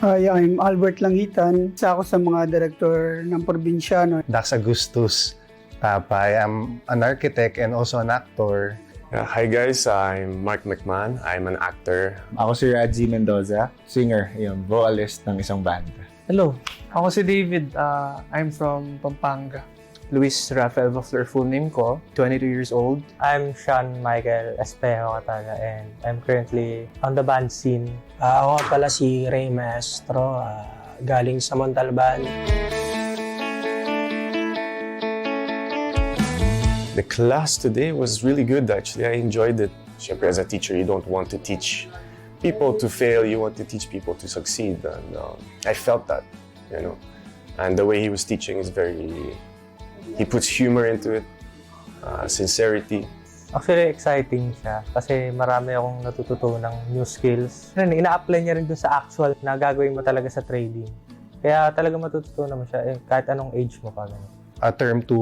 Hi, I'm Albert Langitan. Isa ako sa mga direktor ng probinsyano. Dax Agustus Tapay. I'm an architect and also an actor. Hi guys, I'm Mark McMahon. I'm an actor. Ako si Radzi Mendoza, singer, vocalist ng isang band. Hello, ako si David. I'm from Pampanga. Luis Rafael Bafler, full name ko, 22 years old. I'm Sean Michael Espejo Catala and I'm currently on the band scene. Ako pala si Ray Maestro, galing sa Montalban. The class today was really good actually. I enjoyed it. Siyempre, as a teacher, you don't want to teach people to fail. You want to teach people to succeed. And I felt that, you know. And the way he was teaching is he puts humor into it, sincerity. Actually, exciting siya kasi marami akong natututunang new skills. Ina-apply niya rin dun sa actual na gagawin mo talaga sa trading. Kaya talaga matututunan mo siya kahit anong age mo pa. A term to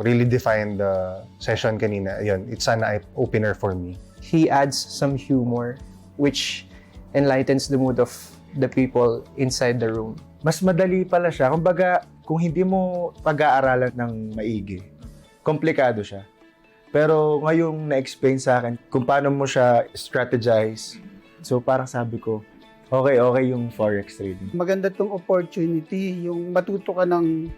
really define the session kanina, yun, it's an eye-opener for me. He adds some humor, which enlightens the mood of the people inside the room. Mas madali pala siya. Kumbaga, kung hindi mo pag-aaralan ng maigi, komplikado siya. Pero ngayong na-explain sa akin kung paano mo siya strategize, so parang sabi ko, okay yung forex trading. Maganda tong opportunity, yung matuto ka ng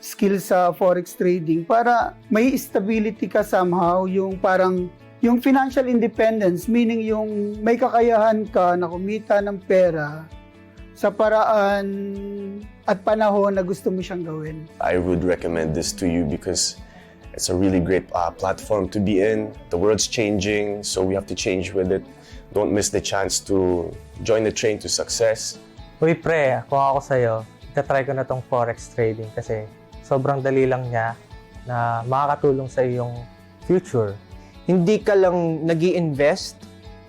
skill sa forex trading para may stability ka somehow, yung parang yung financial independence, meaning yung may kakayahan ka na kumita ng pera sa paraan at panahon na gusto mo siyang gawin. I would recommend this to you because it's a really great platform to be in. The world's changing, so we have to change with it. Don't miss the chance to join the train to success. Uy pre, kung ako sa'yo, itatry ko na tong forex trading kasi sobrang dali lang niya na makakatulong sa iyong future. Hindi ka lang nag-i-invest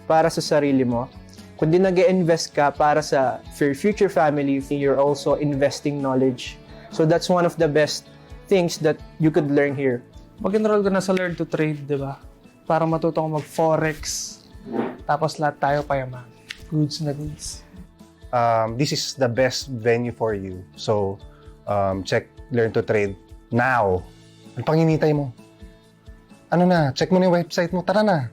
para sa sarili mo, kundi nag-i-invest ka para sa for your future family. You're also investing knowledge. So that's one of the best things that you could learn here. Mag-enroll ka na sa Learn to Trade, di ba? Para matuto ka mag-forex. Tapos lahat tayo payaman. Goods na goods. This is the best venue for you. So, check Learn to Trade now. Ano pang hinihintay mo? Ano na, check mo na yung website mo. Tara na.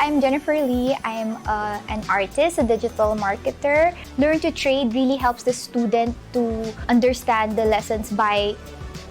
I'm Jennifer Lee. I'm an artist, a digital marketer. Learn to Trade really helps the student to understand the lessons by,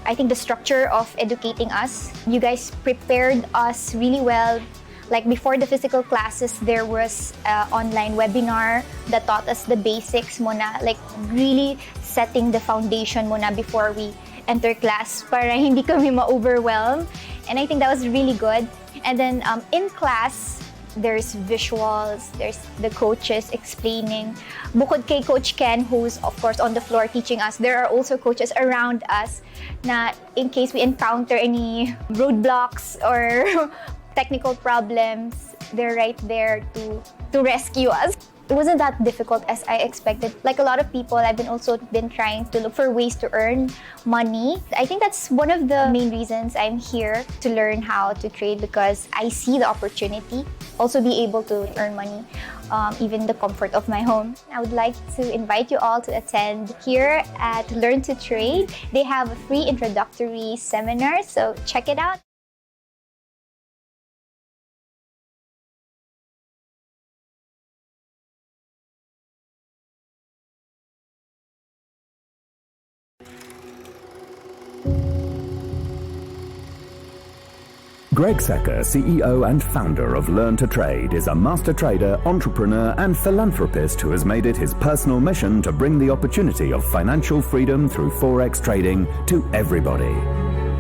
I think, the structure of educating us. You guys prepared us really well. Like before the physical classes, there was an online webinar that taught us the basics muna, like really setting the foundation muna before we enter class para hindi kami ma-overwhelm. And I think that was really good. And then in class, there's visuals, there's the coaches explaining. Bukod kay Coach Ken, who's of course on the floor teaching us, there are also coaches around us na in case we encounter any roadblocks or technical problems, they're right there to rescue us. It wasn't that difficult as I expected. Like a lot of people, I've also been trying to look for ways to earn money. I think that's one of the main reasons I'm here to learn how to trade because I see the opportunity. Also be able to earn money, even the comfort of my home. I would like to invite you all to attend here at Learn to Trade. They have a free introductory seminar, so check it out. Greg Secker, CEO and founder of Learn to Trade, is a master trader, entrepreneur, and philanthropist who has made it his personal mission to bring the opportunity of financial freedom through forex trading to everybody.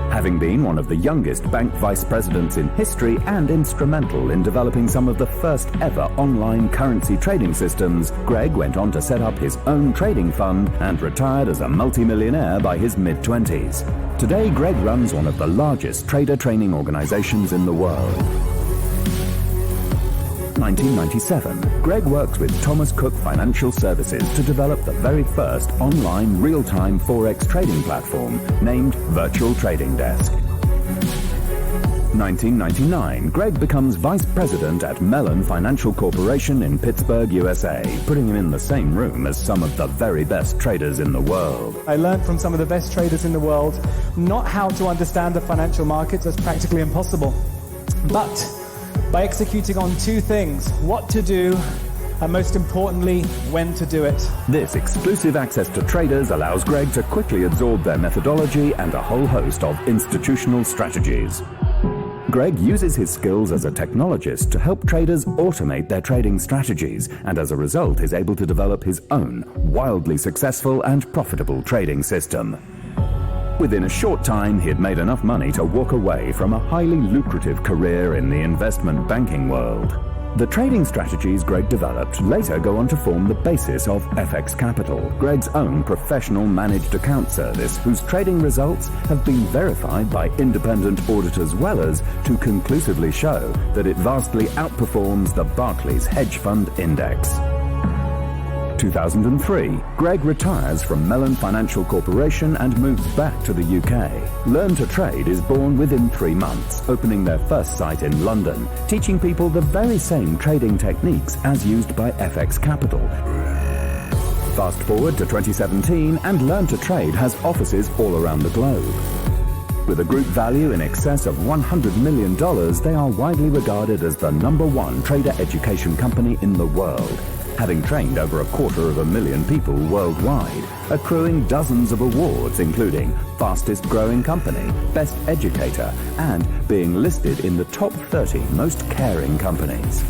Having been one of the youngest bank vice presidents in history and instrumental in developing some of the first ever online currency trading systems, Greg went on to set up his own trading fund and retired as a multimillionaire by his mid-20s. Today, Greg runs one of the largest trader training organizations in the world. 1997, Greg works with Thomas Cook Financial Services to develop the very first online real-time Forex trading platform named Virtual Trading Desk. 1999, Greg becomes Vice President at Mellon Financial Corporation in Pittsburgh, USA, putting him in the same room as some of the very best traders in the world. I learned from some of the best traders in the world not how to understand the financial markets, that's practically impossible, but by executing on two things: what to do, and most importantly, when to do it. This exclusive access to traders allows Greg to quickly absorb their methodology and a whole host of institutional strategies. Greg uses his skills as a technologist to help traders automate their trading strategies, and as a result is able to develop his own wildly successful and profitable trading system. Within a short time, he had made enough money to walk away from a highly lucrative career in the investment banking world. The trading strategies Greg developed later go on to form the basis of FX Capital, Greg's own professional managed account service, whose trading results have been verified by independent auditors Wellers to conclusively show that it vastly outperforms the Barclays Hedge Fund Index. 2003, Greg retires from Mellon Financial Corporation and moves back to the UK. Learn to Trade is born within 3 months, opening their first site in London, teaching people the very same trading techniques as used by FX Capital. Fast forward to 2017 and Learn to Trade has offices all around the globe. With a group value in excess of $100 million, they are widely regarded as the #1 trader education company in the world, having trained over 250,000 people worldwide, accruing dozens of awards including Fastest Growing Company, Best Educator, and being listed in the top 30 most caring companies.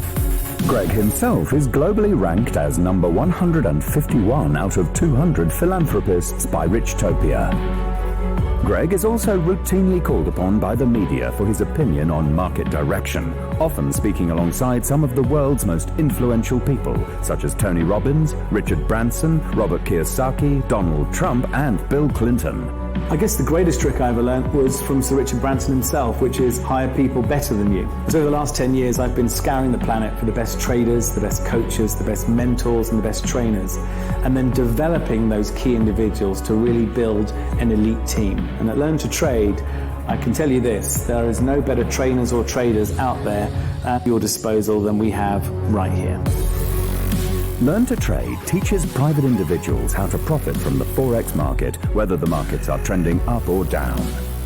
Greg himself is globally ranked as number 151 out of 200 philanthropists by Richtopia. Greg is also routinely called upon by the media for his opinion on market direction, often speaking alongside some of the world's most influential people, such as Tony Robbins, Richard Branson, Robert Kiyosaki, Donald Trump, and Bill Clinton. I guess the greatest trick I ever learned was from Sir Richard Branson himself, which is hire people better than you. So over the last 10 years, I've been scouring the planet for the best traders, the best coaches, the best mentors, and the best trainers, and then developing those key individuals to really build an elite team. And at Learn to Trade, I can tell you this, there is no better trainers or traders out there at your disposal than we have right here. Learn to Trade teaches private individuals how to profit from the Forex market, whether the markets are trending up or down.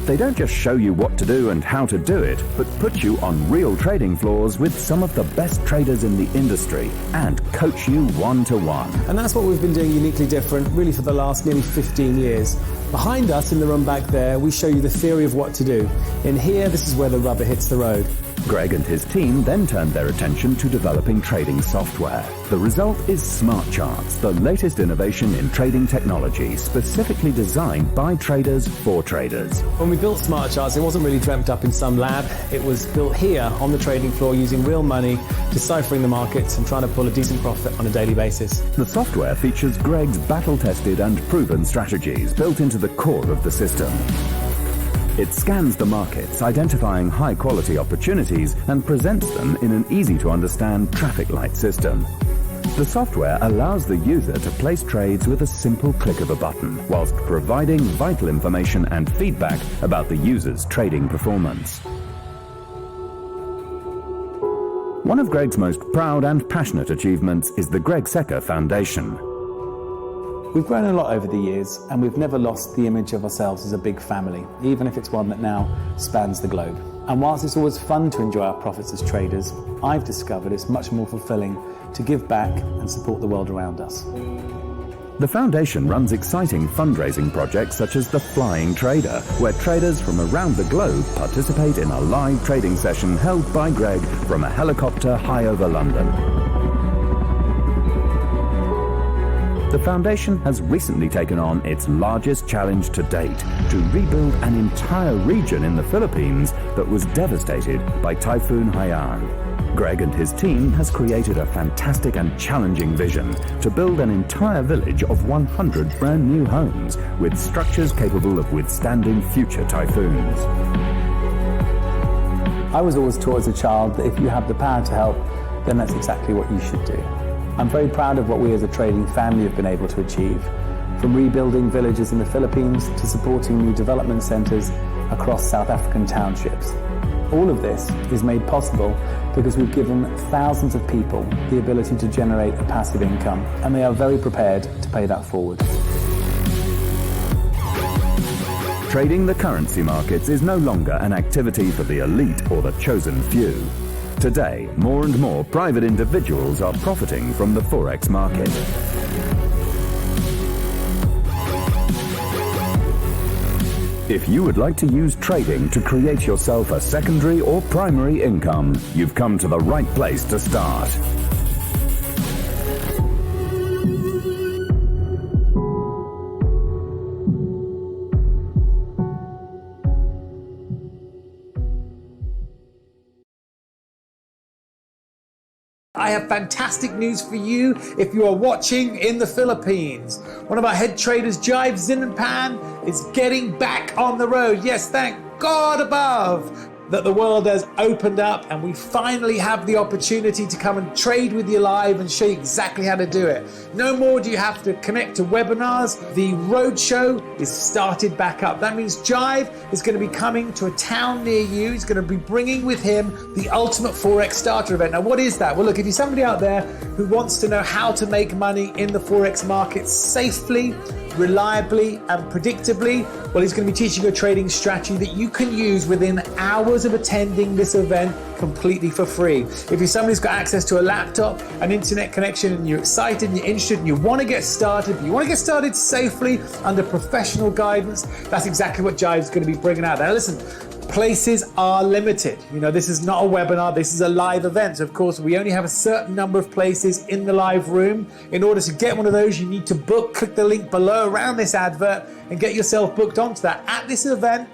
They don't just show you what to do and how to do it, but put you on real trading floors with some of the best traders in the industry and coach you one-to-one. And that's what we've been doing uniquely different, really for the last nearly 15 years. Behind us, in the room back there, we show you the theory of what to do. In here, this is where the rubber hits the road. Greg and his team then turned their attention to developing trading software. The result is Smart Charts, the latest innovation in trading technology, specifically designed by traders for traders. When we built Smart Charts, it wasn't really dreamt up in some lab. It was built here on the trading floor using real money, deciphering the markets and trying to pull a decent profit on a daily basis. The software features Greg's battle-tested and proven strategies built into the core of the system. It scans the markets, identifying high-quality opportunities and presents them in an easy-to-understand traffic light system. The software allows the user to place trades with a simple click of a button, whilst providing vital information and feedback about the user's trading performance. One of Greg's most proud and passionate achievements is the Greg Secker Foundation. We've grown a lot over the years, and we've never lost the image of ourselves as a big family, even if it's one that now spans the globe. And whilst it's always fun to enjoy our profits as traders, I've discovered it's much more fulfilling to give back and support the world around us. The foundation runs exciting fundraising projects such as the Flying Trader, where traders from around the globe participate in a live trading session held by Greg from a helicopter high over London. The foundation has recently taken on its largest challenge to date, to rebuild an entire region in the Philippines that was devastated by Typhoon Haiyan. Greg and his team has created a fantastic and challenging vision to build an entire village of 100 brand new homes with structures capable of withstanding future typhoons. I was always taught as a child that if you have the power to help, then that's exactly what you should do. I'm very proud of what we as a trading family have been able to achieve, from rebuilding villages in the Philippines to supporting new development centres across South African townships. All of this is made possible because we've given thousands of people the ability to generate a passive income, and they are very prepared to pay that forward. Trading the currency markets is no longer an activity for the elite or the chosen few. Today, more and more private individuals are profiting from the Forex market. If you would like to use trading to create yourself a secondary or primary income, you've come to the right place to start. I have fantastic news for you if you are watching in the Philippines. One of our head traders, Jive Zinenpan, is getting back on the road. Yes, thank God above that the world has opened up and we finally have the opportunity to come and trade with you live and show you exactly how to do it. No more do you have to connect to webinars. The roadshow is started back up. That means Jive is going to be coming to a town near you. He's going to be bringing with him the Ultimate Forex Starter event. Now, what is that? Well, look, if you're somebody out there who wants to know how to make money in the Forex market safely, reliably and predictably, well, he's going to be teaching you a trading strategy that you can use within hours of attending this event completely for free. If you're somebody who's got access to a laptop, an internet connection, and you're excited and you're interested and you want to get started, but you want to get started safely under professional guidance, that's exactly what Jive's going to be bringing out. Now listen, places are limited. You know, this is not a webinar, this is a live event. So of course, we only have a certain number of places in the live room. In order to get one of those, you need to book. Click the link below around this advert and get yourself booked onto that. At this event,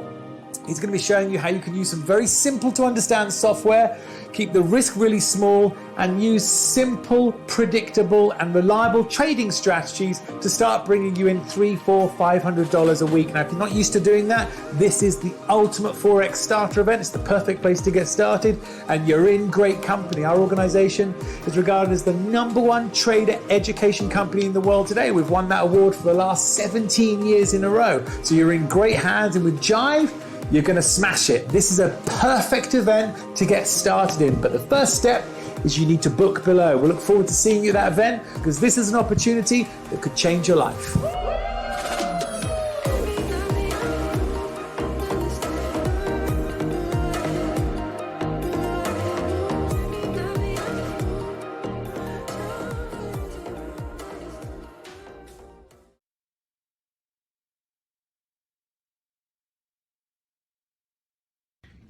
he's going to be showing you how you can use some very simple to understand software, keep the risk really small, and use simple, predictable, and reliable trading strategies to start bringing you in $300, $400, $500 a week. Now, if you're not used to doing that, this is the Ultimate Forex Starter event. It's the perfect place to get started, and you're in great company. Our organization is regarded as the #1 trader education company in the world today. We've won that award for the last 17 years in a row. So you're in great hands, and with Jive, you're going to smash it. This is a perfect event to get started in. But the first step is you need to book below. We look forward to seeing you at that event because this is an opportunity that could change your life.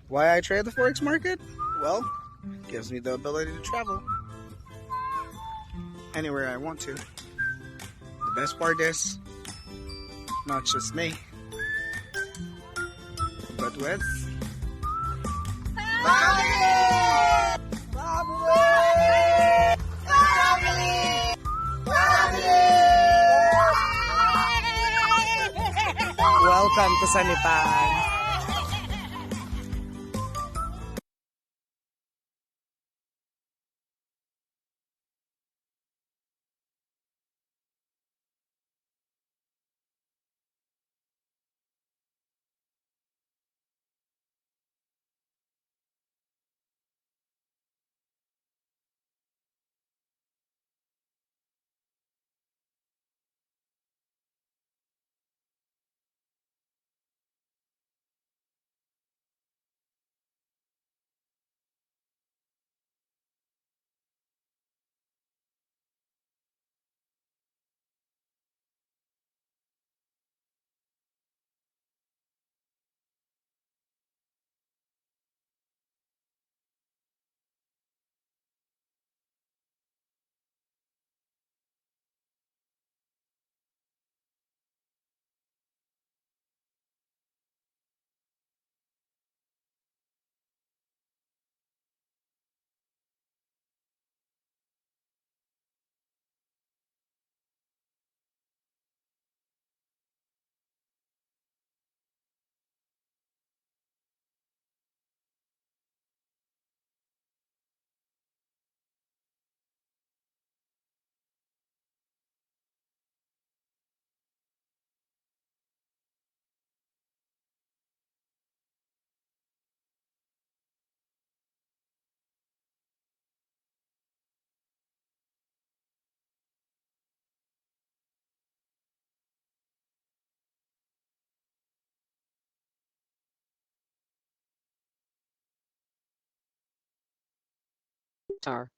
Why I trade the Forex market? Well, it gives me the ability to travel anywhere I want to. The best part is, not just me, but with Welcome to Sanipan.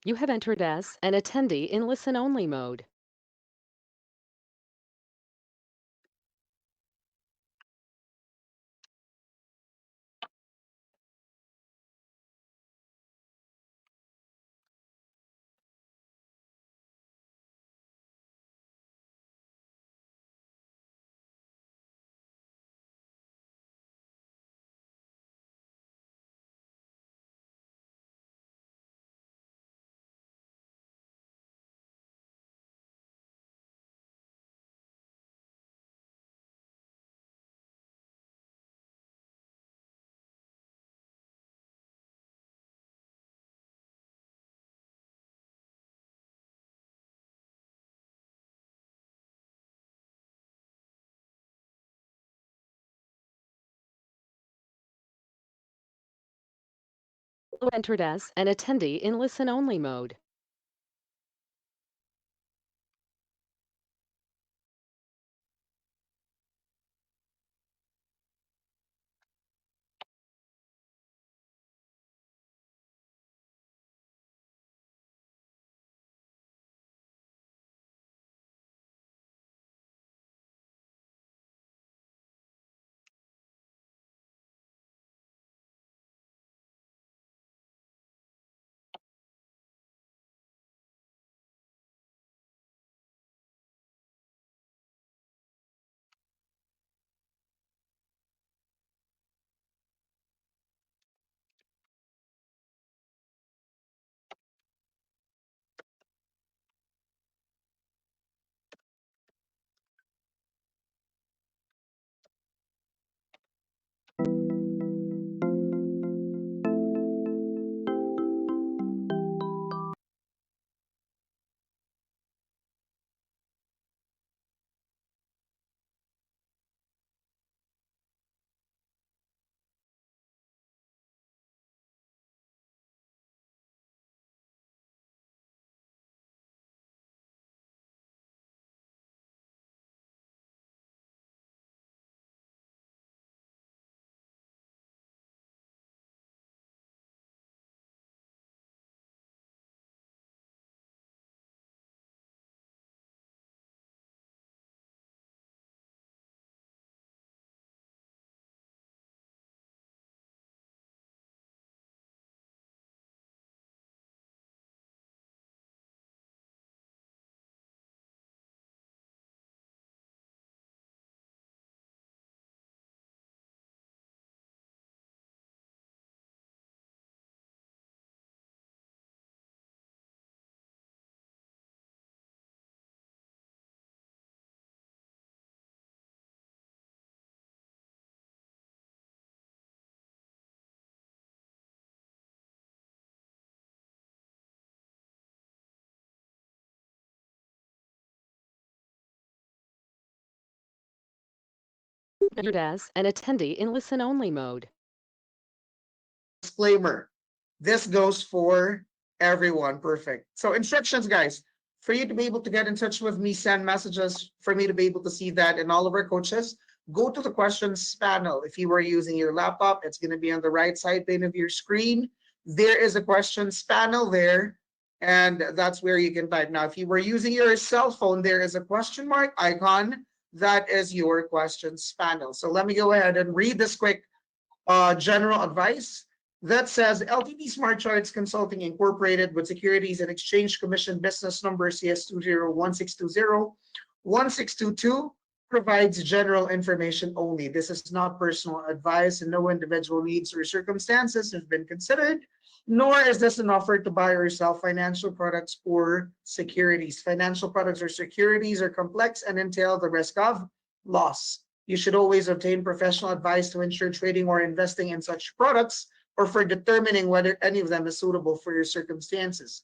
You have entered as an attendee in listen-only mode. You entered as an attendee in listen-only mode. You entered as an attendee in listen-only mode. Disclaimer. This goes for everyone. Perfect. So instructions, guys. For you to be able to get in touch with me, send messages for me to be able to see that, and all of our coaches, go to the questions panel. If you were using your laptop, it's going to be on the right side pane of your screen. There is a questions panel there, and that's where you can type. Now, if you were using your cell phone, there is a question mark icon. That is your questions panel. So let me go ahead and read this quick general advice that says LTD Smart Charts Consulting Incorporated with Securities and Exchange Commission business number CS2016201622 provides general information only. This is not personal advice, and no individual needs or circumstances have been considered, nor is this an offer to buy or sell financial products or securities. Financial products or securities are complex and entail the risk of loss. You should always obtain professional advice to ensure trading or investing in such products or for determining whether any of them is suitable for your circumstances.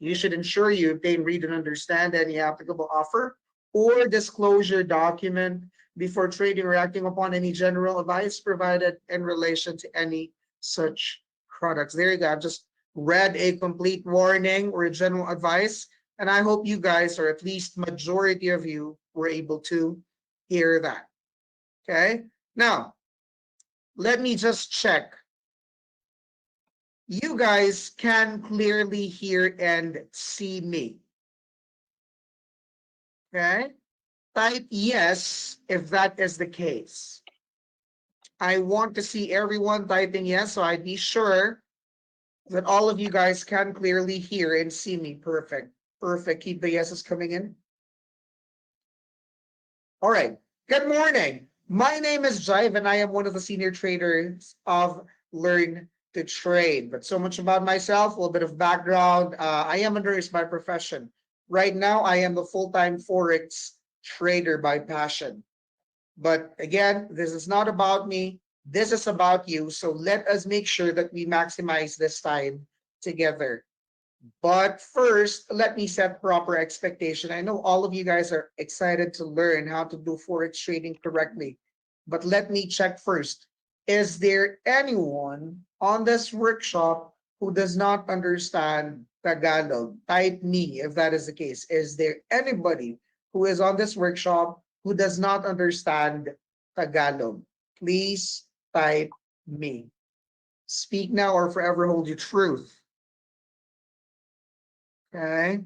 You should ensure you obtain, read, and understand any applicable offer or disclosure document before trading or acting upon any general advice provided in relation to any such products. There you go. I've just read a complete warning or a general advice, and I hope you guys, or at least majority of you, were able to hear that. Okay, now let me just check you guys can clearly hear and see me. Okay? Type yes if that is the case. I want to see everyone typing yes, so I'd be sure that all of you guys can clearly hear and see me. Perfect. Perfect. Keep the yeses coming in. All right. Good morning. My name is Jive, and I am one of the senior traders of Learn to Trade. But so much about myself, a little bit of background. I am a nurse by profession. Right now, I am a full-time Forex trader by passion. But again, this is not about me. This is about you. So let us make sure that we maximize this time together. But first, let me set proper expectation. I know all of you guys are excited to learn how to do Forex trading correctly. But let me check first. Is there anyone on this workshop who does not understand Tagalog? Type me if that is the case. Is there anybody who is on this workshop who does not understand Tagalog? Please type me. Speak now or forever hold your truth. Okay.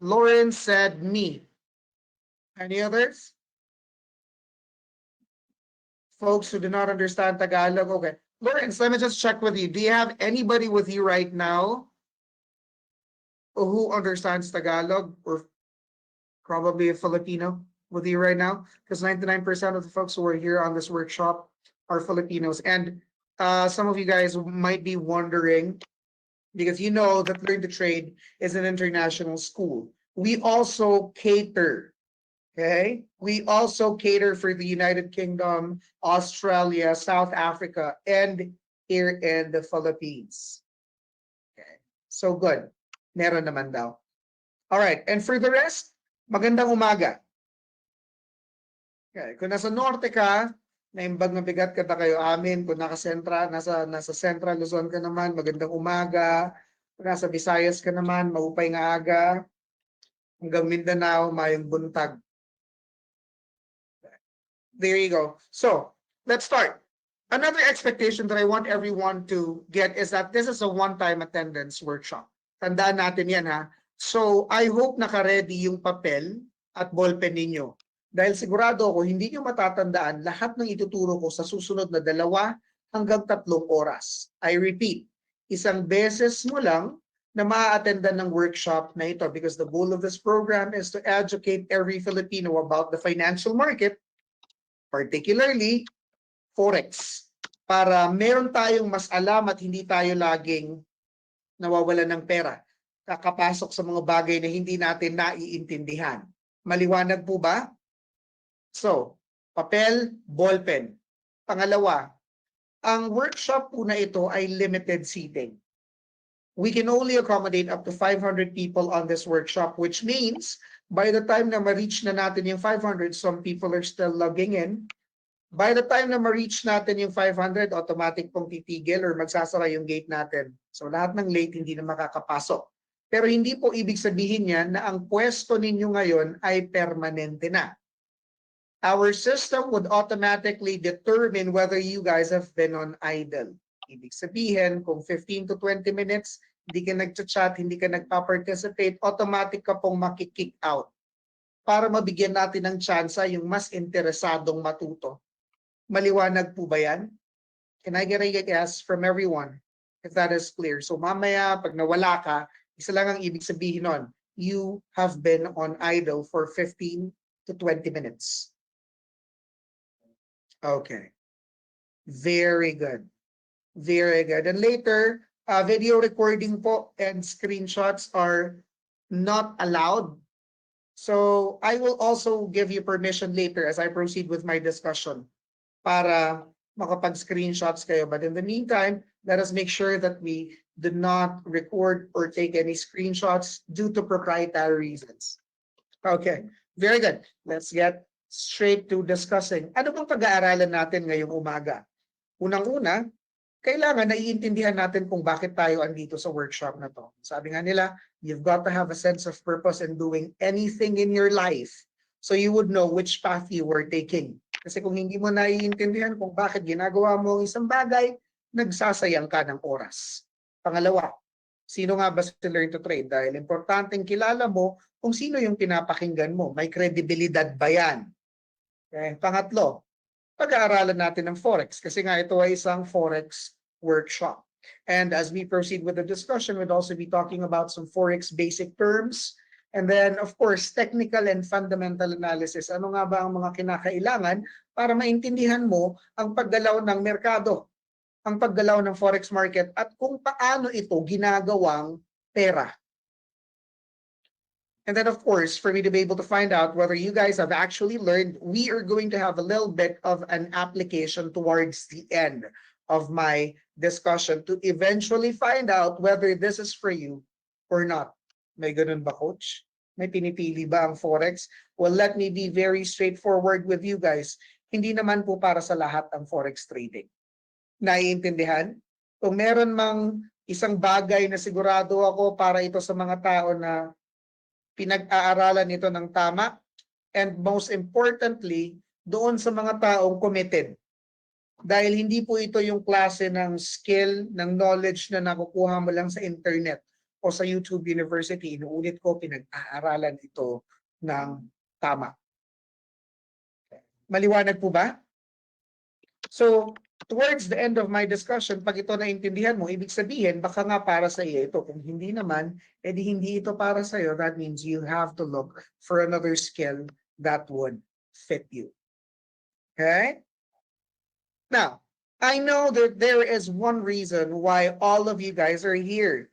Lauren said me. Any others? Folks who do not understand Tagalog. Okay. Lawrence, let me just check with you. Do you have anybody with you right now who understands Tagalog or probably a Filipino with you right now? Because 99% of the folks who are here on this workshop are Filipinos. And some of you guys might be wondering, because you know that Learn to Trade is an international school. We also cater. Okay. We also cater for the United Kingdom, Australia, South Africa, and here in the Philippines. Okay. So good. Meron naman daw. All right. And for the rest, magandang umaga. Okay. Kung nasa norte ka, naimbag na bigat ka na kayo amin. Kung nasa Central Luzon ka naman, magandang umaga. Kung nasa Visayas ka naman, maupay nga aga. Hanggang Mindanao, mayong buntag. There you go. So let's start. Another expectation that I want everyone to get is that this is a one-time attendance workshop. Tandaan natin yan ha. So I hope naka-ready yung papel at ballpen ninyo. Dahil sigurado ako hindi nyo matatandaan lahat ng ituturo ko sa susunod na 2 hanggang 3 oras. I repeat, isang beses mo lang na maa-attendan ng workshop na ito because the goal of this program is to educate every Filipino about the financial market, particularly Forex, para meron tayong mas alam at hindi tayo laging nawawalan ng pera. Kakapasok sa mga bagay na hindi natin naiintindihan. Maliwanag po ba? So, papel, ballpen. Pangalawa, ang workshop po na ito ay limited seating. We can only accommodate up to 500 people on this workshop, which means by the time na ma-reach na natin yung 500, some people are still logging in. By the time na ma-reach natin yung 500, automatic pong titigil or magsasara yung gate natin. So lahat ng late hindi na makakapasok. Pero hindi po ibig sabihin yan na ang pwesto ninyo ngayon ay permanente na. Our system would automatically determine whether you guys have been on idle. Ibig sabihin, kung 15 to 20 minutes, hindi ka nag-chat, hindi ka nagpa-participate, automatic ka pong makikick out para mabigyan natin ng tsansa yung mas interesadong matuto. Maliwanag po ba yan? Can I get a yes from everyone if that is clear? So mamaya, pag nawala ka, isa lang ang ibig sabihin nun, you have been on idle for 15 to 20 minutes. Okay. Very good. Very good. And later, video recording po and screenshots are not allowed. So I will also give you permission later as I proceed with my discussion para makapag-screenshots kayo. But in the meantime, let us make sure that we do not record or take any screenshots due to proprietary reasons. Okay, very good. Let's get straight to discussing. Ano bang pag-aaralan natin ngayong umaga? Unang-una, kailangan naiintindihan natin kung bakit tayo andito sa workshop na to. Sabi nga nila, you've got to have a sense of purpose in doing anything in your life so you would know which path you were taking. Kasi kung hindi mo naiintindihan kung bakit ginagawa mo ang isang bagay, nagsasayang ka ng oras. Pangalawa, sino nga ba si Learn to Trade? Dahil importanteng kilala mo kung sino yung pinapakinggan mo. May kredibilidad ba yan? Okay. Pangatlo, pag-aaralan natin ng Forex kasi nga ito ay isang Forex workshop. And as we proceed with the discussion, we'll also be talking about some Forex basic terms. And then, of course, technical and fundamental analysis. Ano nga ba ang mga kinakailangan para maintindihan mo ang paggalaw ng merkado, ang paggalaw ng Forex market, at kung paano ito ginagawang pera. And then, of course, for me to be able to find out whether you guys have actually learned, we are going to have a little bit of an application towards the end of my discussion to eventually find out whether this is for you or not. May ganun ba, Coach? May pinipili ba ang Forex? Well, let me be very straightforward with you guys. Hindi naman po para sa lahat ang Forex trading. Naiintindihan? Kung meron mang isang bagay na sigurado ako para ito sa mga tao na pinag-aaralan ito ng tama, and most importantly, doon sa mga taong committed. Dahil hindi po ito yung klase ng skill, ng knowledge na nakukuha mo lang sa internet o sa YouTube University. Inuulit ko, pinag-aaralan ito ng tama. Maliwanag po ba? So, towards the end of my discussion, pag ito naintindihan mo, ibig sabihin, baka nga para sa iyo ito. Kung hindi naman, edi hindi ito para sa iyo. That means you have to look for another skill that would fit you. Okay? Now, I know that there is one reason why all of you guys are here.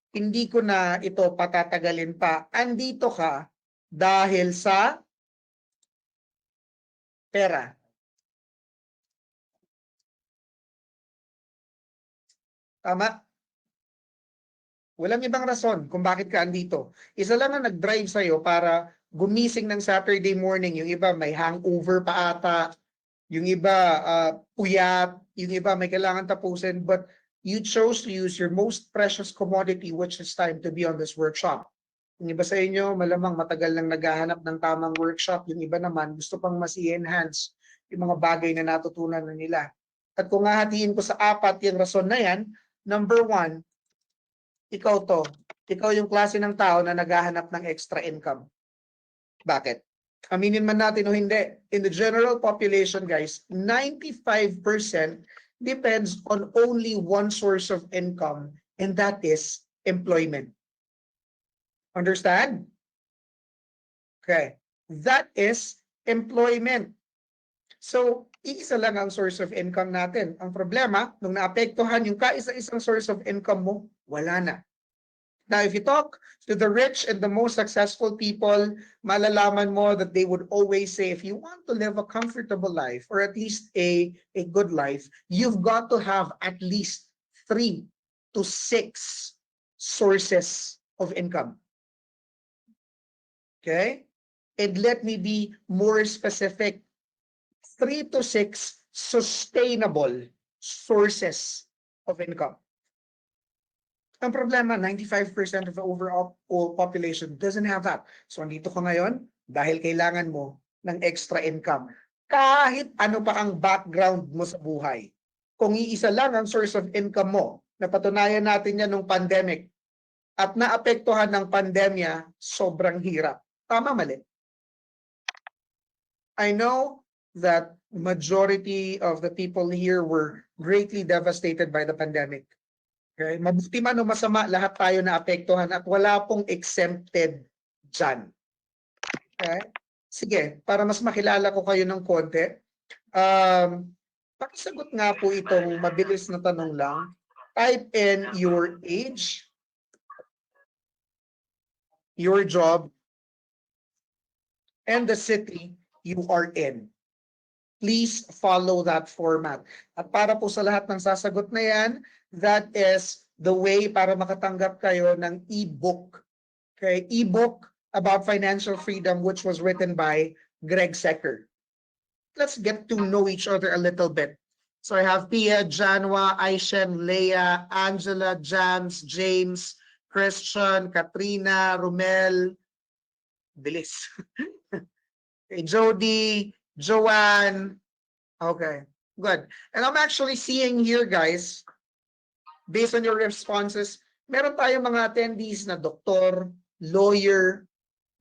Hindi ko na ito patatagalin pa. Andito ka dahil sa pera. Tama? Walang ibang rason kung bakit ka andito. Isa lang ang nag-drive sa'yo para gumising ng Saturday morning. Yung iba may hangover pa ata. Yung iba puyat. Yung iba may kailangan tapusin. But you chose to use your most precious commodity, which is time, to be on this workshop. Yung iba sa inyo, malamang matagal nang naghahanap ng tamang workshop. Yung iba naman, gusto pang mas i-enhance yung mga bagay na natutunan na nila. At kung hahatiin ko sa apat yung rason na yan, number one, ikaw to. Ikaw yung klase ng tao na naghahanap ng extra income. Bakit? Aminin man natin o hindi. In the general population, guys, 95% depends on only one source of income, and that is employment. Understand? Okay. That is employment. So, isa lang ang source of income natin. Ang problema, nung naapektuhan yung kaisa-isang source of income mo, wala na. Now, if you talk to the rich and the most successful people, malalaman mo that they would always say, if you want to live a comfortable life, or at least a good life, you've got to have at least 3 to 6 sources of income. Okay? And let me be more specific. 3 to 6 sustainable sources of income. Ang problema, 95% of the overall population doesn't have that. So, andito ka ngayon dahil kailangan mo ng extra income. Kahit ano pa ang background mo sa buhay. Kung iisa lang ang source of income mo, napatunayan natin yan nung pandemic, at naapektuhan ng pandemya, sobrang hirap. Tama, mali? I know that majority of the people here were greatly devastated by the pandemic. Okay? Mabuti man o masama, lahat tayo naapektuhan at wala pong exempted dyan. Okay? Sige, para mas makilala ko kayo ng konti, pakisagot nga po itong mabilis na tanong lang. Type in your age, your job, and the city you are in. Please follow that format. At para po sa lahat ng sasagot na yan, that is the way para makatanggap kayo ng e-book. Okay? E-book about financial freedom, which was written by Greg Secker. Let's get to know each other a little bit. So I have Pia, Janwa, Aishen, Leah, Angela, Jans, James, Christian, Katrina, Romel, bilis. Okay, Jody, Joanne. Okay. Good. And I'm actually seeing here, guys, based on your responses, meron tayong mga attendees na doktor, lawyer,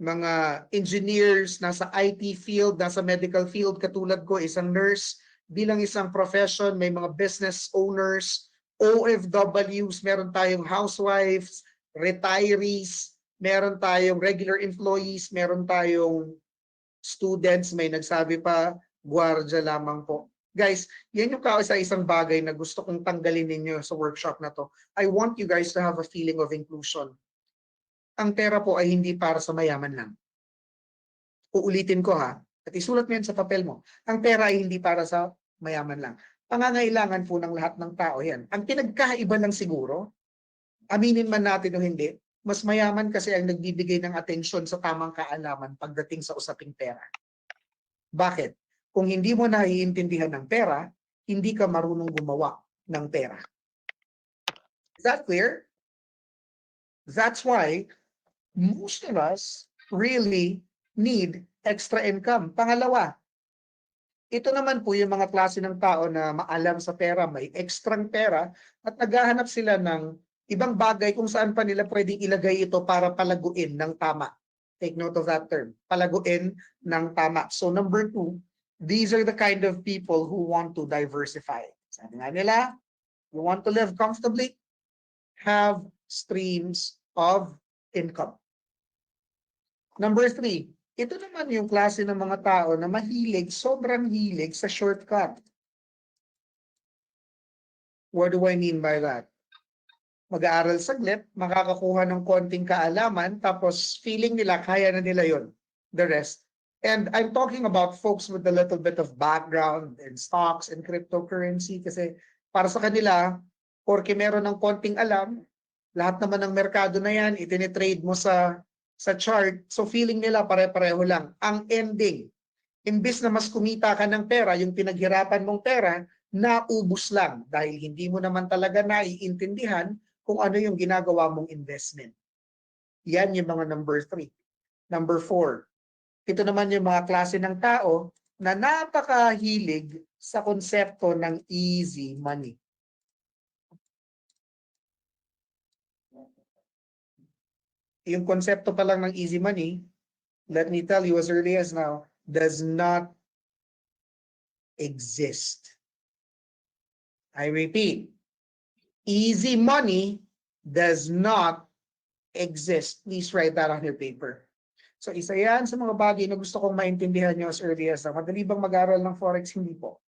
mga engineers, nasa IT field, nasa medical field, katulad ko, isang nurse, bilang isang profession, may mga business owners, OFWs, meron tayong housewives, retirees, meron tayong regular employees, meron tayong students, may nagsabi pa, gwardiya lamang po. Guys, yan yung kaisa-isang bagay na gusto kong tanggalin ninyo sa workshop na to. I want you guys to have a feeling of inclusion. Ang pera po ay hindi para sa mayaman lang. Uulitin ko ha, at isulat mo yan sa papel mo. Ang pera ay hindi para sa mayaman lang. Pangangailangan po ng lahat ng tao yan. Ang pinagkaiba lang siguro, aminin man natin o hindi, mas mayaman kasi ang nagbibigay ng atensyon sa tamang kaalaman pagdating sa usaping pera. Bakit? Kung hindi mo naiintindihan ng pera, hindi ka marunong gumawa ng pera. Is that clear? That's why most of us really need extra income. Pangalawa, ito naman po yung mga klase ng tao na maalam sa pera, may ekstrang pera, at naghahanap sila ng ibang bagay kung saan pa nila pwedeng ilagay ito para palaguin ng tama. Take note of that term, palaguin ng tama. So number 2, these are the kind of people who want to diversify. Sabi nga nila, you want to live comfortably, have streams of income. Number 3, ito naman yung klase ng mga tao na mahilig, sobrang hilig sa shortcut. What do I mean by that? Mag-aaral saglit, makakakuha ng konting kaalaman, tapos feeling nila kaya na nila yon, the rest. And I'm talking about folks with a little bit of background in stocks and cryptocurrency kasi para sa kanila, porke meron ng konting alam, lahat naman ng merkado na yan, itinitrade mo sa chart, so feeling nila pare-pareho lang. Ang ending, imbis na mas kumita ka ng pera, yung pinaghirapan mong pera, naubos lang dahil hindi mo naman talaga naiintindihan kung ano yung ginagawa mong investment. Yan yung mga number 3. Number 4, ito naman yung mga klase ng tao na napakahilig sa konsepto ng easy money. Yung konsepto pa lang ng easy money, let me tell you as early as now, does not exist. I repeat, easy money does not exist. Please write that on your paper. So isa yan sa mga bagay na gusto kong maintindihan nyo as early as now. Madali bang mag-aral ng Forex? Hindi po.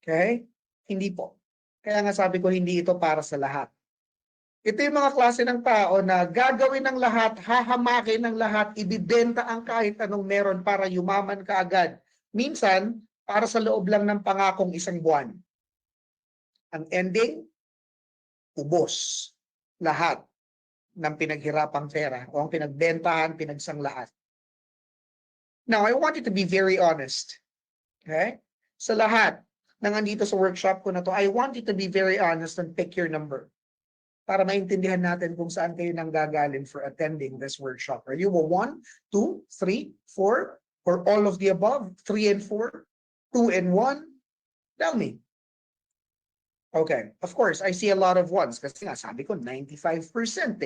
Okay? Hindi po. Kaya nga sabi ko, hindi ito para sa lahat. Ito yung mga klase ng tao na gagawin ng lahat, hahamakin ng lahat, ibibenta ang kahit anong meron para yumaman ka agad. Minsan, para sa loob lang ng pangakong isang buwan. Ang ending, ubos. Lahat ng pinaghirapang pera o ang pinagbentahan, pinagsanglaan. Now, I want you to be very honest. Okay? Sa lahat ng andito sa workshop ko na to, I want you to be very honest and pick your number para maintindihan natin kung saan kayo nanggagaling for attending this workshop. Are you a 1, 2, 3, 4, or all of the above? 3 and 4? 2 and 1? Tell me. Okay, of course, I see a lot of ones kasi nga sabi ko 95%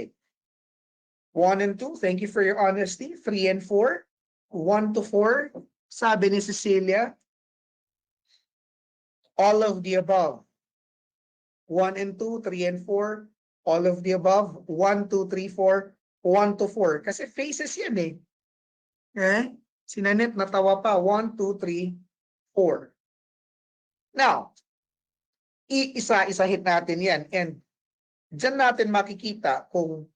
eh. 1 and 2, thank you for your honesty. 3 and 4, 1 to 4, sabi ni Cecilia, all of the above. 1 and 2, 3 and 4, all of the above. 1, 2, 3, 4, 1 to 4. Kasi faces yan eh. Okay? Si Nanette natawa pa. 1, 2, 3, 4. Now, iisa-isahin natin yan. And dyan natin makikita kung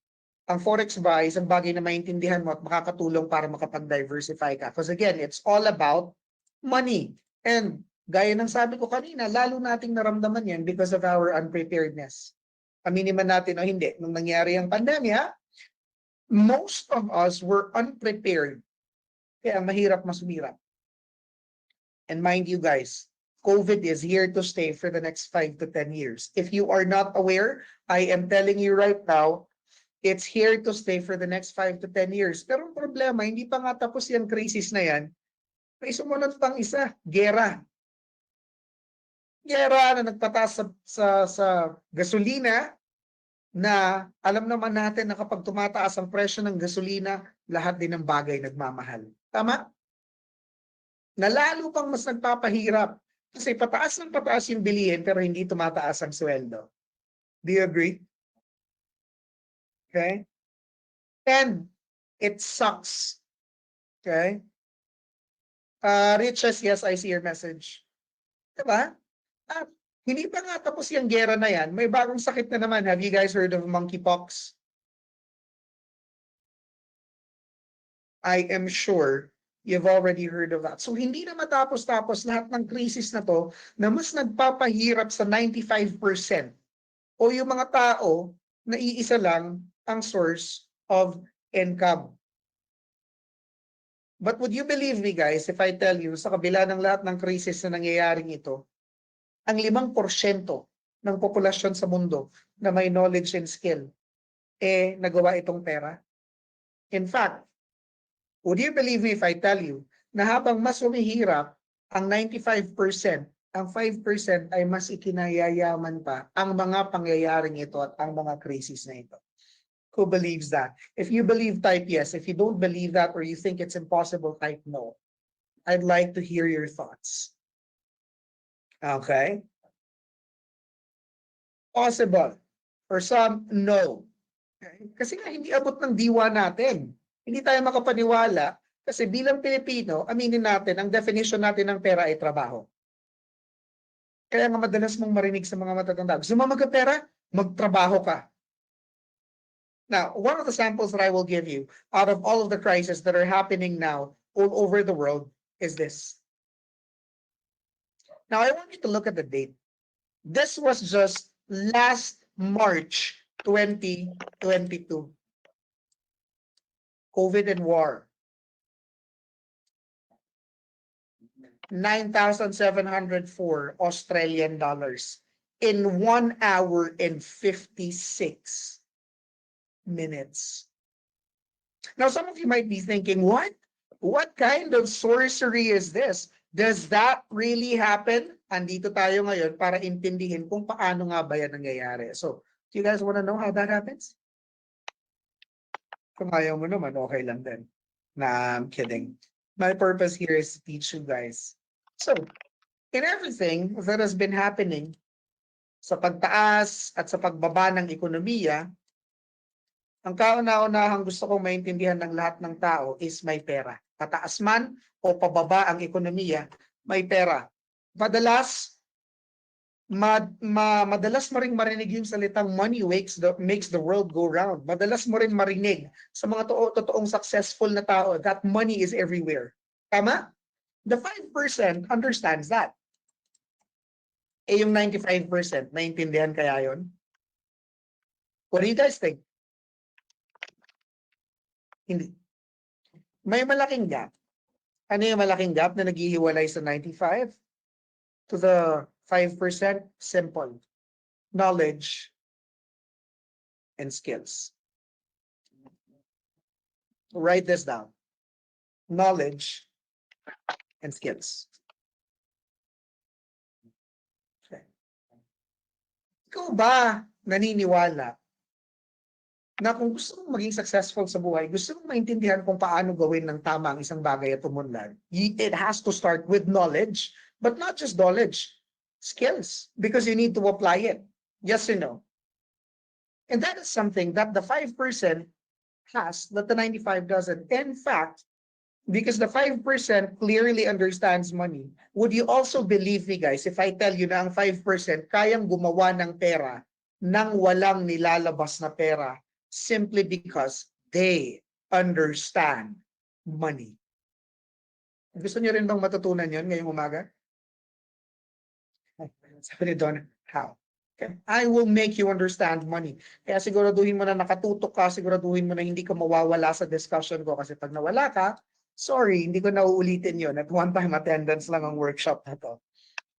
ang Forex ba ay isang bagay na maintindihan mo at makakatulong para makapag-diversify ka. Because again, it's all about money. And gaya ng sabi ko kanina, lalo nating naramdaman yan because of our unpreparedness. Aminin man natin o hindi, nung nangyari ang pandemya, most of us were unprepared. Kaya mahirap masumirap. And mind you guys, COVID is here to stay for the next 5 to 10 years. If you are not aware, I am telling you right now, it's here to stay for the next 5 to 10 years. Pero ang problema, hindi pa nga tapos yan crisis na yan. May sumunod pang isa, gera. giyera na nagpataas sa gasolina, na alam naman natin na kapag tumataas ang presyo ng gasolina, lahat din ng bagay nagmamahal. Tama? Na lalo pang mas nagpapahirap kasi pataas ng pataas yung bilihin pero hindi tumataas ang sweldo. Do you agree? Okay? And it sucks. Okay? Riches, yes, I see your message. Diba? At hindi pa nga tapos yung gera na yan, may bagong sakit na naman. Have you guys heard of monkeypox? I am sure you've already heard of that. So hindi na matapos-tapos lahat ng crisis na to na mas nagpapahirap sa 95% o yung mga tao na iisa lang ang source of income. But would you believe me guys if I tell you sa kabila ng lahat ng crisis na nangyayaring ito, ang 5% ng populasyon sa mundo na may knowledge and skill nagawa itong pera? In fact, would you believe me if I tell you na habang mas humihirap ang 95%, ang 5% ay mas ikinayayaman pa ang mga pangyayaring ito at ang mga krisis na ito? Who believes that? If you believe, type yes. If you don't believe that or you think it's impossible, type no. I'd like to hear your thoughts. Okay? Possible. For some, no. Okay? Kasi nga hindi abot ng diwa natin. Hindi tayo makapaniwala kasi bilang Pilipino, aminin natin, ang definition natin ng pera ay trabaho. Kaya nga madalas mong marinig sa mga matatanda, gusto mo magkapera? Magtrabaho ka. Now, one of the samples that I will give you out of all of the crises that are happening now all over the world is this. Now, I want you to look at the date. This was just last March 2022. COVID and war. 9,704 Australian dollars in 1 hour and 56 minutes. Now, some of you might be thinking, what? What kind of sorcery is this? Does that really happen? Andito tayo ngayon para intindihin kung paano nga ba yan nangyayari. So, do you guys want to know how that happens? Kung ayaw mo naman, okay lang din. Nah, I'm kidding. My purpose here is to teach you guys. So, in everything that has been happening sa pagtaas at sa pagbaba ng ekonomiya, ang kauna-unahang gusto kong maintindihan ng lahat ng tao is may pera. Pataas man o pababa ang ekonomiya, may pera. Madalas mo rin marinig yung salitang money makes the world go round. Madalas mo rin marinig sa mga totoong successful na tao that money is everywhere. Tama? The 5% understands that. Yung 95%, naintindihan kaya yon? What do you guys think? Hindi. May malaking gap. Ano yung malaking gap na naghihiwalay sa 95 to the 5%? Simple. Knowledge and skills. Write this down. Knowledge and skills. Okay. Ikaw ba naniniwala na kung gusto mong maging successful sa buhay, gusto mong maintindihan kung paano gawin ng tama ang isang bagay at tumunlad, it has to start with knowledge, but not just knowledge, skills, because you need to apply it. Yes or no? And that is something that the 5% has that the 95 doesn't. In fact, because the 5% clearly understands money, would you also believe me guys if I tell you na ang 5% kayang gumawa ng pera nang walang nilalabas na pera simply because they understand money? Gusto niyo rin bang matutunan yon ngayong umaga? Sabi ni Don, how? Okay. I will make you understand money. Kaya siguraduhin mo na nakatutok ka, siguraduhin mo na hindi ka mawawala sa discussion ko kasi pag nawala ka, sorry, hindi ko na uulitin yon. At one-time attendance lang ang workshop na to.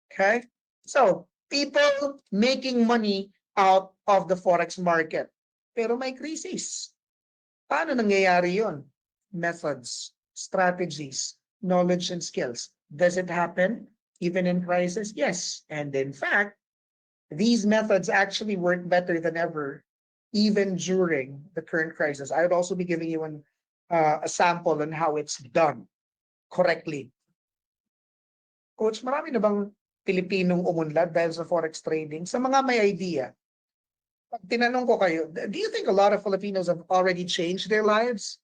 Okay? So, people making money out of the forex market. Pero may crisis. Paano nangyayari yon? Methods, strategies, knowledge and skills. Does it happen? Even in crisis? Yes. And in fact, these methods actually work better than ever, even during the current crisis. I would also be giving you a sample on how it's done correctly. Coach, marami na bang Pilipinong umunlad dahil sa forex trading? Sa mga may idea, pag tinanong ko kayo, do you think a lot of Filipinos have already changed their lives?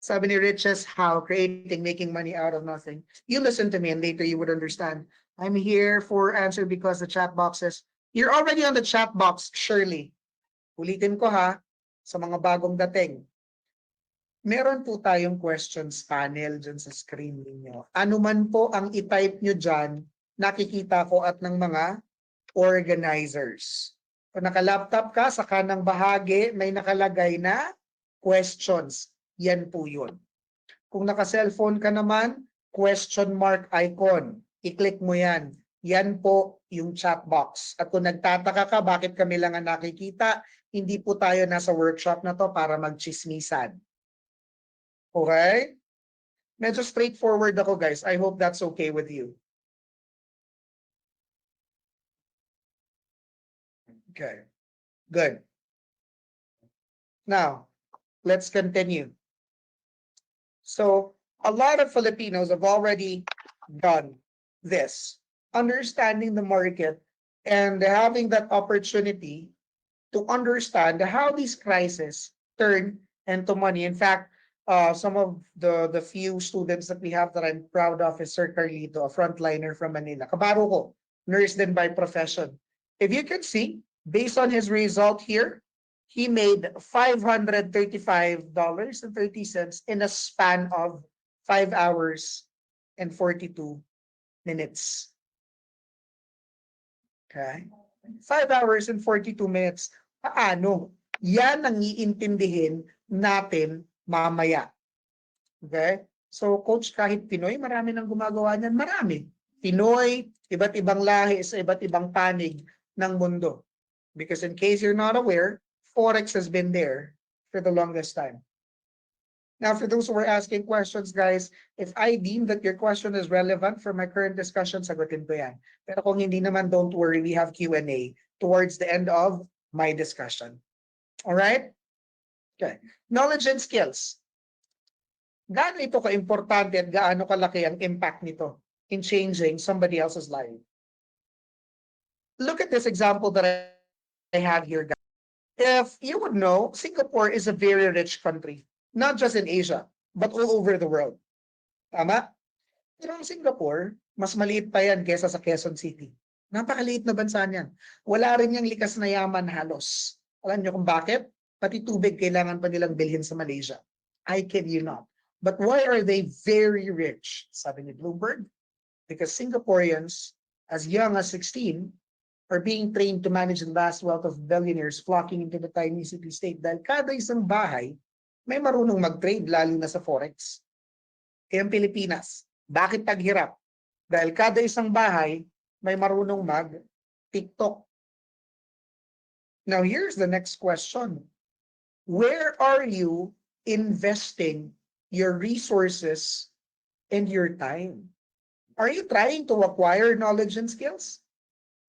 Sabi ni Riches, how creating, making money out of nothing. You listen to me and later you would understand. I'm here for answer because the chat box says, you're already on the chat box, Shirley. Ulitin ko ha, sa mga bagong dating. Meron po tayong questions panel dyan sa screen ninyo. Ano man po ang i-type nyo dyan, nakikita ko at ng mga organizers. Kung naka-laptop ka, sa kanang bahagi, may nakalagay na questions. Yan po yun. Kung naka-cellphone ka naman, question mark icon. I-click mo yan. Yan po yung chat box. At kung nagtataka ka, bakit kami lang ang nakikita, hindi po tayo nasa workshop na to para magchismisan. Okay? Medyo straightforward ako, guys. I hope that's okay with you. Okay. Good. Now, let's continue. So, a lot of Filipinos have already done this, understanding the market and having that opportunity to understand how these crises turn into money. In fact, some of the few students that we have that I'm proud of is Sir Carlito, a frontliner from Manila. Kabaro ko, nurse din by profession. If you can see, based on his result here, he made $535.30 in a span of 5 hours and 42 minutes. Okay? 5 hours and 42 minutes. Paano? Yan ang iintindihin natin mamaya. Okay? So, Coach, kahit Pinoy, marami nang gumagawa niyan. Marami. Pinoy, iba't ibang lahi sa iba't ibang panig ng mundo. Because in case you're not aware, Forex has been there for the longest time. Now, for those who are asking questions, guys, if I deem that your question is relevant for my current discussion, sagutin ko yan. Pero kung hindi naman, don't worry, we have Q&A towards the end of my discussion. All right? Okay. Knowledge and skills. Gaano ito ka-importante at gaano kalaki ang impact nito in changing somebody else's life? Look at this example that I have here, guys. If you would know, Singapore is a very rich country, not just in Asia, but all over the world. Tama? Pero ang Singapore, mas maliit pa yan kesa sa Quezon City. Napakaliit na bansa niyan. Wala rin yung likas na yaman halos. Alam niyo kung bakit? Pati tubig kailangan pa nilang bilhin sa Malaysia. I kid you not. But why are they very rich? Sabi ni Bloomberg, because Singaporeans, as young as 16, are being trained to manage the vast wealth of billionaires flocking into the tiny city-state dahil kada isang bahay may marunong mag-trade, lalo na sa Forex. Kaya ang Pilipinas, bakit taghirap? Dahil kada isang bahay may marunong mag-TikTok. Now, here's the next question. Where are you investing your resources and your time? Are you trying to acquire knowledge and skills?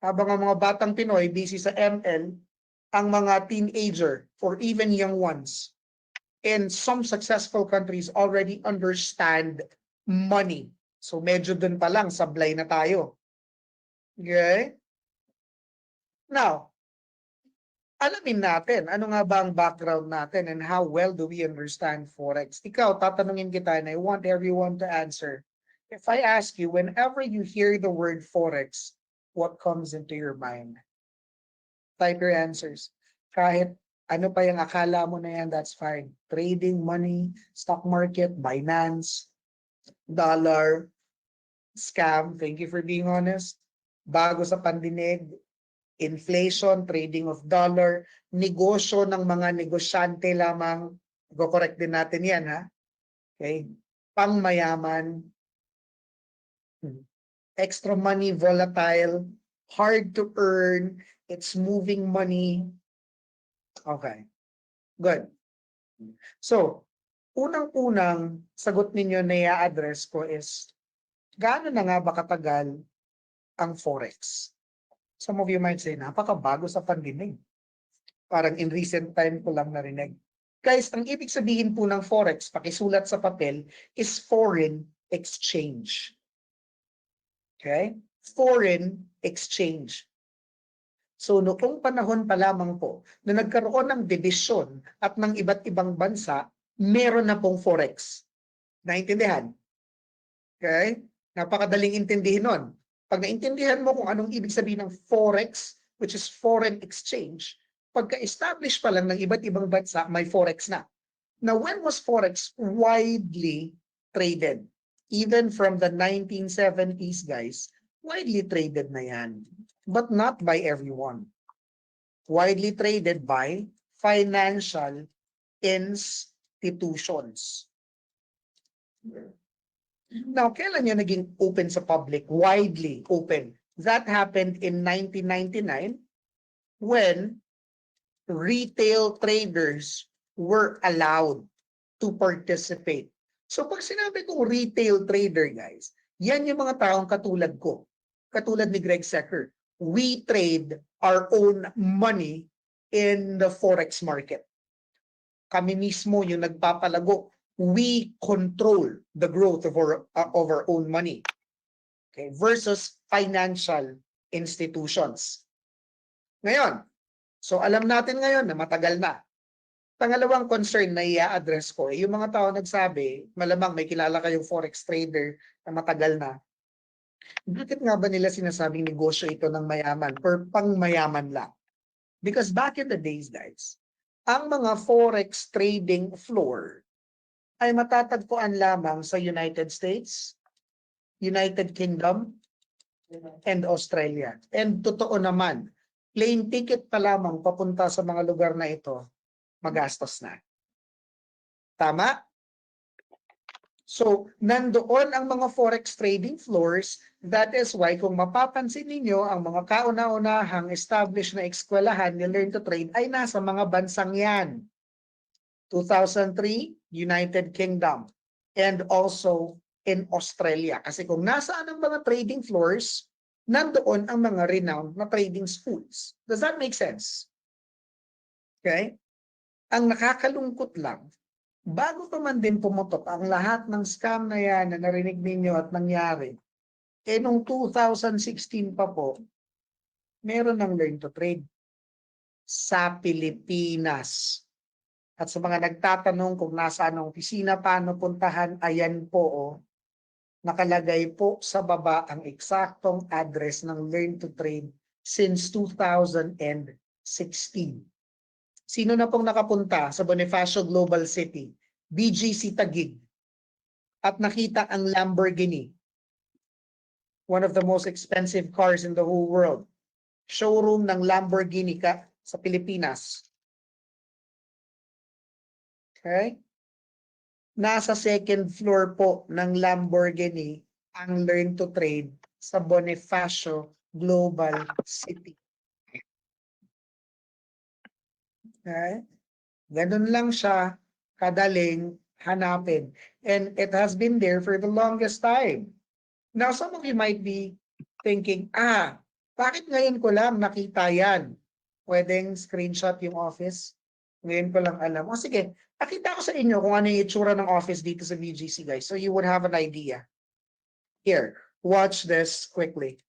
Habang ang mga batang Pinoy busy sa ML, ang mga teenager or even young ones in some successful countries already understand money. So medyo dun pa lang, sablay na tayo. Okay? Now, alamin natin, ano nga ba ang background natin and how well do we understand Forex? Ikaw, tatanungin kita and I want everyone to answer. If I ask you, whenever you hear the word Forex, what comes into your mind? Type your answers. Kahit ano pa yung akala mo na yan, that's fine. Trading, money, stock market, Binance, dollar, scam, thank you for being honest. Bago sa pandinig, inflation, trading of dollar, negosyo ng mga negosyante lamang. Go-correct din natin yan, ha? Okay? Pangmayaman, extra money, volatile, hard to earn, it's moving money. Okay, good. So, unang-unang sagot ninyo na i-address ko is, Gaano na nga ba katagal ang Forex? Some of you might say, napakabago sa pandinig. Parang in recent time ko lang narinig. Guys, ang ibig sabihin po ng Forex, pakisulat sa papel, is foreign exchange. Okay? Foreign exchange. So noong panahon pa lamang po na nagkaroon ng division at ng iba't ibang bansa, meron na pong Forex. Naintindihan? Okay? Napakadaling intindihin nun. Pag naintindihan mo kung anong ibig sabihin ng Forex, which is foreign exchange, pagka-establish pa lang ng iba't ibang bansa, may Forex na. Now, when was Forex widely traded? Even from the 1970s, guys, widely traded na yan. But not by everyone. Widely traded by financial institutions. Now, kailan yan naging open sa public? Widely open. That happened in 1999 when retail traders were allowed to participate. So pag sinabi kong retail trader, guys, yan yung mga taong katulad ko. Katulad ni Greg Secker. We trade our own money in the Forex market. Kami mismo yung nagpapalago. We control the growth of our own money. Okay, versus financial institutions. Ngayon, so alam natin ngayon na matagal na. Pangalawang concern na i-address ko, yung mga tao nagsabi, malamang may kilala kayong forex trader na matagal na. Bakit nga ba nila sinasabing negosyo ito ng mayaman or pang mayaman lang? Because back in the days, guys, ang mga forex trading floor ay matatagpuan lamang sa United States, United Kingdom, and Australia. And totoo naman, plane ticket pa lamang papunta sa mga lugar na ito, magastos na. Tama? So, nandoon ang mga forex trading floors. That is why kung mapapansin ninyo, ang mga kauna-unahang established na eskwelahan ni Learn to Trade ay nasa mga bansang yan. 2003, United Kingdom, and also in Australia. Kasi kung nasaan ang mga trading floors, nandoon ang mga renowned na trading schools. Does that make sense? Okay? Ang nakakalungkot lang, bago pa man din pumutok ang lahat ng scam na yan na narinig ninyo at nangyari, nung 2016 pa po, meron ng Learn to Trade sa Pilipinas. At sa mga nagtatanong kung nasaan ang opisina, paano puntahan, ayan po, nakalagay po sa baba ang eksaktong address ng Learn to Trade since 2016. Sino na pong nakapunta sa Bonifacio Global City, BGC Taguig, at nakita ang Lamborghini, one of the most expensive cars in the whole world, showroom ng Lamborghini sa Pilipinas. Okay? Nasa second floor po ng Lamborghini ang Learn to Trade sa Bonifacio Global City. Okay? Ganun lang siya kadaling hanapin. And it has been there for the longest time. Now, some of you might be thinking, bakit ngayon ko lang nakita yan? Pwedeng screenshot yung office? Ngayon ko lang alam. O sige, pakita ko sa inyo kung ano yung itsura ng office dito sa BGC, guys. So you would have an idea. Here, watch this quickly.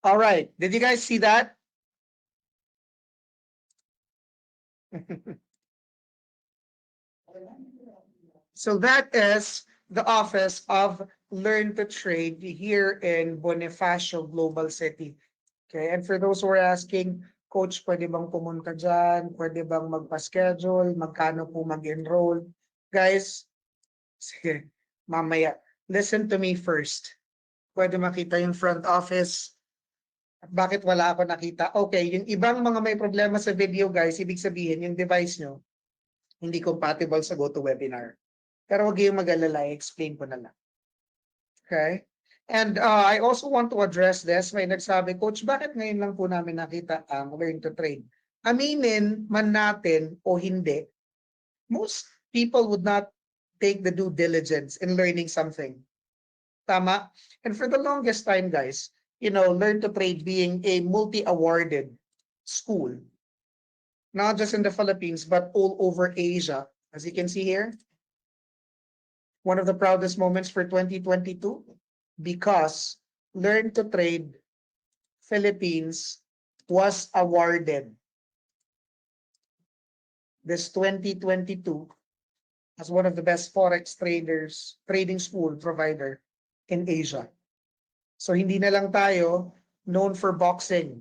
All right. Did you guys see that? So that is the office of Learn to Trade here in Bonifacio Global City. Okay, and for those who are asking, Coach, pwede bang pumunta dyan? Pwede bang magpa-schedule? Magkano po mag-enroll? Guys, sige, mamaya. Listen to me first. Pwede makita yung front office. Bakit wala ako nakita? Okay, yung ibang mga may problema sa video, guys, ibig sabihin, yung device nyo, hindi compatible sa GoToWebinar. Pero huwag kayong mag-alala, explain ko na lang. Okay? And I also want to address this. May nagsabi, Coach, bakit ngayon lang po namin nakita ang Learn to Trade? Aminin man natin o hindi, most people would not take the due diligence in learning something. Tama? And for the longest time, guys, Learn to Trade being a multi-awarded school, not just in the Philippines, but all over Asia. As you can see here, one of the proudest moments for 2022, because Learn to Trade Philippines was awarded this 2022 as one of the best forex trading school provider in Asia. So hindi na lang tayo known for boxing.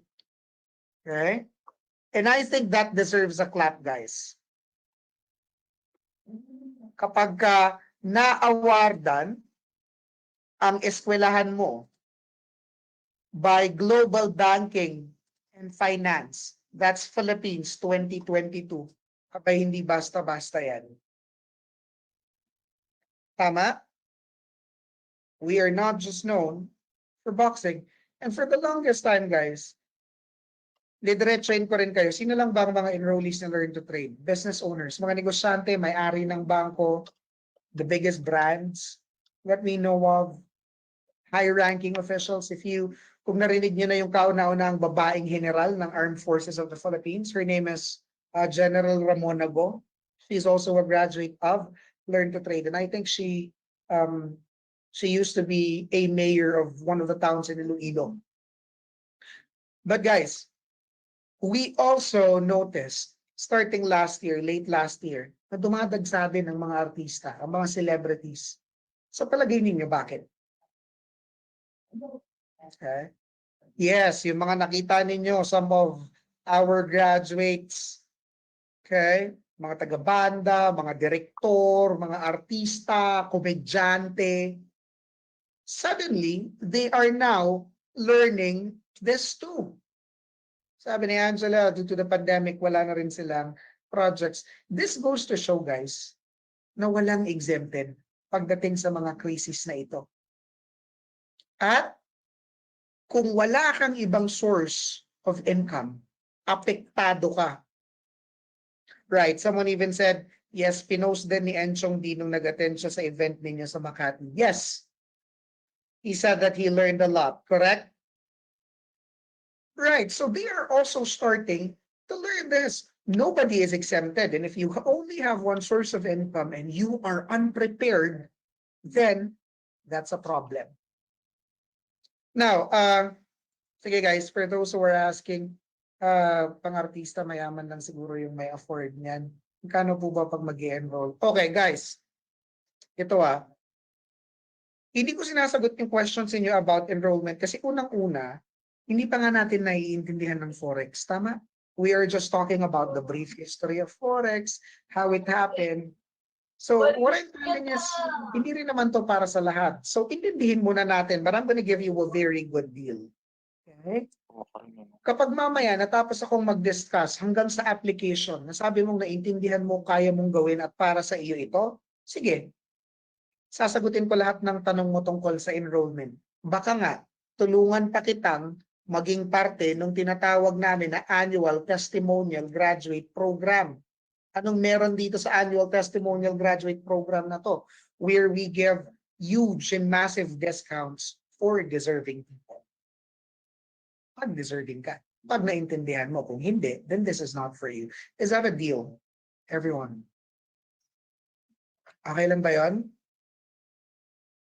Okay? And I think that deserves a clap, guys. Kapag na-awardan ang eskwelahan mo by Global Banking and Finance, that's Philippines 2022, kapag hindi basta-basta yan. Tama? We are not just known for boxing. And for the longest time, guys, didiretsuin ko rin kayo, sino lang ba ang mga enrollees na Learn to Trade? Business owners, mga negosyante, may-ari ng bangko, the biggest brands that we know of, high-ranking officials. Kung narinig niyo na yung kauna-unang babaeng general ng Armed Forces of the Philippines, her name is General Ramona Go. She's also a graduate of Learn to Trade, and I think she used to be a mayor of one of the towns in Iloilo. But guys, we also noticed starting last year, late last year, na dumadagsa din ng mga artista, ang mga celebrities. Sa palagay ninyo, bakit? Okay. Yes, yung mga nakita ninyo, some of our graduates, okay, mga taga-banda, mga direktor, mga artista, komedyante, suddenly, they are now learning this too. Sabi ni Angela, due to the pandemic, wala na rin silang projects. This goes to show, guys, na walang exempted pagdating sa mga crisis na ito. At kung wala kang ibang source of income, apektado ka. Right, someone even said, yes, pinost din ni Enchong D nung nag-attend siya sa event ninyo sa Makati. Yes, he said that he learned a lot, correct? Right, so they are also starting to learn this. Nobody is exempted, and if you only have one source of income and you are unprepared, then that's a problem. Now, sige guys, for those who are asking, pang-artista, mayaman lang siguro yung may afford niyan. Kano po ba pag mag-enroll? Okay guys, ito hindi ko sinasagot yung questions niyo about enrollment kasi unang-una, hindi pa nga natin naiintindihan ng Forex. Tama? We are just talking about the brief history of Forex, how it happened. So what I'm telling is, hindi rin naman to para sa lahat. So intindihin muna natin, but I'm gonna give you a very good deal. Okay? Kapag mamaya natapos akong mag-discuss hanggang sa application, nasabi mong naintindihan mo, kaya mong gawin at para sa iyo ito, sige, sasagutin ko lahat ng tanong mo tungkol sa enrollment. Baka nga, tulungan pa kitang maging parte ng tinatawag namin na Annual Testimonial Graduate Program. Anong meron dito sa Annual Testimonial Graduate Program na to? Where we give huge and massive discounts for deserving people. Pag deserving ka, pag naintindihan mo, kung hindi, then this is not for you. Is that a deal, everyone? Okay lang ba yun?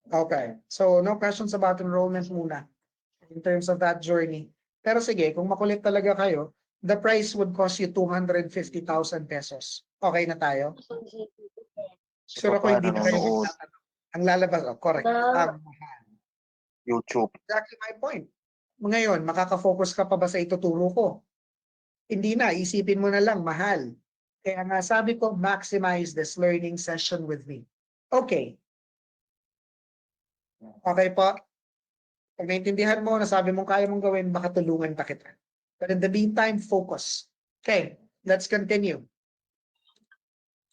Okay. So, no questions about enrollment muna in terms of that journey. Pero sige, kung makulit talaga kayo, the price would cost you 250,000 pesos. Okay na tayo? Sure ako hindi na kayo magtatanong. Ang lalabas, correct. Ang mahal. YouTube. Exactly my point. Ngayon, makaka-focus ka pa ba sa ituturo ko? Hindi na, isipin mo na lang, mahal. Kaya nga sabi ko, maximize this learning session with me. Okay. Okay po? Pag naintindihan mo, nasabi mong kaya mong gawin, baka tulungan pa kita. But in the meantime, focus. Okay, let's continue.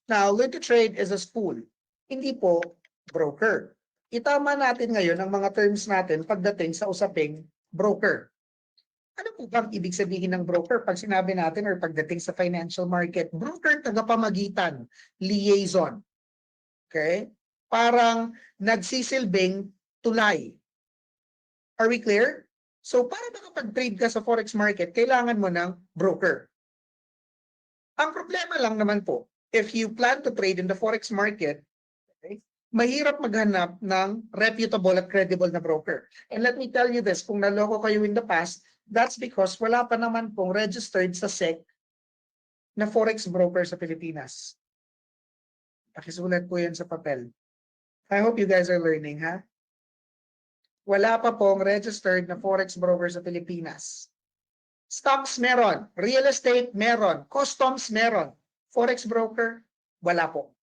Now, Learn to Trade is a school. Hindi po broker. Itama natin ngayon ang mga terms natin pagdating sa usaping broker. Ano po bang ibig sabihin ng broker pag sinabi natin or pagdating sa financial market? Broker, tagapamagitan, liaison. Okay? Parang nagsisilbing tulay. Are we clear? So para makapag-trade ka sa forex market, kailangan mo ng broker. Ang problema lang naman po, if you plan to trade in the forex market, okay, mahirap maghanap ng reputable at credible na broker. And let me tell you this, kung naloko kayo in the past, that's because wala pa naman pong registered sa SEC na forex broker sa Pilipinas. Pakisulat po yan sa papel. I hope you guys are learning, ha? Wala pa pong registered na forex broker sa Pilipinas. Stocks meron, real estate meron, customs meron, forex broker, wala po.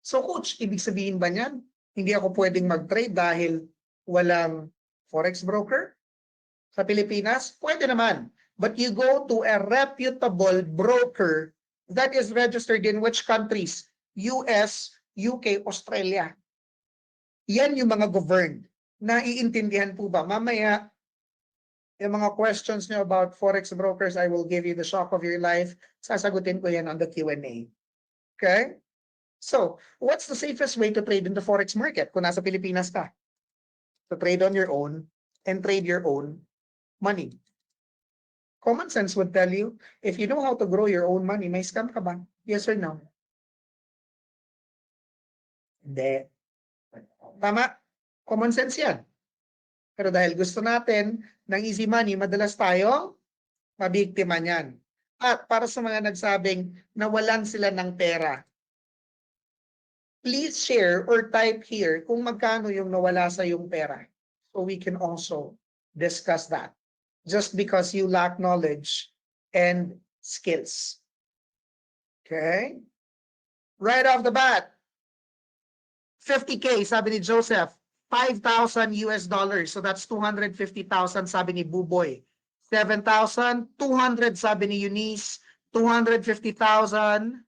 So coach, ibig sabihin ba niyan, hindi ako pwedeng mag-trade dahil walang forex broker sa Pilipinas? Pwede naman. But you go to a reputable broker that is registered in which countries? US, UK, Australia. Yan yung mga governed. Naiintindihan po ba? Mamaya, yung mga questions nyo about forex brokers, I will give you the shock of your life. Sasagutin ko yan on the Q&A. Okay? So, what's the safest way to trade in the forex market kung nasa Pilipinas ka? To trade on your own and trade your own money. Common sense would tell you, if you know how to grow your own money, may scam ka ba? Yes or no? Hindi. Tama? Common sense yan. Pero dahil gusto natin ng easy money, madalas tayong mabiktima niyan. At para sa mga nagsabing nawalan sila ng pera, please share or type here kung magkano yung nawala sa yung pera. So we can also discuss that. Just because you lack knowledge and skills. Okay? Right off the bat, 50K, sabi ni Joseph, 5,000 US dollars. So that's 250,000, sabi ni Buboy. 7,000, 200, sabi ni Eunice. 250,000,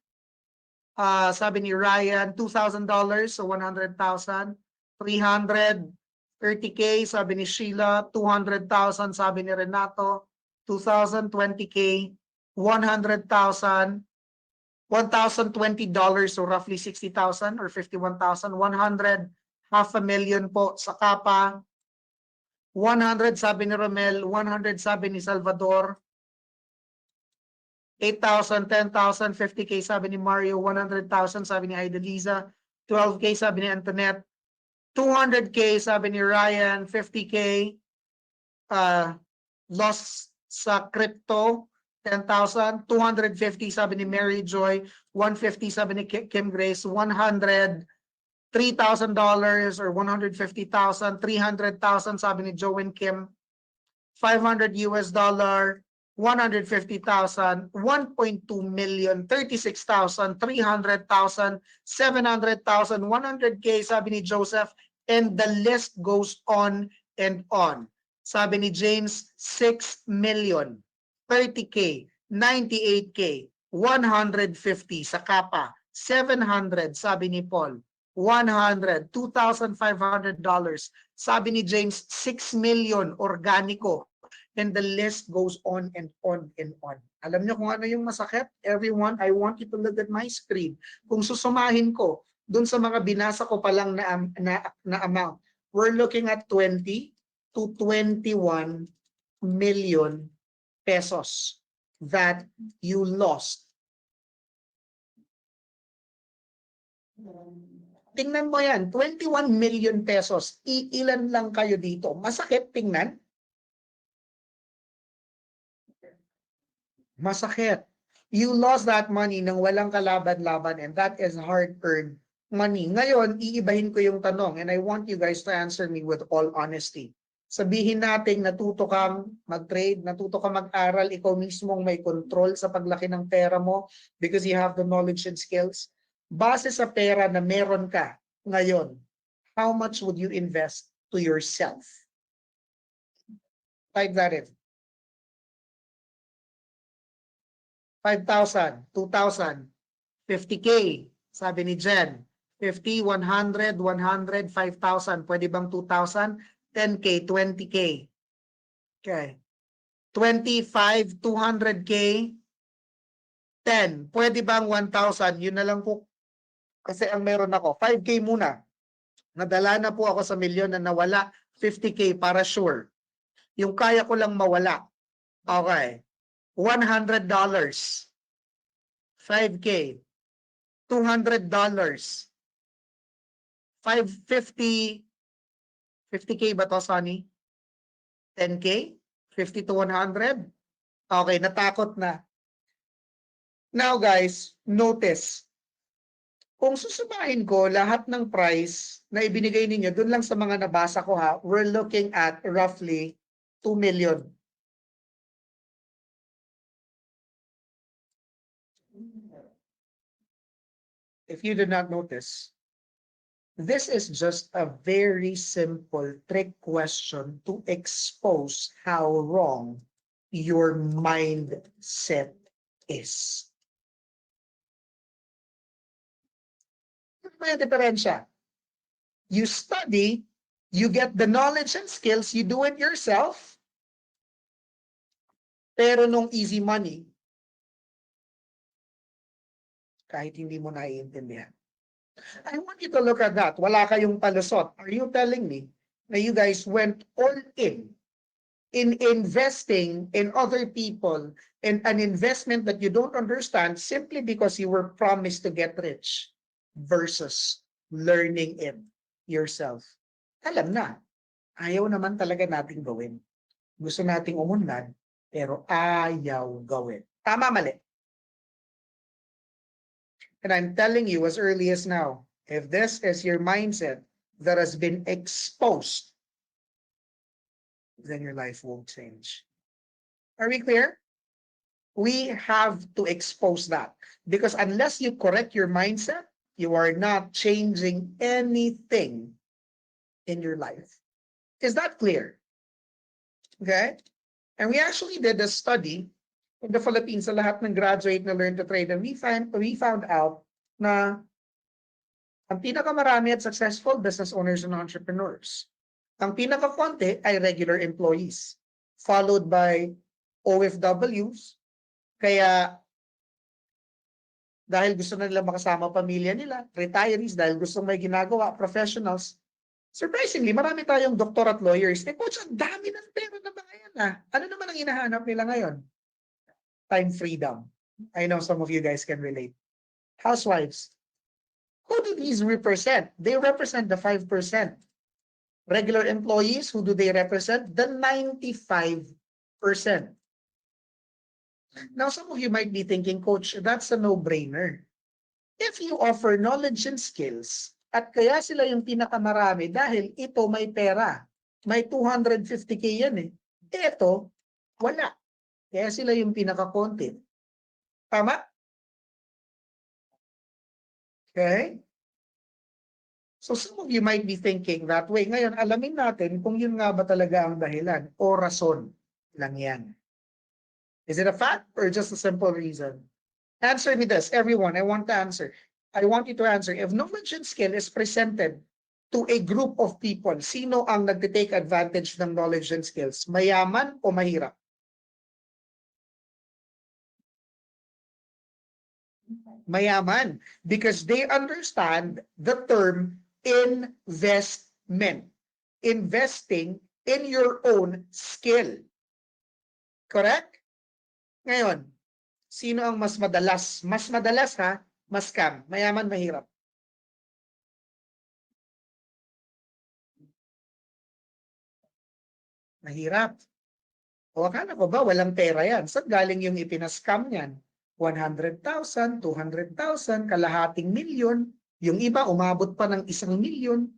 sabi ni Ryan. $2,000, so 100,000. 300, 30K, sabi ni Sheila. 200,000, sabi ni Renato. 2,000, 20K. 100,000. $1,020, so roughly 60,000 or 51,000. 100, $500,000 po sa Kapa. 100 sabi ni Romel, 100 sabi ni Salvador. 8,000, 10,000, 50K sabi ni Mario, 100,000 sabi ni Ideliza, 12K sabi ni Antoinette, 200K sabi ni Ryan, 50K loss sa crypto, 10,000, 250 sabi ni Mary Joy, 150 sabi ni Kim Grace, 100, $3,000 or 150,000, 300,000 sabi ni Joe and Kim, 500 US dollar, 150,000, 1.2 million, 36,000, 300,000, 700,000, 100K sabi ni Joseph, and the list goes on and on. Sabi ni James, 6 million. 30K, 98K, 150 sa Kapa, 700 sabi ni Paul, 100, $2,500 sabi ni James, 6 million organiko, and the list goes on and on and on. Alam niyo kung ano yung masakit? Everyone, I want you to look at my screen. Kung susumahin ko dun sa mga binasa ko pa lang na amount, we're looking at 20 to 21 million pesos that you lost Tingnan mo yan, 21 million pesos. Ilan lang kayo dito? Masakit tingnan? Masakit. You lost that money nang walang kalaban-laban and that is hard-earned money. Ngayon, iibahin ko yung tanong and I want you guys to answer me with all honesty. Sabihin natin natuto kang mag-trade, natuto kang mag-aral, ikaw mismong may control sa paglaki ng pera mo because you have the knowledge and skills. Base sa pera na meron ka ngayon, how much would you invest to yourself? Type that in. 5,000, 2,000, 50K, sabi ni Jen. 50, 100, 100, 5,000. Pwede bang 2,000? 10K, 20K. Okay. 25, 200K, 10. Pwede bang 1,000? Yun na lang po. Kasi ang meron ako, 5K muna. Nadala na po ako sa milyon na nawala. 50K para sure. Yung kaya ko lang mawala. Okay. $100. 5K. $200. 550. 50K ba to, Sonny? 10K? 50 to 100? Okay, natakot na. Now guys, notice. Kung susumahin ko lahat ng price na ibinigay ninyo, dun lang sa mga nabasa ko ha, we're looking at roughly 2 million. If you did not notice, this is just a very simple trick question to expose how wrong your mindset is. Ano ba yung diferensya? You study, you get the knowledge and skills, you do it yourself, pero nung easy money, kahit hindi mo naiintindihan. I want you to look at that. Wala kayong palusot. Are you telling me na you guys went all in investing in other people and an investment that you don't understand simply because you were promised to get rich versus learning it yourself? Alam na, ayaw naman talaga nating gawin. Gusto nating umunlad, pero ayaw gawin. Tama, mali? And I'm telling you as early as now, if this is your mindset that has been exposed, then your life won't change. Are we clear? We have to expose that. Because unless you correct your mindset, you are not changing anything in your life. Is that clear? Okay? And we actually did a study in the Philippines sa lahat ng graduate na learn to trade, and we found out na ang pinakamarami at successful business owners and entrepreneurs. Ang pinakakonti ay regular employees, followed by OFWs. Kaya dahil gusto na nila makasama pamilya nila, retirees dahil gusto may ginagawa, professionals. Surprisingly, marami tayong doktor at lawyers. Coach, ang dami ng pera na mga yan ah. Ano naman ang hinahanap nila ngayon? Time freedom. I know some of you guys can relate. Housewives. Who do these represent? They represent the 5%. Regular employees, who do they represent? The 95%. Now, some of you might be thinking, Coach, that's a no-brainer. If you offer knowledge and skills, at kaya sila yung pinakamarami dahil ito may pera. May 250K yan eh. Ito, wala. Kaya sila yung pinaka-konti. Tama? Okay? So some of you might be thinking that way. Ngayon, alamin natin kung yun nga ba talaga ang dahilan o rason lang yan. Is it a fact or just a simple reason? Answer me this, everyone. I want to answer. I want you to answer. If knowledge and skill is presented to a group of people, sino ang nagtitake advantage ng knowledge and skills? Mayaman o mahirap? Mayaman, because they understand the term investment. Investing in your own skill. Correct? Ngayon, sino ang mas madalas? Mas madalas ha? Mas scam. Mayaman, mahirap. Mahirap. O akala ko ba walang pera yan? Saan galing yung ipinascam niyan? 100,000, 200,000, kalahating milyon. Yung iba umabot pa ng 1,000,000.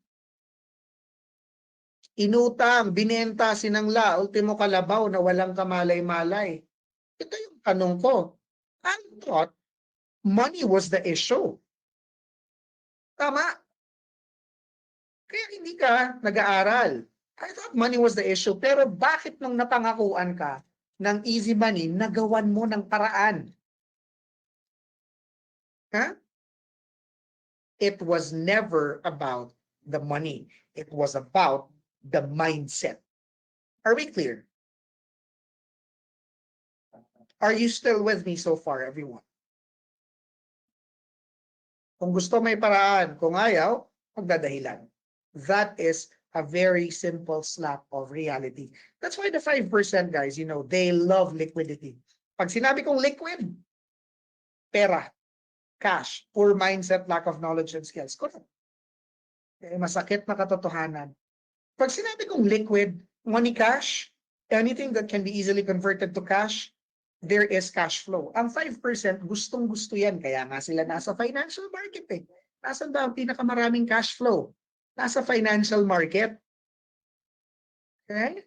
Inutang, binenta, sinangla, ultimo kalabaw na walang kamalay-malay. Ito yung tanong ko. I thought money was the issue. Tama? Kaya hindi ka nag-aaral. I thought money was the issue. Pero bakit nung napangakuan ka ng easy money, nagawan mo ng paraan? Huh? It was never about the money. It was about the mindset. Are we clear? Are you still with me so far, everyone? Kung gusto may paraan, kung ayaw, magdadahilan. That is a very simple slap of reality. That's why the 5%, guys, they love liquidity. Pag sinabi kong liquid, pera, cash, poor mindset, lack of knowledge and skills. Correct. Masakit na katotohanan. Pag sinabi kong liquid, money, cash, anything that can be easily converted to cash, there is cash flow. Ang 5%, gustong-gusto yan. Kaya nga sila nasa financial market eh. Nasaan ba ang pinakamaraming cash flow? Nasa financial market. Okay?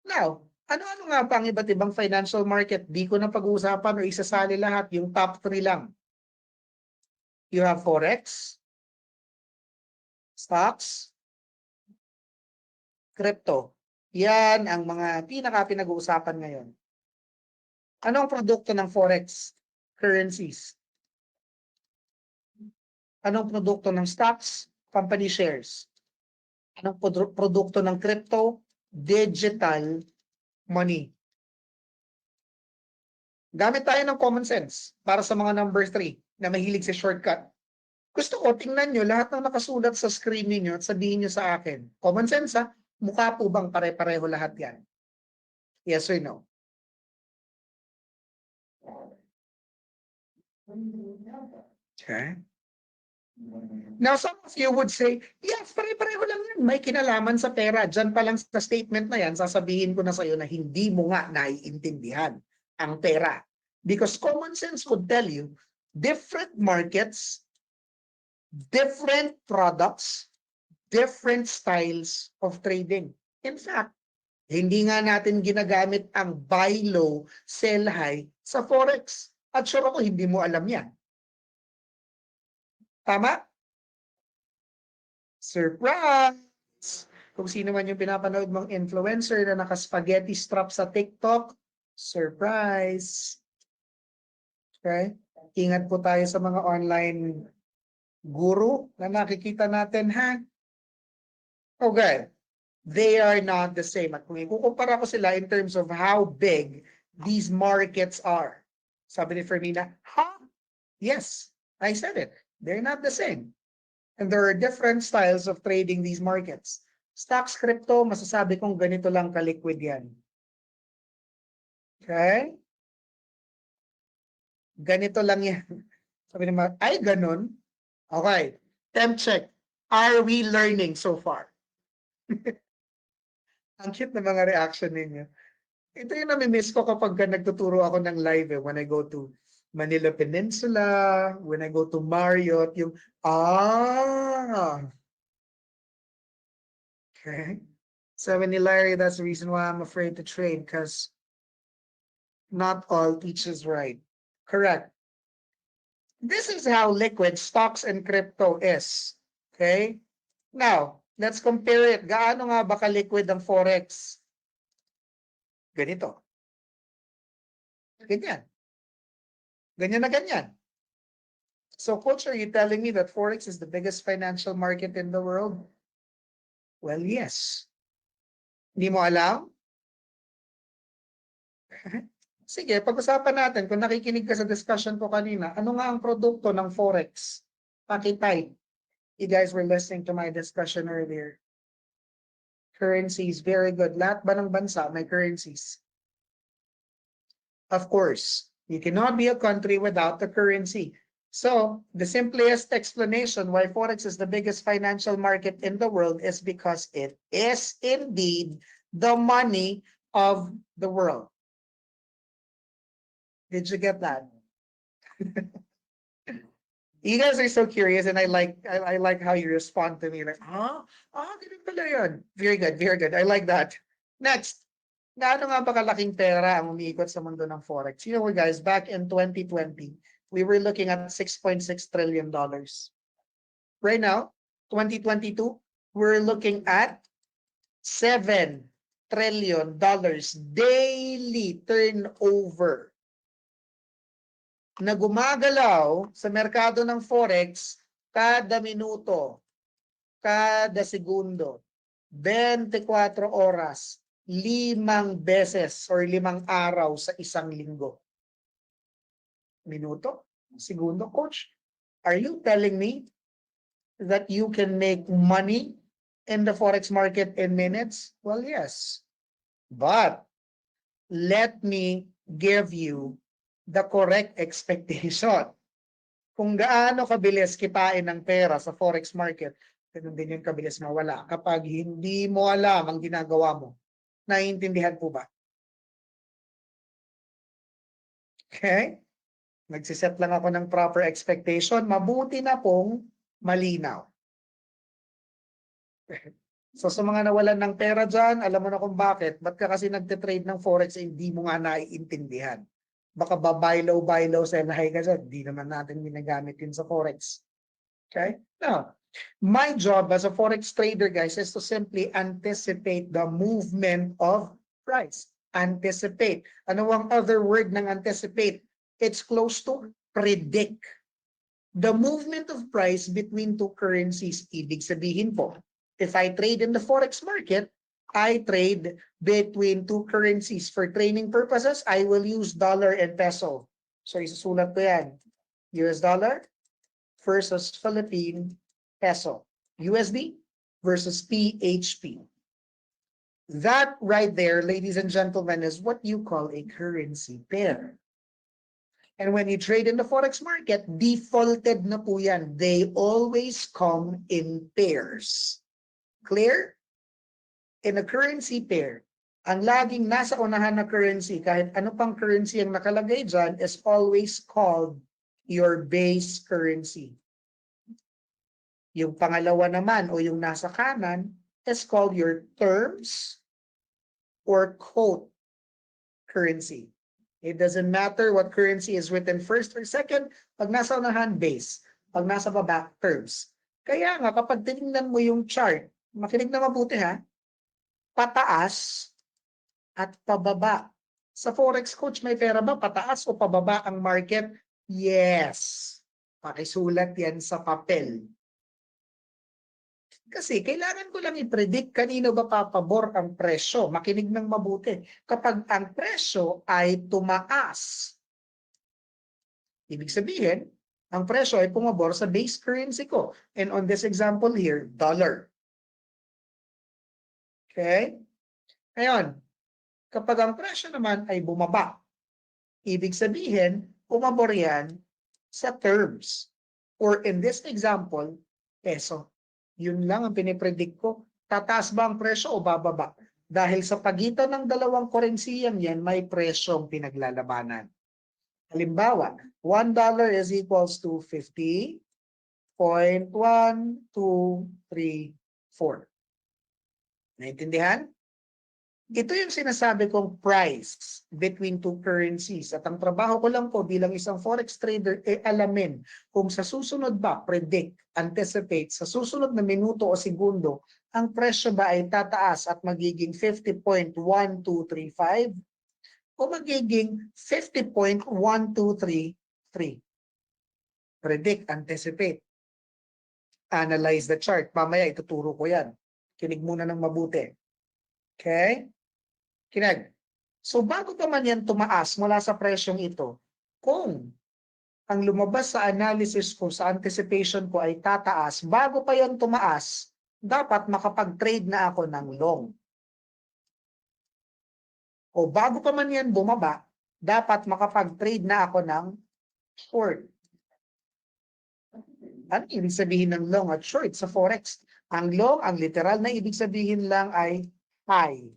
Now, ano-ano nga pa ang iba't ibang financial market? Di ko na pag-uusapan o isasali lahat. Yung top 3 lang. You have Forex, stocks, crypto. Yan ang mga pinaka-pinag-uusapan ngayon. Anong produkto ng Forex? Currencies. Anong produkto ng stocks? Company shares. Anong produkto ng crypto? Digital money. Gamit tayo ng common sense para sa mga number 3 na mahilig sa shortcut. Gusto ko, tingnan nyo lahat ng nakasulat sa screen ninyo at sabihin nyo sa akin. Common sense ha? Mukha po bang pare-pareho lahat yan? Yes or no? Okay. Now, some of you would say, yes, pare-pareho lang yan. May kinalaman sa pera. Diyan pa lang sa statement na yan, sasabihin ko na sa'yo na hindi mo nga naiintindihan ang pera. Because common sense would tell you, different markets, different products, different styles of trading. In fact, hindi nga natin ginagamit ang buy low, sell high sa Forex. At sure ako, hindi mo alam yan. Tama? Surprise! Kung sino man yung pinapanood mong influencer na naka-spaghetti strap sa TikTok, surprise! Okay? Ingat po tayo sa mga online guru na nakikita natin, ha? Okay. They are not the same. At kung ikukumpara ko sila in terms of how big these markets are, sabi ni Fermina, ha? Yes, I said it. They're not the same. And there are different styles of trading these markets. Stocks, crypto, masasabi kong ganito lang ka-liquid yan. Okay? Ganito lang yan. Sabi naman, ay ganun? Okay. Temp check. Are we learning so far? Ang cute na mga reaction ninyo. Ito yung nami-miss ko kapag nagtuturo ako ng live when I go to Manila Peninsula, when I go to Marriott, yung, okay. So when Larry, that's the reason why I'm afraid to trade, because not all teaches right. Correct. This is how liquid stocks and crypto is. Okay? Now, let's compare it. Gaano nga ba ka-liquid ang Forex? Ganito. Ganyan. Ganyan na ganyan. So, Coach, are you telling me that Forex is the biggest financial market in the world? Well, yes. Hindi mo alam? Sige, pag-usapan natin. Kung nakikinig ka sa discussion ko kanina, ano nga ang produkto ng Forex? Pakitype. You guys were listening to my discussion earlier. Currencies, very good. Lahat ba ng bansa may currencies? Of course, you cannot be a country without the currency. So, the simplest explanation why Forex is the biggest financial market in the world is because it is indeed the money of the world. Did you get that? You guys are so curious, and I like how you respond to me. Like, huh? Ganun pala yun. Very good, very good. I like that. Next, gaano nga ba kalaking pera ang umiikot sa mundo ng Forex? You know what, guys, back in 2020, we were looking at $6.6 trillion. Right now, 2022, we're looking at $7 trillion daily turnover na gumagalaw sa merkado ng Forex kada minuto, kada segundo, 24 oras, 5 beses or 5 araw sa isang linggo. Minuto, segundo, coach, are you telling me that you can make money in the Forex market in minutes? Well, yes. But let me give you the correct expectation. Kung gaano kabilis kitain ng pera sa Forex market, ganun din yung kabilis mawala kapag hindi mo alam ang ginagawa mo. Naiintindihan po ba? Okay? Nagsiset lang ako ng proper expectation. Mabuti na pong malinaw. So sa mga nawalan ng pera dyan, alam mo na kung bakit. Ba't ka kasi nagtitrade ng Forex eh, hindi mo nga naiintindihan. Baka babaylaw-baylaw sa lahay ka dyan. Hindi naman natin ginagamit yun sa Forex. Okay? Now, my job as a Forex trader, guys, is to simply anticipate the movement of price. Anticipate. Ano ang other word ng anticipate? It's close to predict. The movement of price between two currencies. Ibig sabihin po, if I trade in the Forex market, I trade between two currencies. For training purposes, I will use dollar and peso. So isusulat ko yan. US dollar versus Philippine peso. USD versus PHP. That right there, ladies and gentlemen, is what you call a currency pair. And when you trade in the Forex market, defaulted na po yan. They always come in pairs. Clear? In a currency pair, ang laging nasa unahan na currency, kahit ano pang currency ang nakalagay dyan, is always called your base currency. Yung pangalawa naman o yung nasa kanan is called your terms or quote currency. It doesn't matter what currency is written first or second. Pag nasa unahan, base. Pag nasa baba, terms. Kaya nga, kapag tinignan mo yung chart, makinig na mabuti ha, pataas at pababa. Sa Forex, coach, may pera ba? Pataas o pababa ang market? Yes. Pakisulat yan sa papel. Kasi kailangan ko lang i-predict kanino ba papabor ang presyo. Makinig ng mabuti. Kapag ang presyo ay tumaas, ibig sabihin, ang presyo ay pumabor sa base currency ko. And on this example here, dollar. Okay? Ngayon, kapag ang presyo naman ay bumaba, ibig sabihin, pumabor yan sa terms. Or in this example, peso. Yun lang ang pinipredict ko. Tataas ba ang presyo o bababa? Dahil sa pagitan ng dalawang kurensiyan yan, may presyong pinaglalabanan. Halimbawa, $1 is equals to 50.1234. Naintindihan? Ito yung sinasabi kong price between two currencies. At ang trabaho ko lang po bilang isang Forex trader ay alamin kung sa susunod ba, predict, anticipate, sa susunod na minuto o segundo, ang presyo ba ay tataas at magiging 50.1235 o magiging 50.1233. Predict, anticipate. Analyze the chart. Mamaya ituturo ko yan. Kinig muna ng mabuti. Okay? Kinag. So bago pa man yan tumaas mula sa presyong ito, kung ang lumabas sa analysis ko, sa anticipation ko ay tataas, bago pa yan tumaas, dapat makapag-trade na ako ng long. O bago pa man yan bumaba, dapat makapag-trade na ako ng short. Ano ibig sabihin ng long at short sa Forex? Ang long, ang literal na ibig sabihin lang ay high.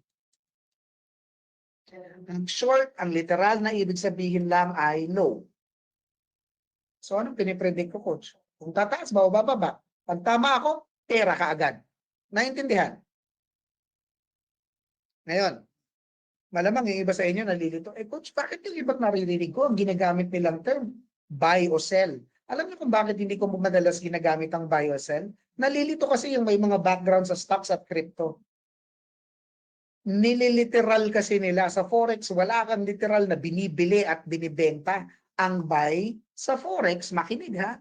Ang short, ang literal na ibig sabihin lang ay low. So anong pinipredict ko, coach? Kung tataas ba o bababa? Pag tama ako, pera ka agad. Naintindihan? Ngayon, malamang yung iba sa inyo nalilito, coach, bakit yung ibang naririnig ko, ang ginagamit nilang term, buy o sell? Alam niyo kung bakit hindi ko madalas ginagamit ang buy o sell? Nalilito kasi yung may mga background sa stocks at crypto. Nililiteral kasi nila sa Forex, wala kang literal na binibili at binibenta. Ang buy sa Forex, makinig ha,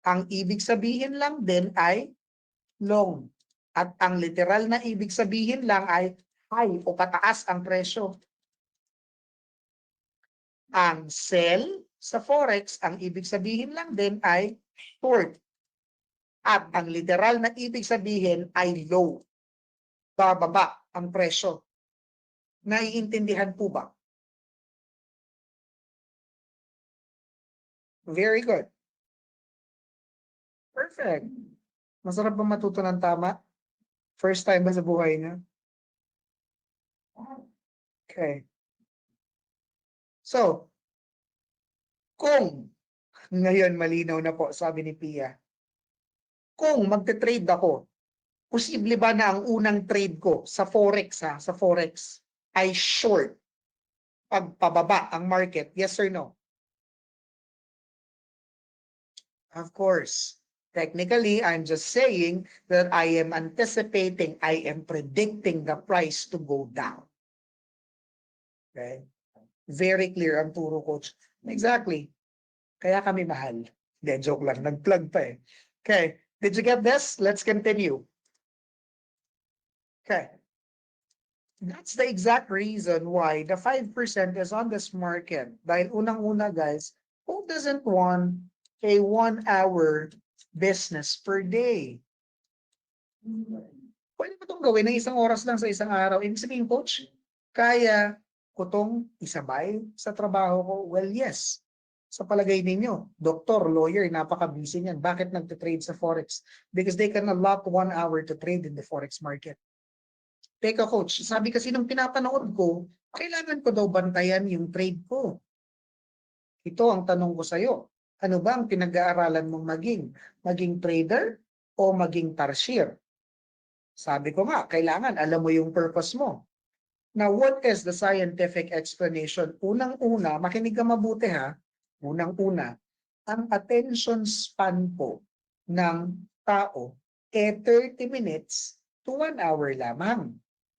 ang ibig sabihin lang din ay long. At ang literal na ibig sabihin lang ay high o pataas ang presyo. Ang sell sa Forex, ang ibig sabihin lang din ay short. At ang literal na ibig sabihin ay low. Bababa ang presyo. Naiintindihan po ba? Very good. Perfect. Masarap ba matuto ng tama? First time ba sa buhay niya? Okay. So, kung, ngayon malinaw na po, sabi ni Pia, kung magte-trade ako, posible ba na ang unang trade ko sa Forex, sa Forex, ay short? Pagpababa ang market, yes or no? Of course. Technically, I'm just saying that I am anticipating, I am predicting the price to go down. Okay? Very clear ang turo, coach. Exactly. Kaya kami mahal. Hindi, joke lang. Nag-plug pa eh. Okay. Did you get this? Let's continue. Okay. That's the exact reason why the 5% is on this market. Dahil unang-una, guys, who doesn't want a 1-hour business per day? Pwede ba itong gawin ng isang oras lang sa isang araw? Ibig sabihin, coach, kaya ko itong isabay sa trabaho ko? Well, yes. Sa palagay ninyo, doktor, lawyer, napaka-busy niyan. Bakit nagtitrade sa Forex? Because they can allot 1 hour to trade in the Forex market. Teka, coach, sabi kasi nung pinapanood ko, kailangan ko daw bantayan yung trade ko. Ito ang tanong ko sa'yo. Ano ba ang pinag-aaralan mong maging? Maging trader o maging tarsier? Sabi ko nga, kailangan alam mo yung purpose mo. Now, what is the scientific explanation? Unang-una, makinig ka mabuti ha. Unang-una, ang attention span po ng tao 30 minutes to 1 hour lamang.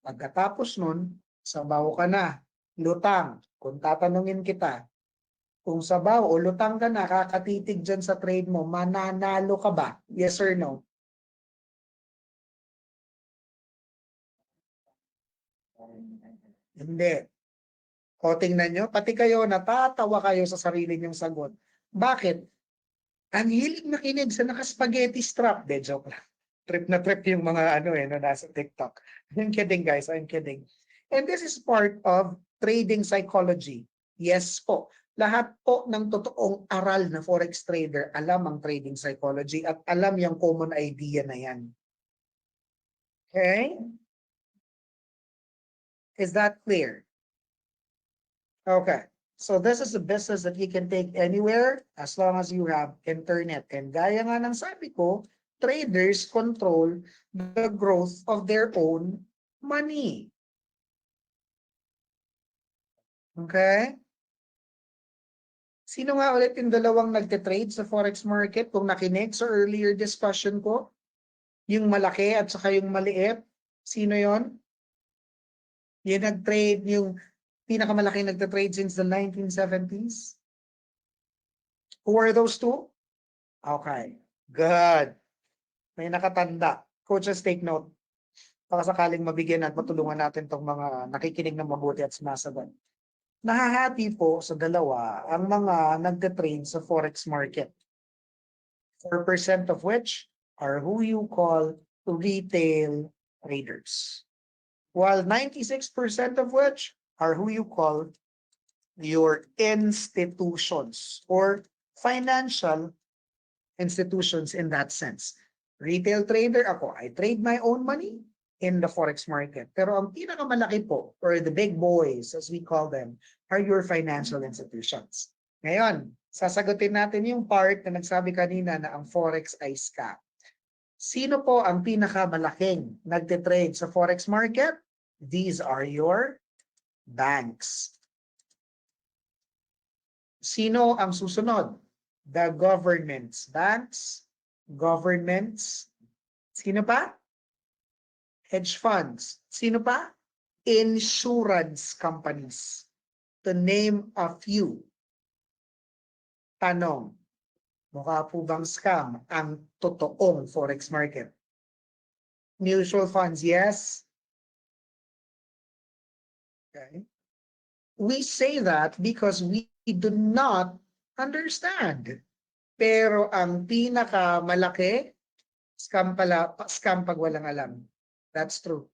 Pagkatapos nun, sabaw ka na, lutang. Kung tatanungin kita, kung sabaw o lutang ka na, kakatitig dyan sa trade mo, mananalo ka ba? Yes or no? Hindi. O tingnan nyo, pati kayo, natatawa kayo sa sarili nyong sagot. Bakit? Ang hilig makinig sa naka-spaghetti strap. De, joke lang. Trip na trip yung mga nasa TikTok. I'm kidding, guys. I'm kidding. And this is part of trading psychology. Yes po. Lahat po ng totoong aral na forex trader alam ang trading psychology at alam yung common idea na yan. Okay? Is that clear? Okay. So this is a business that you can take anywhere as long as you have internet. And gaya nga ng sabi ko, traders control the growth of their own money. Okay? Sino nga ulit yung dalawang nagte-trade sa forex market kung nakinig sa earlier discussion ko? Yung malaki at saka yung maliit. Sino yon? Yung nag-trade, yung pinakamalaki nagte-trade since the 1970s? Who are those two? Okay. Good. May nakatanda. Coaches, take note. Baka sakaling mabigyan at matulungan natin tong mga nakikinig ng mabuti at sumasagot. Nahahati po sa dalawa ang mga nagte-trade sa forex market. 4% of which are who you call retail traders. While 96% of which are who you call your institutions or financial institutions in that sense. Retail trader ako, I trade my own money. in the forex market. Pero ang pinakamalaki po, or the big boys as we call them, are your financial institutions. Ngayon, sasagutin natin yung part na nagsabi kanina na ang forex ay scam. Sino po ang pinakamalaking nagtitrade sa forex market? These are your banks. Sino ang susunod? The governments. Banks, governments. Sino pa? Hedge funds. Sino pa? Insurance companies. To name a few. Tanong, mukha po bang scam ang totoong forex market? Mutual funds, yes. Okay. We say that because we do not understand. Pero ang pinakamalaki, scam pag walang alam. That's true.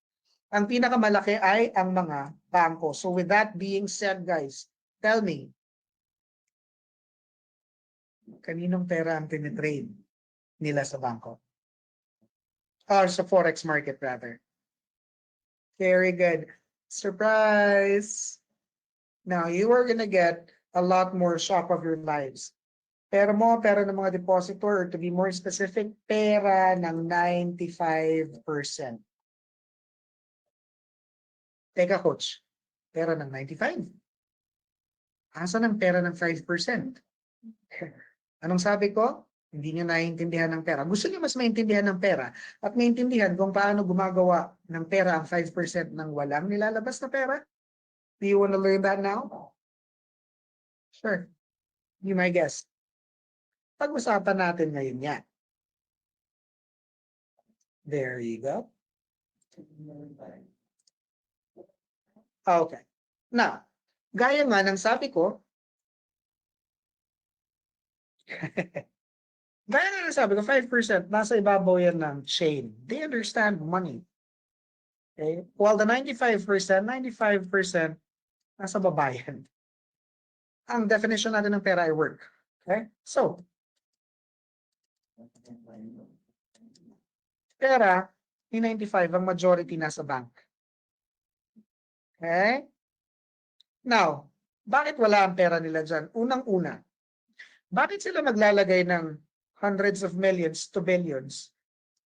Ang pinakamalaki ay ang mga bangko. So with that being said, guys, tell me, kaninong pera ang tinitrade nila sa bangko? Or sa forex market rather. Very good. Surprise! Now, you are gonna get a lot more shock of your lives. Pera mo, pera ng mga depositor, or to be more specific, pera ng 95%. Teka, coach, pera ng 95%? Asan ang pera ng 5%? Anong sabi ko? Hindi niyo naiintindihan ng pera. Gusto niyo mas maintindihan ng pera at maintindihan kung paano gumagawa ng pera ang 5% ng walang nilalabas na pera? Do you want to learn that now? Sure. Be my guest. Pag-usapan natin ngayon yan. There you go. Okay. Now, gaya nga ng sabi ko, gaya nga ng sabi ko, 5% nasa ibabaw yan ng chain. They understand money. Okay? While the 95% nasa baba yan. Ang definition natin ng pera ay work. Okay? So, pera, ni 95, ang majority nasa bank. Okay? Now, bakit wala ang pera nila dyan? Unang-una, bakit sila maglalagay ng hundreds of millions to billions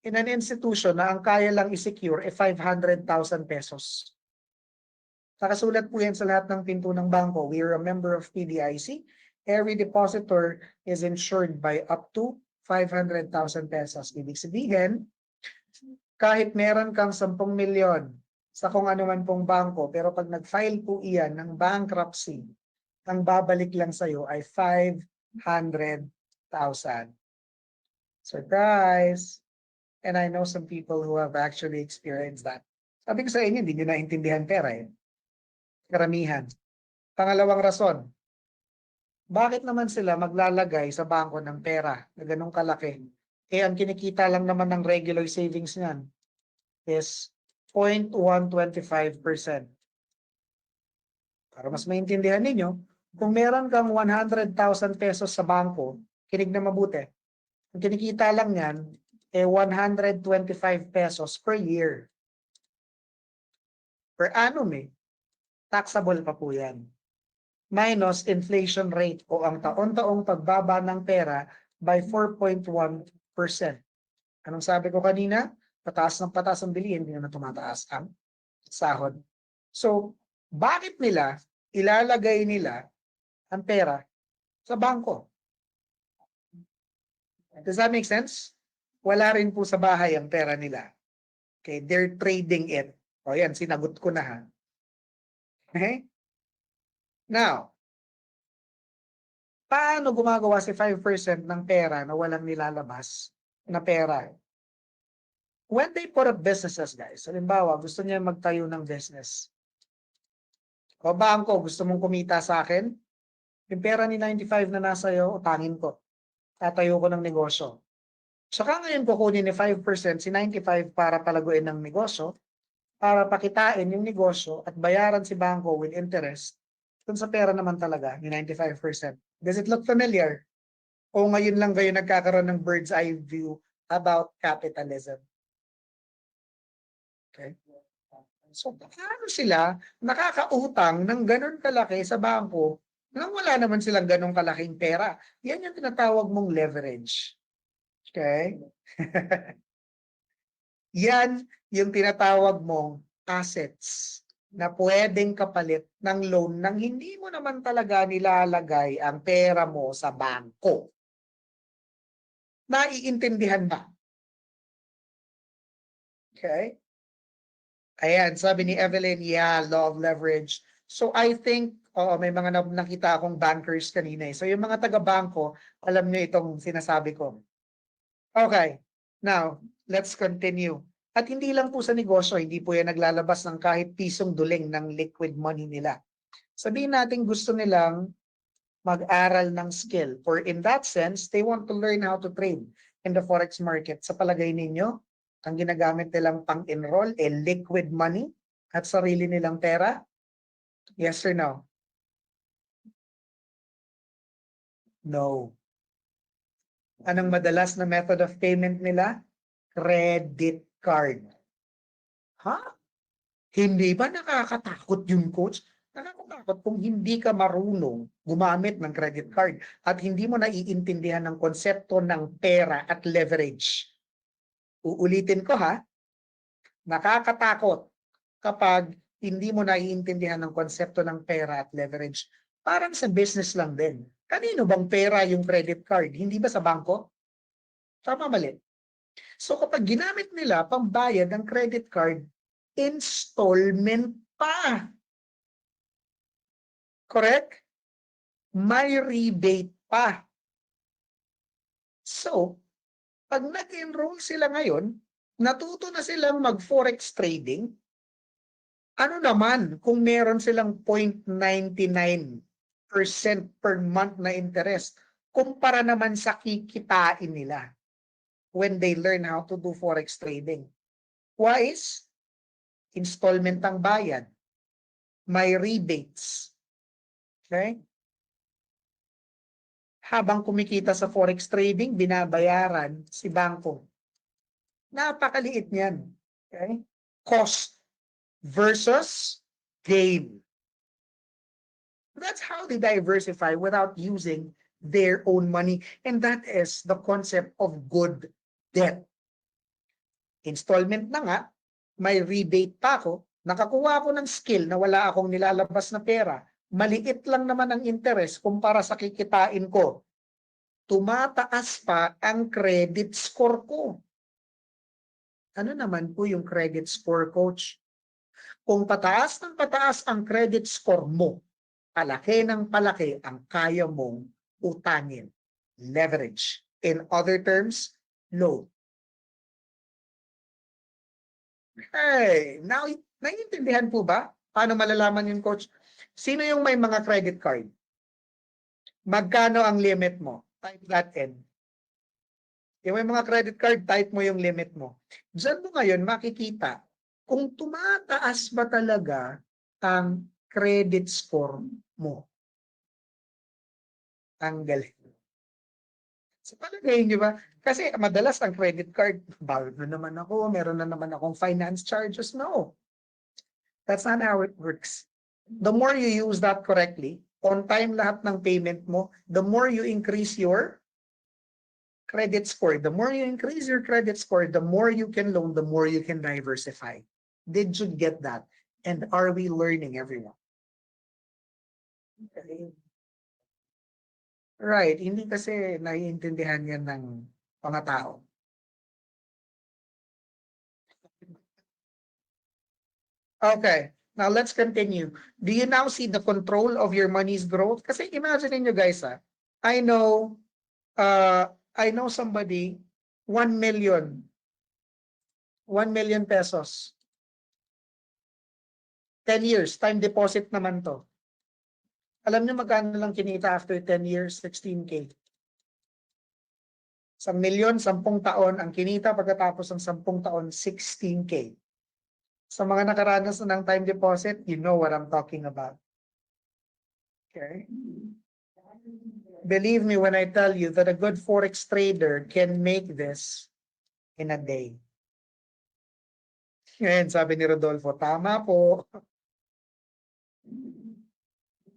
in an institution na ang kaya lang i-secure ay 500,000 pesos? Nakasulat po yan sa lahat ng pinto ng bangko. We are a member of PDIC. Every depositor is insured by up to 500,000 pesos. Ibig sabihin, kahit meron kang 10 milyon sa kung ano man pong bangko, pero pag nag-file po iyan ng bankruptcy, ang babalik lang sa'yo ay 500,000. Surprise! And I know some people who have actually experienced that. Sabi ko sa inyo, hindi nyo naintindihan pera eh. Karamihan. Pangalawang rason, bakit naman sila maglalagay sa bangko ng pera na ganun kalaki? Eh, ang kinikita lang naman ng regular savings niyan is 0.125%. Para mas maintindihan ninyo, kung meron kang 100,000 pesos sa bangko, kinig na mabuti. Ang kinikita lang yan, eh 125 pesos per year. Per annum eh. Taxable pa po yan. Minus inflation rate o ang taon-taong pagbaba ng pera by 4.1%. Anong sabi ko kanina? Pataas ng pataas ang bilihin, hindi naman tumataas ang sahod. So, bakit nila ilalagay nila ang pera sa bangko? Does that make sense? Wala rin po sa bahay ang pera nila. Okay, they're trading it. O yan, sinagot ko na ha. Okay? Now, paano gumagawa si 5% ng pera na walang nilalabas na pera? When they put up businesses, guys, halimbawa, gusto niya magtayo ng business. O bangko, gusto mong kumita sa akin? Yung pera ni 95 na nasa iyo, utangin ko. Tatayo ko ng negosyo. Saka ngayon kukunin ni 5% si 95 para palaguin ng negosyo, para pakitain yung negosyo at bayaran si bangko with interest dun sa pera naman talaga ni 95%. Does it look familiar? O ngayon lang kayo nagkakaroon ng bird's eye view about capitalism? Okay. So, paano sila nakakautang ng ganun kalaki sa bangko nang wala naman silang ganun kalaking pera? Yan yung tinatawag mong leverage. Okay? Yan yung tinatawag mong assets na pwedeng kapalit ng loan nang hindi mo naman talaga nilalagay ang pera mo sa bangko. Naiintindihan ba? Okay? Ayan, sabi ni Evelyn, yeah, law of leverage. So I think, may mga nakita akong bankers kanina eh. So yung mga taga-bangko, alam nyo itong sinasabi ko. Okay, now, let's continue. At hindi lang po sa negosyo, hindi po yan naglalabas ng kahit pisong duling ng liquid money nila. Sabihin natin gusto nilang mag-aral ng skill. Or in that sense, they want to learn how to trade in the forex market. Sa palagay ninyo, ang ginagamit nilang pang-enroll liquid money at sarili nilang pera? Yes or no? No. Anong madalas na method of payment nila? Credit card. Ha? Hindi ba nakakatakot yung coach? Nakakatakot kung hindi ka marunong gumamit ng credit card at hindi mo naiintindihan ng konsepto ng pera at leverage. Uulitin ko ha, nakakatakot kapag hindi mo naiintindihan ng konsepto ng pera at leverage. Parang sa business lang din. Kanino bang pera yung credit card? Hindi ba sa bangko? Tama mali. So kapag ginamit nila pambayad ng credit card, installment pa. Correct? May rebate pa. So, pag nag-enroll sila ngayon, natuto na silang mag-forex trading, ano naman kung meron silang 0.99% per month na interest kumpara naman sa kikitain nila when they learn how to do forex trading. Wise, installment ang bayad. May rebates. Okay? Habang kumikita sa forex trading, binabayaran si bangko. Napakaliit niyan. Okay? Cost versus gain. That's how they diversify without using their own money. And that is the concept of good debt. Installment na nga, may rebate pa ako, nakakuha ako ng skill na wala akong nilalabas na pera, maliit lang naman ang interest kumpara sa kikitain ko. Tumataas pa ang credit score ko. Ano naman po yung credit score, coach? Kung pataas ng pataas ang credit score mo, palaki ng palaki ang kaya mong utangin. Leverage. In other terms, loan. Hey, now, naiintindihan po ba? Paano malalaman yun, coach? Sino yung may mga credit card? Magkano ang limit mo? Type that in. Yung may mga credit card, type mo yung limit mo. Diyan mo ngayon makikita kung tumataas ba talaga ang credit score mo. Ang galing. Sa palagay nyo ba? Kasi madalas ang credit card, bayad na naman ako, meron na naman akong finance charges. No. That's not how it works. The more you use that correctly, on time lahat ng payment mo, the more you increase your credit score. The more you increase your credit score, the more you can loan, the more you can diversify. Did you get that? And are we learning, everyone? Okay. Right, hindi kasi naiintindihan yan ng mga tao. Okay, now let's continue. Do you now see the control of your money's growth? Kasi imagine niyo guys, I know somebody 1 million. 1 million pesos. 10 years, time deposit naman to. Alam niyo magkano lang kinita after 10 years? 16K. 1 milyon, 10 taon, ang kinita pagkatapos ng 10 taon, 16K. Sa mga nakaranas na ng time deposit, you know what I'm talking about. Okay? Believe me when I tell you that a good forex trader can make this in a day. Ngayon, sabi ni Rodolfo, tama po.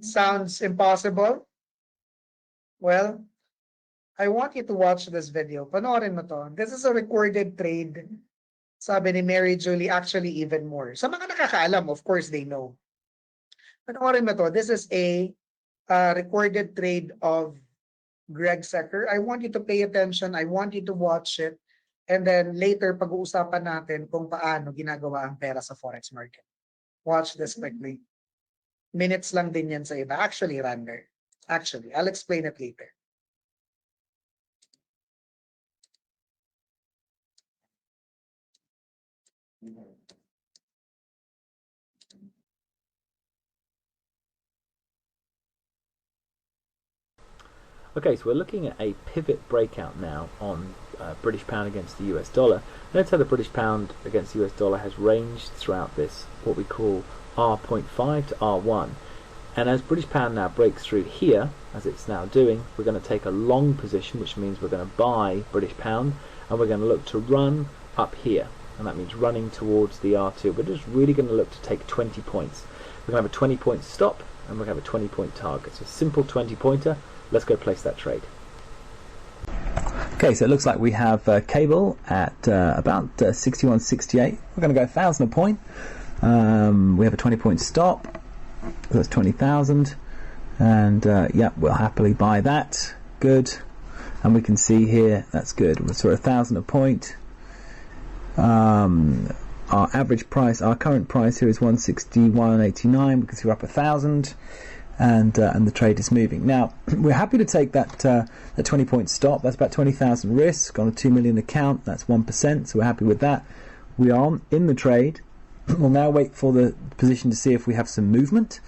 Sounds impossible? Well, I want you to watch this video. Panoorin mo to. This is a recorded trade. Sabi ni Mary Julie, actually even more. Sa mga nakakaalam, of course, they know. Panoorin mo to. This is a recorded trade of Greg Secker. I want you to pay attention. I want you to watch it. And then later, pag-uusapan natin kung paano ginagawa ang pera sa forex market. Watch this quickly. Minutes lang din yan sa iba. Actually, Rander. Actually, I'll explain it later. Okay, so we're looking at a pivot breakout now on British pound against the US dollar. Notice how the British pound against the US dollar has ranged throughout this, what we call R.5 to R1. And as British pound now breaks through here, as it's now doing, we're going to take a long position, which means we're going to buy British pound, and we're going to look to run up here. And that means running towards the R2. We're just really going to look to take 20 points. We're going to have a 20-point stop, and we're going to have a 20-point target. So a simple 20-pointer. Let's go place that trade. Okay, so it looks like we have cable at about 61.68. We're going to go 1,000 a point. We have a 20-point stop. So that's 20,000. And yeah, we'll happily buy that. Good. And we can see here, that's good. So 1,000 a point. Our average price, our current price here is 161.89. We can see we're up 1,000. And the trade is moving. Now, we're happy to take that 20-point stop. That's about 20,000 risk on a 2 million account. That's 1%, so we're happy with that. We are in the trade. We'll now wait for the position to see if we have some movement.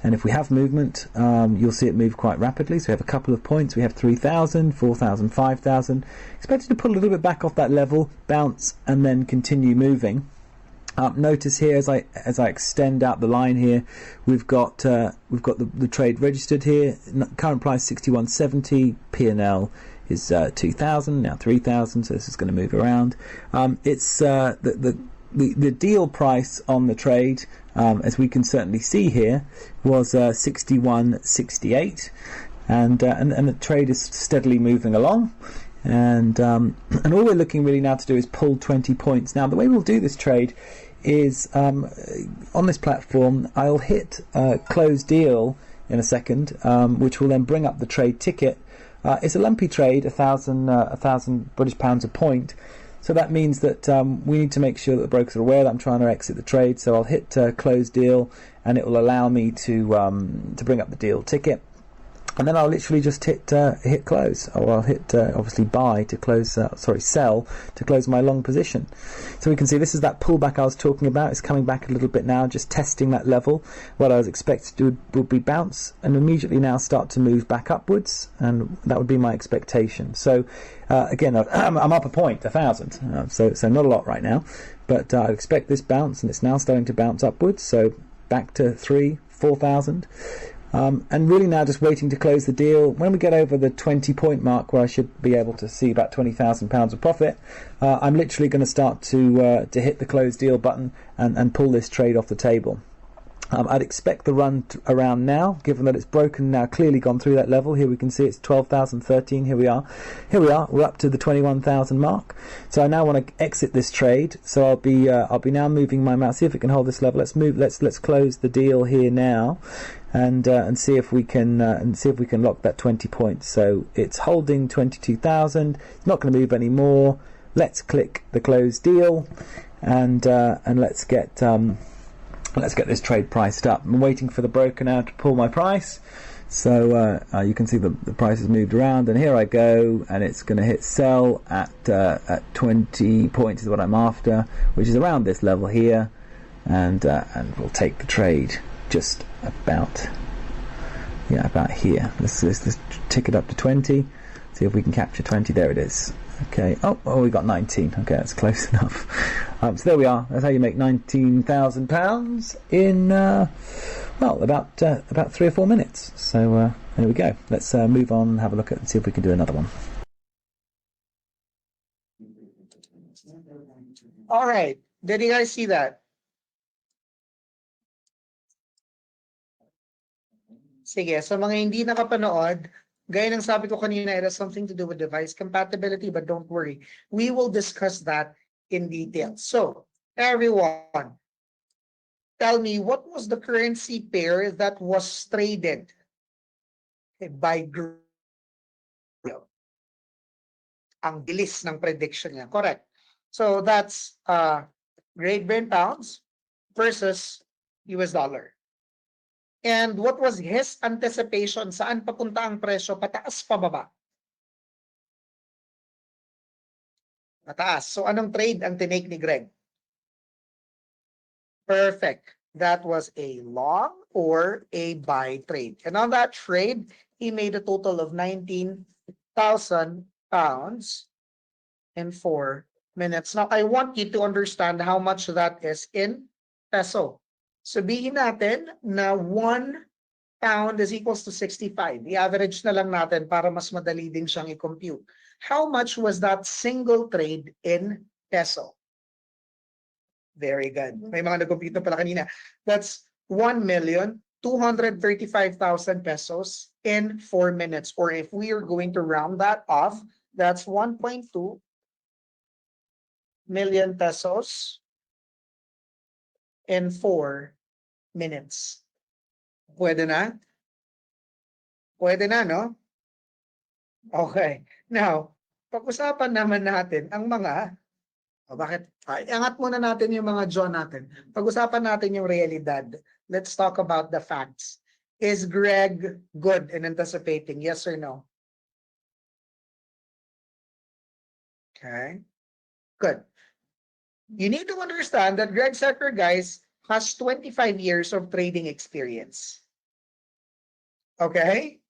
And if we have movement, you'll see it move quite rapidly. So we have a couple of points. We have 3,000, 4,000, 5,000. Expected to pull a little bit back off that level, bounce, and then continue moving. Notice here as I extend out the line here, we've got the trade registered here. Current price 61.70. P&L is 2,000, now 3,000. So this is going to move around. It's the deal price on the trade, as we can certainly see here, was 61.68, and the trade is steadily moving along. And all we're looking really now to do is pull 20 points. Now the way we'll do this trade is on this platform I'll hit close deal in a second, which will then bring up the trade ticket. It's a lumpy trade, 1,000 British pounds a point. So that means that we need to make sure that the brokers are aware that I'm trying to exit the trade. So I'll hit close deal, and it will allow me to bring up the deal ticket. And then I'll literally just hit close, or I'll hit obviously buy to close, sell to close my long position. So we can see this is that pullback I was talking about. It's coming back a little bit now, just testing that level. What I was expected to do would be bounce and immediately now start to move back upwards, and that would be my expectation. So again, I'm up a point, 1,000, so not a lot right now, but I expect this bounce, and it's now starting to bounce upwards. So back to 4,000. And really now just waiting to close the deal. When we get over the 20-point mark, where I should be able to see about £20,000 of profit, I'm literally going to start to hit the close deal button and pull this trade off the table. I'd expect the run around now, given that it's broken now, clearly gone through that level. Here we can see it's 12,013. Here we are. We're up to the 21,000 mark. So I now want to exit this trade. So I'll be now moving my mouse. See if it can hold this level. Let's move. Let's close the deal here now, and see if we can lock that 20 points. So it's holding 22,000. It's not going to move anymore. Let's click the close deal, and let's get this trade priced up. I'm waiting for the broker now to pull my price. So you can see the price has moved around, and here I go, and it's going to hit sell at 20 points is what I'm after, which is around this level here, and we'll take the trade just about here. Let's tick it up to 20. See if we can capture 20. There it is. Okay. Oh, we got 19. Okay, that's close enough. So there we are. That's how you make £19,000 in about 3 or 4 minutes. So there we go. Let's move on and have a look at and see if we can do another one. All right. Did you guys see that? Sige, sa mga hindi nakapanood, gaya ng sabi ko kanina, it has something to do with device compatibility, but don't worry. We will discuss that in detail. So, everyone, tell me, what was the currency pair that was traded by Greg? Ang bilis ng prediction niya. Correct. So, that's Great Britain pounds versus US dollar. And what was his anticipation? Saan papunta ang presyo? Pataas, pababa? Pataas. So anong trade ang tinake ni Greg? Perfect. That was a long or a buy trade. And on that trade, he made a total of 19,000 pounds in 4 minutes. Now, I want you to understand how much that is in peso. Sabihin natin na 1 pound is equals to 65. I-average na lang natin para mas madali din siyang i-compute. How much was that single trade in peso? Very good. May mga nag-compute na pala kanina. That's 1,235,000 pesos in 4 minutes. Or if we are going to round that off, that's 1.2 million pesos in 4 minutes. Pwede na? Pwede na, no? Okay. Now, pag-usapan naman natin ang mga, bakit? Iangat muna natin yung mga jaw natin. Pag-usapan natin yung realidad. Let's talk about the facts. Is Greg good in anticipating? Yes or no? Okay. Good. You need to understand that Greg Secker, guys, has 25 years of trading experience. Okay?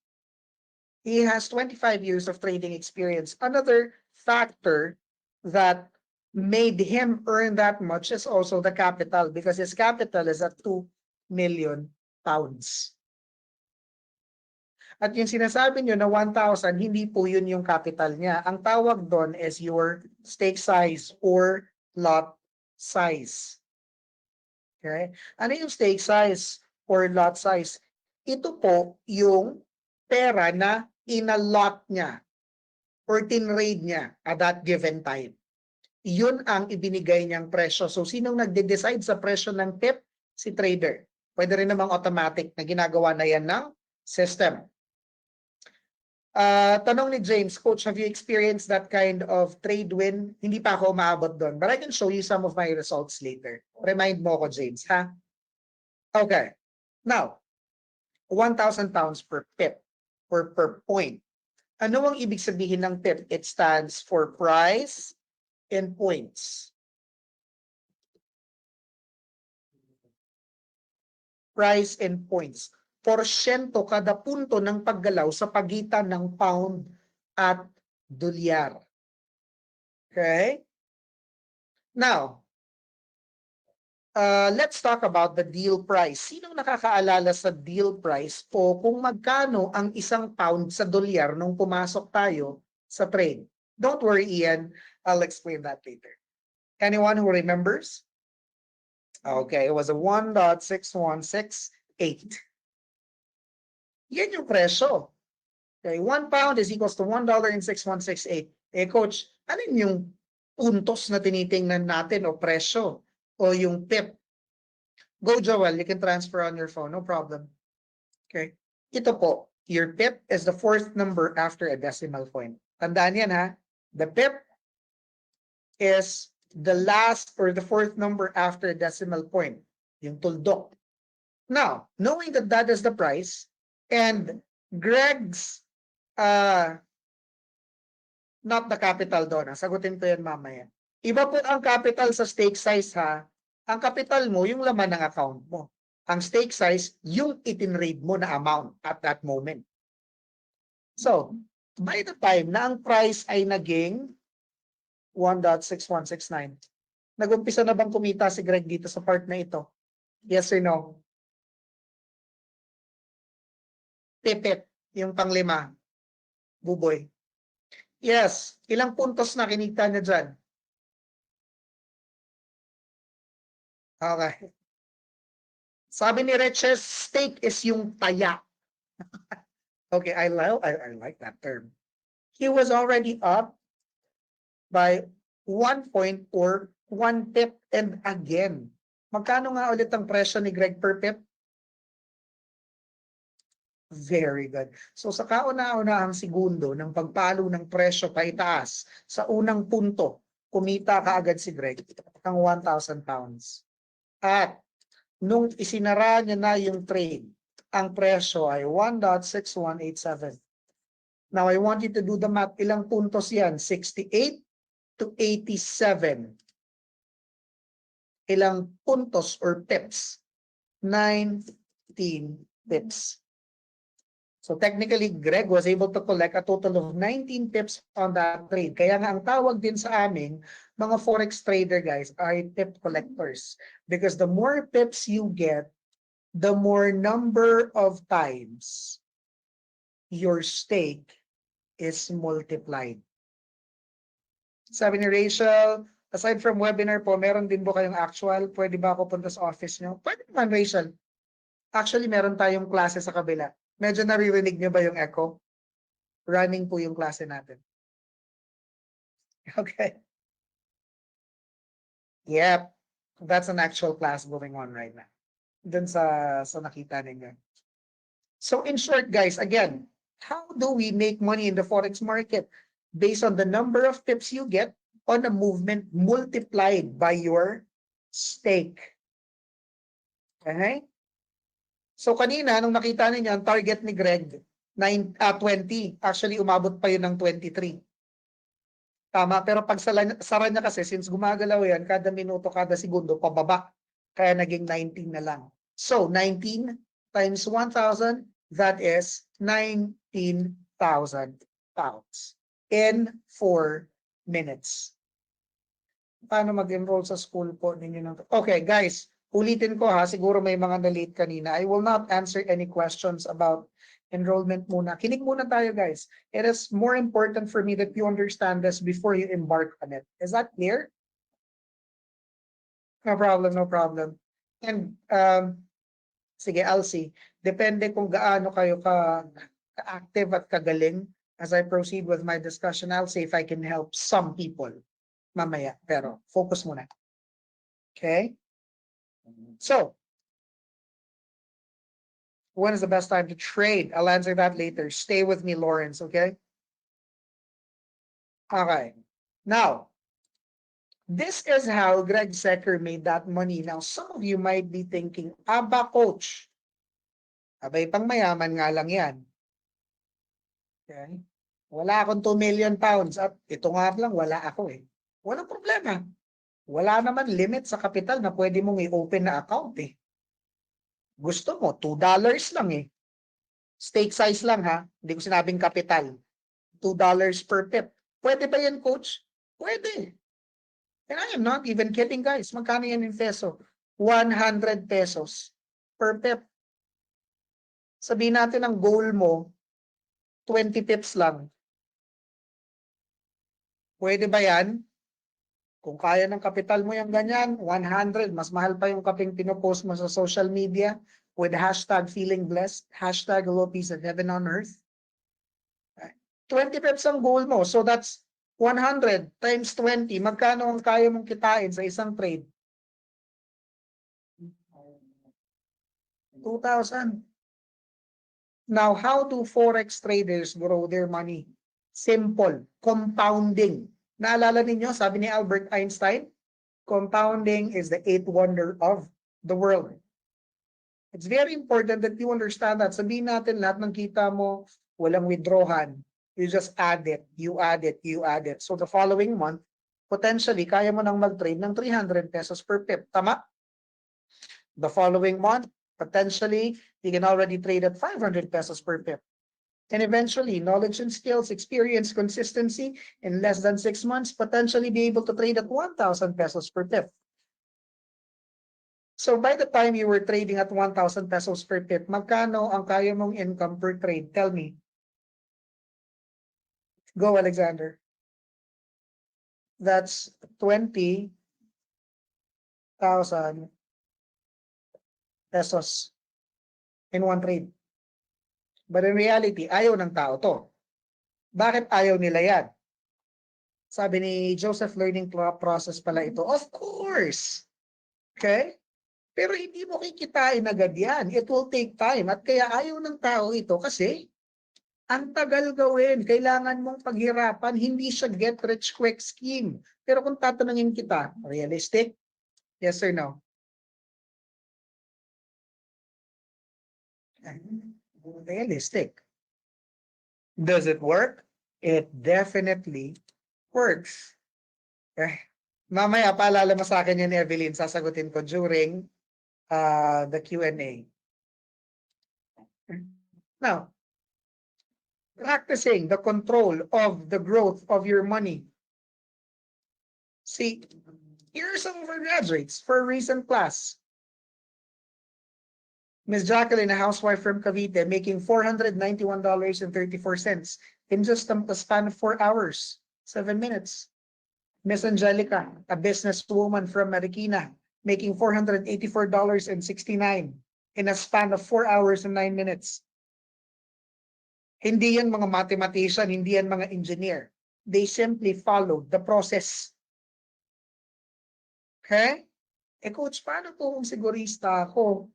He has 25 years of trading experience. Another factor that made him earn that much is also the capital, because his capital is at 2 million pounds. At yung sinasabi nyo na 1,000, hindi po yun yung capital niya. Ang tawag doon is your stake size or lot size. Okay? Ano yung stake size or lot size? Ito po yung pera na inalot niya or tinrade niya at that given time. Yun ang ibinigay niyang presyo. So, sinong nagde-decide sa presyo ng tip? Si trader. Pwede rin namang automatic na ginagawa na yan ng system. Tanong ni James, Coach, have you experienced that kind of trade win? Hindi pa ako umaabot doon, but I can show you some of my results later. Remind mo ako, James, ha? Okay. Now, 1,000 pounds per pip or per point. Ano ang ibig sabihin ng pip? It stands for price in points. Price in points. Porsyento kada punto ng paggalaw sa pagitan ng pound at dolyar. Okay? Now, let's talk about the deal price. Sinong nakakaalala sa deal price o kung magkano ang isang pound sa dolyar nung pumasok tayo sa trade? Don't worry, Ian. I'll explain that later. Anyone who remembers? Okay, it was a 1.6168. Yan yung presyo. Okay, 1 pound is equals to $1.6168. Coach, ano yung puntos na tinitingnan natin o presyo o yung pip? Go, Joel. You can transfer on your phone. No problem. Okay. Ito po, your pip is the fourth number after a decimal point. Tandaan yan, ha? The pip is the last or the fourth number after a decimal point. Yung tuldok. Now, knowing that that is the price, and Greg's, not the capital doon. Sagutin ko yan mamaya. Iba po ang capital sa stake size, ha? Ang capital mo, yung laman ng account mo. Ang stake size, yung itinrade mo na amount at that moment. So, by the time na ang price ay naging 1.6169, nag-umpisa na bang kumita si Greg dito sa part na ito? Yes or no? Pipit, yung panglima. Buboy. Yes. Ilang puntos na kinita niya dyan? Okay. Sabi ni Reches, steak is yung taya. Okay, I like that term. He was already up by 1 point or 1 pip. And again, magkano nga ulit ang presyo ni Greg per pip? Very good. So sa kauna-unahang segundo ng pagpalo ng presyo pa itaas sa unang punto, kumita kaagad si Greg ng 1,000 pounds. At nung isinara niya na yung trade, ang presyo ay 1.6187. Now, I want you to do the math. Ilang puntos yan? 68 to 87. Ilang puntos or pips? 19 pips. So technically, Greg was able to collect a total of 19 pips on that trade. Kaya nga ang tawag din sa amin, mga forex trader guys, ay pip collectors. Because the more pips you get, the more number of times your stake is multiplied. Sabi ni Rachel, aside from webinar po, meron din po kayong actual? Pwede ba ako punta sa office nyo? Pwede naman, Rachel. Actually, meron tayong klase sa kabila. Medyo naririnig nyo ba yung echo? Running po yung klase natin. Okay. Yep. That's an actual class going on right now. Dun sa nakita ninyo. So in short, guys, again, how do we make money in the forex market? Based on the number of pips you get on a movement multiplied by your stake. Okay? So kanina, nung nakita niyo ang target ni Greg, 20. Actually, umabot pa yun ng 23. Tama, pero pag sara niya kasi, since gumagalaw yan, kada minuto, kada segundo, pababa. Kaya naging 19 na lang. So, 19 times 1,000, that is 19,000 pounds in 4 minutes. Paano mag-enroll sa school po ninyo? Okay, guys, ulitin ko ha, siguro may mga na-late kanina. I will not answer any questions about enrollment muna. Kinig muna tayo, guys. It is more important for me that you understand this before you embark on it. Is that clear? No problem, no problem. And, sige, I'll see. Depende kung gaano kayo ka-active at kagaling. As I proceed with my discussion, I'll see if I can help some people mamaya. Pero focus muna. Okay? So, when is the best time to trade? I'll answer that later. Stay with me, Lawrence, okay? Okay. Now, this is how Greg Secker made that money. Now, some of you might be thinking, aba, coach, abay, pang mayaman nga lang yan. Okay? Wala akong 2 million pounds at ito nga lang, wala ako eh. Walang problema. Wala naman limit sa kapital na pwede mong i-open na account eh. Gusto mo, $2 lang eh. Stake size lang ha. Hindi ko sinabing kapital. $2 per pip. Pwede ba yan, coach? Pwede. And I am not even kidding, guys. Magkano yan in peso? 100 pesos per pip. Sabihin natin ang goal mo, 20 pips lang. Pwede ba yan? Kung kaya ng kapital mo yung ganyan, 100, mas mahal pa yung kaping pinopost mo sa social media with hashtag feeling blessed, hashtag a little piece of heaven on earth. 20 pips ang goal mo. So that's 100 times 20. Magkano ang kaya mong kitain sa isang trade? 2,000. Now, how do forex traders grow their money? Simple. Compounding. Naalala ninyo, sabi ni Albert Einstein, compounding is the 8th wonder of the world. It's very important that you understand that. Sabihin natin lahat ng kita mo, walang withdrawhan. You just add it, you add it, you add it. So the following month, potentially, kaya mo nang mag-trade ng 300 pesos per pip. Tama? The following month, potentially, you can already trade at 500 pesos per pip. And eventually, knowledge and skills, experience, consistency, in less than 6 months, potentially be able to trade at 1,000 pesos per pip. So by the time you were trading at 1,000 pesos per pip, magkano ang kaya mong income per trade? Tell me. Go, Alexander. That's 20,000 pesos in one trade. But in reality, ayaw ng tao to. Bakit ayaw nila yan? Sabi ni Joseph, learning process pala ito. Of course. Okay? Pero hindi mo kikitain agad yan. It will take time. At kaya ayaw ng tao ito kasi ang tagal gawin. Kailangan mong paghirapan. Hindi siya get rich quick scheme. Pero kung tatanungin kita, realistic? Yes or no? Realistic. Does it work? It definitely works. Mamaya, paalala mo sa akin yan, Evelyn. Sasagutin ko during the Q&A. Now, practicing the control of the growth of your money. See, here are some of our graduates for a recent class. Ms. Jacqueline, a housewife from Cavite, making $491.34 in just a span of 4 hours, 7 minutes. Ms. Angelica, a businesswoman from Marikina, making $484.69 in a span of 4 hours and 9 minutes. Hindi yan mga mathematician, hindi yan mga engineer. They simply followed the process. Okay? Coach, paano po kung sigurista ako?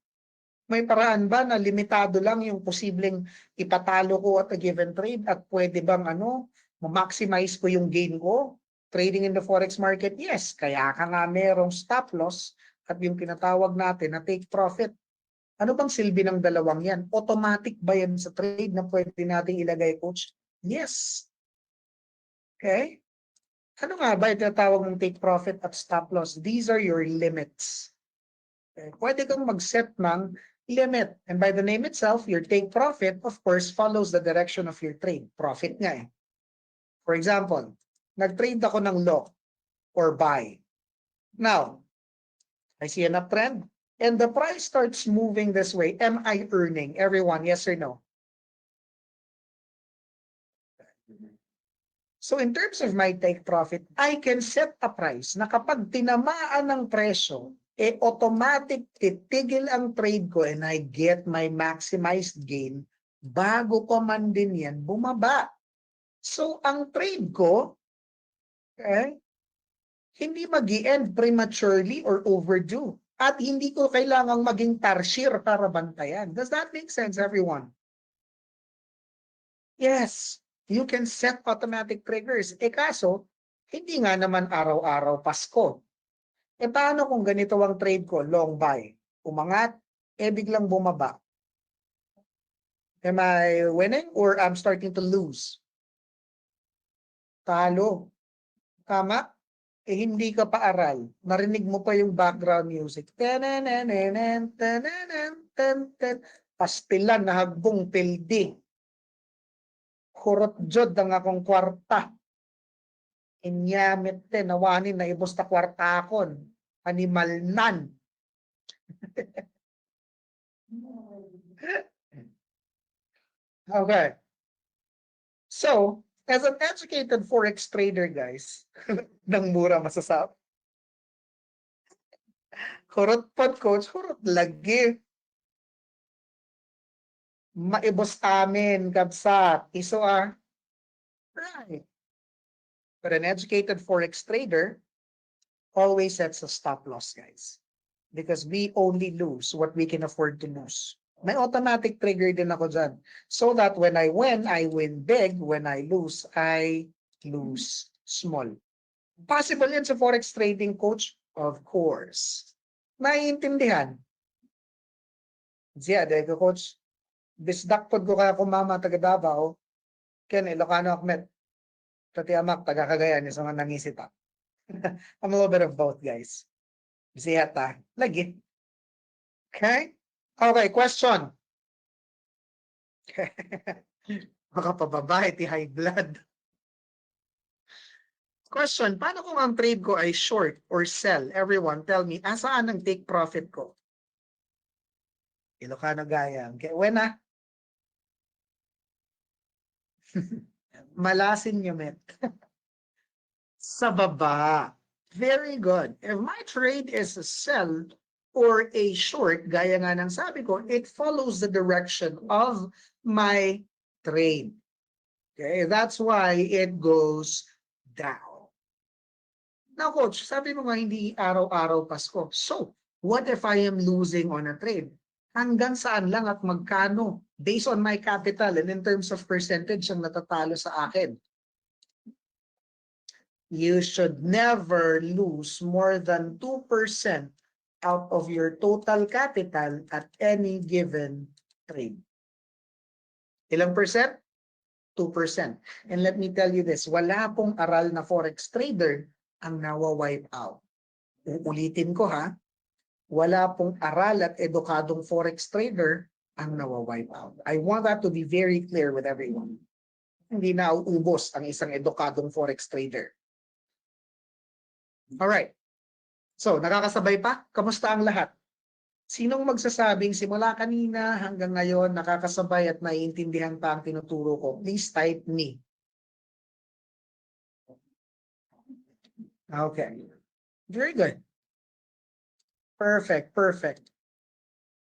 May paraan ba na limitado lang yung posibleng ipatalo ko at a given trade at pwede bang ma-maximize ko yung gain ko? Trading in the forex market, yes. Kaya ka nga merong stop loss at yung tinatawag natin na take profit. Ano bang silbi ng dalawang yan? Automatic ba yan sa trade na pwede nating ilagay, coach? Yes. Okay? Ano nga ba yung tinatawag mong take profit at stop loss? These are your limits. Okay? Pwede kang mag-set ng limit. And by the name itself, your take profit, of course, follows the direction of your trade. Profit nga eh. For example, nag-trade ako ng long or buy. Now, I see an uptrend and the price starts moving this way. Am I earning? Everyone, yes or no? So in terms of my take profit, I can set a price na kapag tinamaan ng presyo, automatic titigil ang trade ko and I get my maximized gain bago pa man din yan bumaba. So ang trade ko, hindi mag-i-end prematurely or overdue. At hindi ko kailangang maging tarsier para bantayan. Does that make sense, everyone? Yes, you can set automatic triggers. Kaso, hindi nga naman araw-araw Pasko. Paano kung ganito ang trade ko, long buy? Umangat, biglang bumaba. Am I winning or I'm starting to lose? Talo. Tama? Hindi ka pa aral. Narinig mo pa yung background music. Pastilan na hagbong pildi. Kurot jod ang akong kwarta. Inyamit din, nawanin na ibusta kwarta akon. Animal nan. Okay. So, as an educated forex trader, guys, ng mura masasap. Kurot pod, coach, kurot lagi. Maibos amin, kabsat. Iso right. But an educated forex trader always sets a stop loss, guys. Because we only lose what we can afford to lose. May automatic trigger din ako dyan. So that when I win big. When I lose small. Possible yan sa forex trading, coach? Of course. Naiintindihan. Siya, dahil coach, bisdakpod ko kaya kumama taga Davao, Ken, Ilocano Akmet, Tatiamak, taga Cagayan, isa nga nangisita. I'm a little bit of both, guys. Siya ta, lagi. Okay? Okay, question. Baka pababa, iti high blood. Question, paano kung ang trade ko ay short or sell? Everyone, tell me, asaan ang take profit ko? Ilocano Gaya. Okay, wena? Malasin nyo, met. Sa baba. Very good. If my trade is a sell or a short, gaya nga ng sabi ko, it follows the direction of my trade. Okay, that's why it goes down. Now, coach, sabi mo nga hindi araw-araw Pasko. So, what if I am losing on a trade? Hanggang saan lang at magkano? Based on my capital and in terms of percentage ang natatalo sa akin. You should never lose more than 2% out of your total capital at any given trade. Ilang percent? 2%. And let me tell you this, wala pong aral na forex trader ang nawa-wipe out. Uulitin ko ha, wala pong aral at edukadong forex trader ang nawa-wipe out. I want that to be very clear with everyone. Hindi na uubos ang isang edukadong forex trader. Alright. So, nakakasabay pa? Kamusta ang lahat? Sinong magsasabing simula kanina hanggang ngayon nakakasabay at naiintindihan pa ang tinuturo ko? Please type me. Okay. Very good. Perfect, perfect.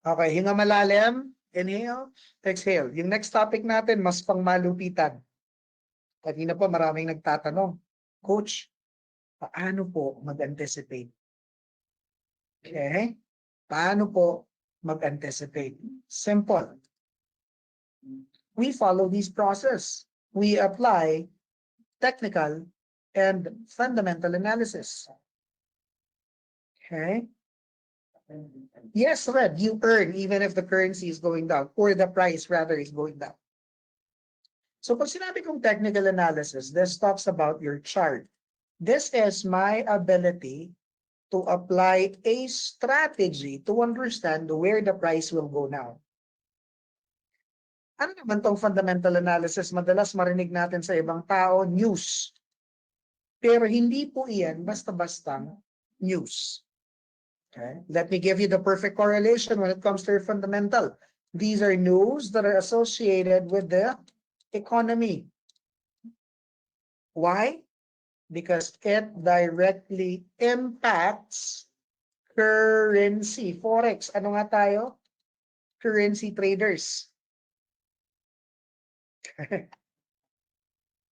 Okay, hinga malalim. Inhale, exhale. Yung next topic natin, mas pangmalupitan. Kanina pa maraming nagtatanong, Coach, paano po mag-anticipate? Okay? Paano po mag-anticipate? Simple. We follow this process. We apply technical and fundamental analysis. Okay? Yes, Red, you earn even if the currency is going down or the price rather is going down. So pag sinabi kong technical analysis, this talks about your chart. This is my ability to apply a strategy to understand where the price will go now. Ano naman tong fundamental analysis? Madalas marinig natin sa ibang tao, news. Pero hindi po iyan basta-bastang news. Okay? Let me give you the perfect correlation when it comes to your fundamental. These are news that are associated with the economy. Why? Because it directly impacts currency. Forex. Ano nga tayo? Currency traders.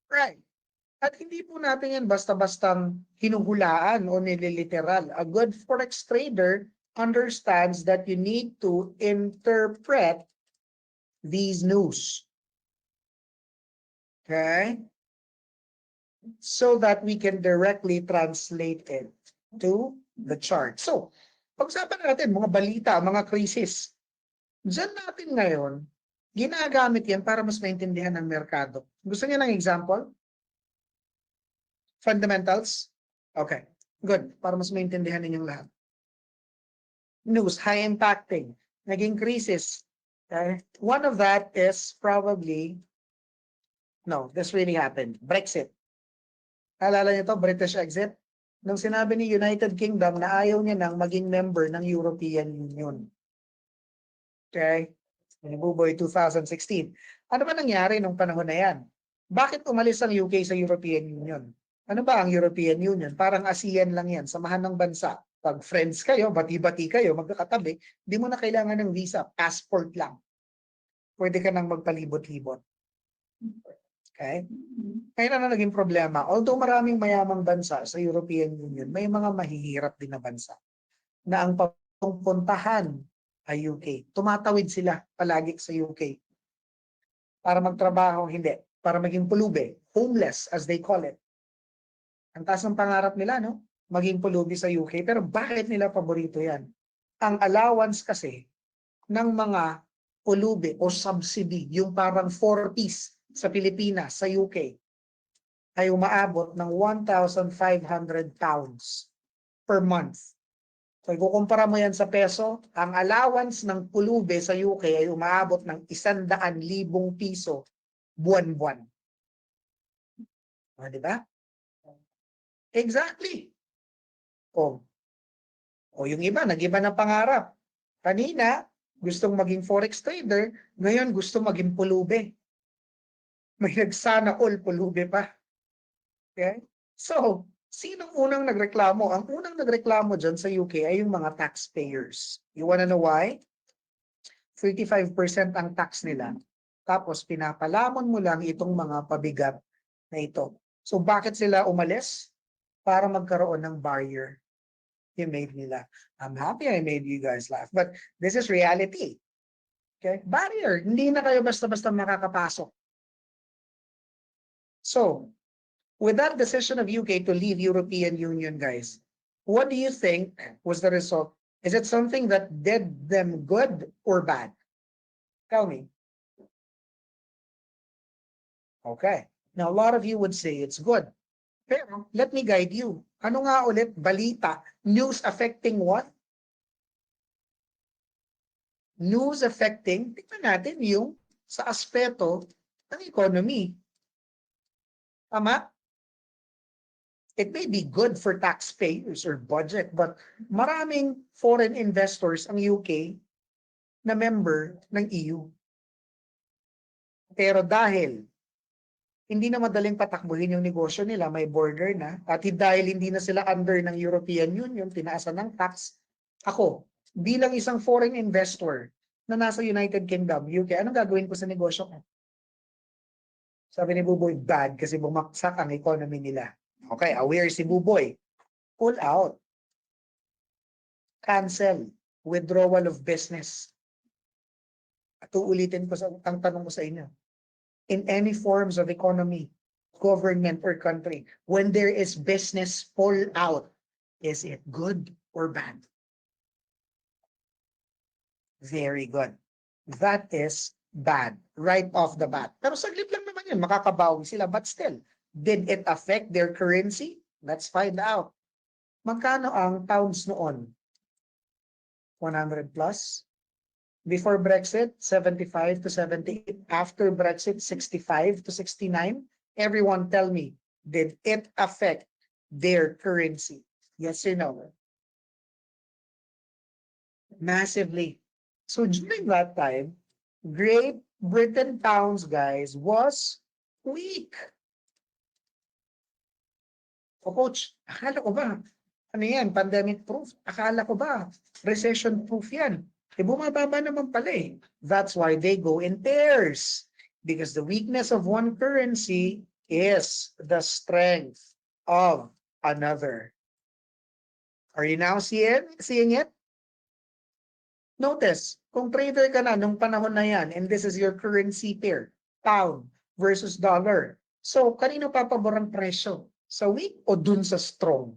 Right. At hindi po natin yan basta-bastang hinuhulaan o nililiteral. A good forex trader understands that you need to interpret these news. Okay? So that we can directly translate it to the chart. So, pag-usapan natin mga balita, mga krisis. Diyan natin ngayon, ginagamit yan para mas maintindihan ng merkado. Gusto niyo ng example? Fundamentals? Okay, good. Para mas maintindihan ninyong lahat. News, high impacting. Naging krisis. Okay? One of that is probably, no, this really happened. Brexit. Alala niyo to, British exit? Nung sinabi ni United Kingdom na ayaw niya nang maging member ng European Union. Okay? Buboy 2016. Ano ba nangyari nung panahon na yan? Bakit umalis ang UK sa European Union? Ano ba ang European Union? Parang ASEAN lang yan, samahan ng bansa. Pag friends kayo, bati-bati kayo, magkakatabi, di mo na kailangan ng visa, passport lang. Pwede ka nang magpalibot-libot. Okay? Kaya na naging problema. Although maraming mayamang bansa sa European Union, may mga mahihirap din na bansa na ang puntahan ay UK. Tumatawid sila palagi sa UK. Para magtrabaho, hindi. Para maging pulube. Homeless, as they call it. Ang taas ng pangarap nila, no? Maging pulubi sa UK. Pero bakit nila paborito yan? Ang allowance kasi ng mga pulubi o subsidy, yung parang 4-piece sa Pilipinas, sa UK, ay umaabot ng 1,500 pounds per month. So, ikukumpara mo yan sa peso, ang allowance ng pulubi sa UK ay umaabot ng 100,000 piso buwan-buwan. Di ba? Exactly. O yung iba, nag-iba ng pangarap. Kanina, gustong maging forex trader, ngayon gusto maging pulube. May nagsana all pulube pa. Okay? So, Sinong unang nagreklamo? Ang unang nagreklamo dyan sa UK ay yung mga taxpayers. You wanna know why? 35% ang tax nila. Tapos pinapalamon mo lang itong mga pabigat na ito. So bakit sila umalis? Para magkaroon ng barrier. You made me laugh. I'm happy I made you guys laugh. But this is reality. Okay? Barrier. Hindi na kayo basta-basta makakapasok. So, with that decision of UK to leave European Union, guys, what do you think was the result? Is it something that did them good or bad? Tell me. Okay. Now, a lot of you would say it's good. Pero, let me guide you. Ano nga ulit? Balita. News affecting what? News affecting, tingnan natin yung sa aspeto ng economy. Tama? It may be good for taxpayers or budget, but maraming foreign investors ang UK na member ng EU. Pero dahil hindi na madaling patakbuhin yung negosyo nila, may border na, at dahil hindi na sila under ng European Union, tinaasan ng tax, ako, bilang isang foreign investor na nasa United Kingdom, UK, anong gagawin ko sa negosyo ko? Sabi ni Buboy, bad kasi bumaksak ang economy nila. Okay, aware si Buboy. Pull out. Cancel. Withdrawal of business. At uulitin ko ang tanong ko sa inyo. In any forms of economy, government, or country, when there is business pull out, is it good or bad? Very good. That is bad, right off the bat. Pero saglit lang naman yun, makakabawi sila. But still, did it affect their currency? Let's find out. Magkano ang pounds noon? 100 plus? Before Brexit, 75 to 78. After Brexit, 65 to 69. Everyone tell me, did it affect their currency? Yes or no? Massively. So during that time, Great Britain pounds, guys, was weak. O coach, akala ko ba, ano yan, pandemic proof? Akala ko ba, recession proof yan? Bumababa naman pala eh. That's why they go in pairs. Because the weakness of one currency is the strength of another. Are you now seeing it? Notice, kung trader ka na nung panahon na yan, and this is your currency pair, pound versus dollar. So, kanino papabor ang presyo? Sa weak o dun sa strong?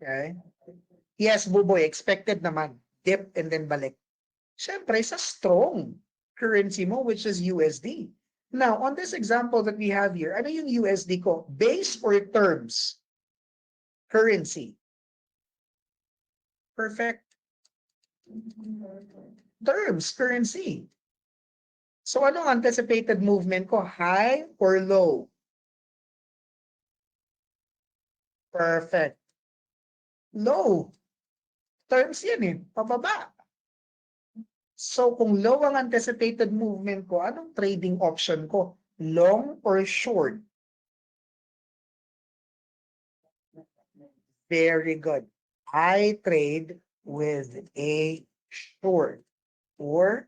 Okay? Yes, Buboy, expected naman. Dip and then balik. Siyempre, sa strong currency mo, which is USD. Now, on this example that we have here, ano yung USD ko? Base or terms? Currency. Perfect. Terms, currency. So, anong anticipated movement ko? High or low? Perfect. Low. Terms yan eh, pababa. So, kung low ang anticipated movement ko, anong trading option ko? Long or short? Very good. I trade with a short or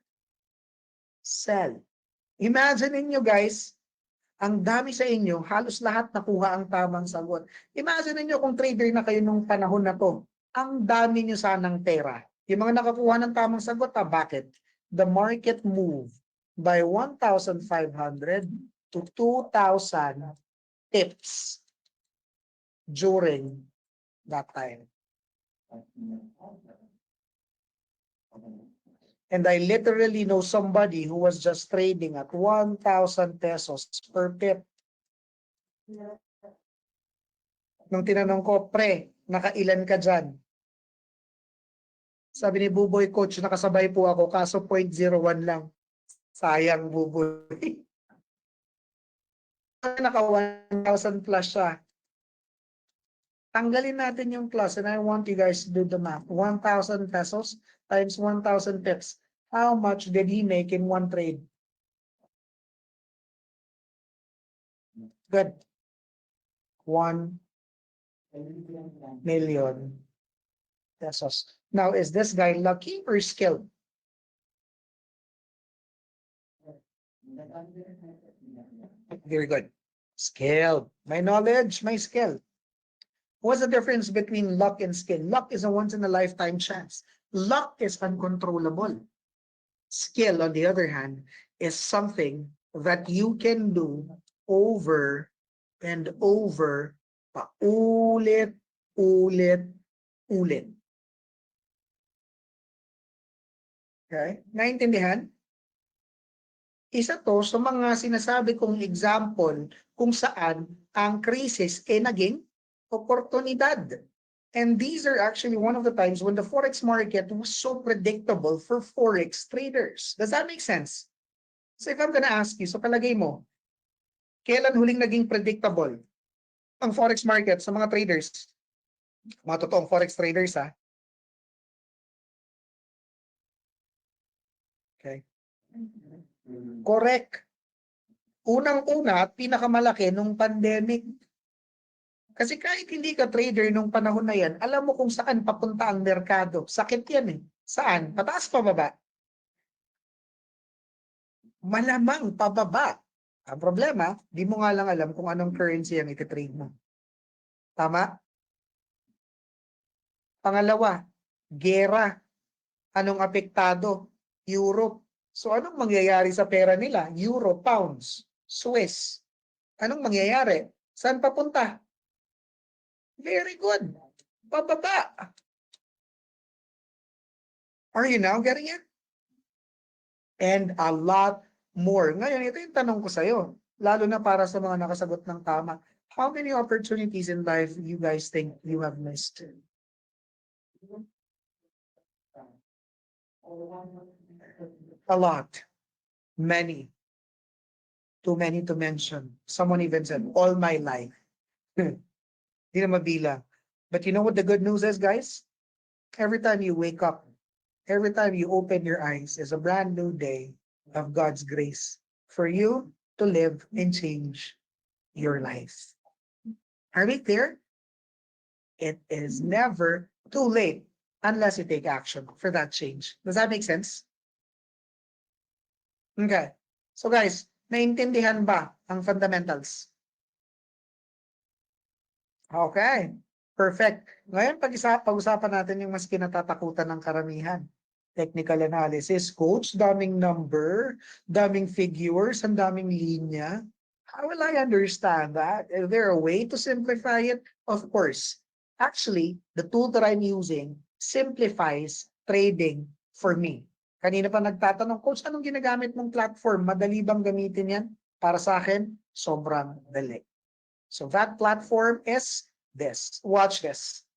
sell. Imagine niyo guys, ang dami sa inyo, halos lahat nakuha ang tamang sagot. Imagine niyo kung trader na kayo nung panahon na to, ang dami niyo sanang pera. Yung mga nakakuha ng tamang sagot, bakit? The market moved by 1,500 to 2,000 tips during that time. And I literally know somebody who was just trading at 1,000 pesos per pip. Nung tinanong ko, pre, nakailan ka dyan? Sabi ni Buboy, coach, nakasabay po ako, kaso 0.01 lang. Sayang, Buboy. Naka 1,000 plus siya. Tanggalin natin yung plus and I want you guys to do the math. 1,000 pesos times 1,000 pips. How much did he make in one trade? Good. 1 million pesos. Now, is this guy lucky or skilled? Very good. Skilled. My knowledge, my skill. What's the difference between luck and skill? Luck is a once in a lifetime chance. Luck is uncontrollable. Skill, on the other hand, is something that you can do over and over, paulit, ulit, ulit. Okay? Naintindihan? Isa to sa mga sinasabi kong example kung saan ang crisis ay naging oportunidad. And these are actually one of the times when the forex market was so predictable for forex traders. Does that make sense? So if I'm gonna ask you, sa palagay mo, kailan huling naging predictable ang forex market sa mga traders? Mga totoong forex traders, ha? Okay. Correct. Unang-una at pinakamalaki nung pandemic. Kasi kahit hindi ka trader nung panahon na yan, alam mo kung saan papunta ang merkado. Sakit yan eh. Saan? Pataas, pababa? Malamang pababa. Ang problema, di mo nga lang alam kung anong currency ang ititrade mo. Tama? Pangalawa, gera. Anong apektado? Europe. So anong mangyayari sa pera nila? Euro, pounds, Swiss. Anong mangyayari? Saan papunta? Very good. Pababa. Are you now getting it? And a lot more. Ngayon, ito yung tanong ko sa'yo. Lalo na para sa mga nakasagot ng tama. How many opportunities in life you guys think you have missed? A lot. Many. Too many to mention. Someone even said, all my life. Hindi na mabilang. But you know what the good news is, guys? Every time you wake up, every time you open your eyes is a brand new day of God's grace for you to live and change your life. Are we clear? It is never too late unless you take action for that change. Does that make sense? Okay. So guys, naintindihan ba ang fundamentals? Okay. Perfect. Ngayon, pag-usapan natin yung mas kinatatakutan ng karamihan. Technical analysis. Coach, daming number, daming figures, ang daming linya. How will I understand that? Is there a way to simplify it? Of course. Actually, the tool that I'm using simplifies trading for me. Kanina pa nagtatanong, Coach, anong ginagamit mong platform? Madali bang gamitin yan? Para sa akin, sobrang dali. So that platform is this. Watch this.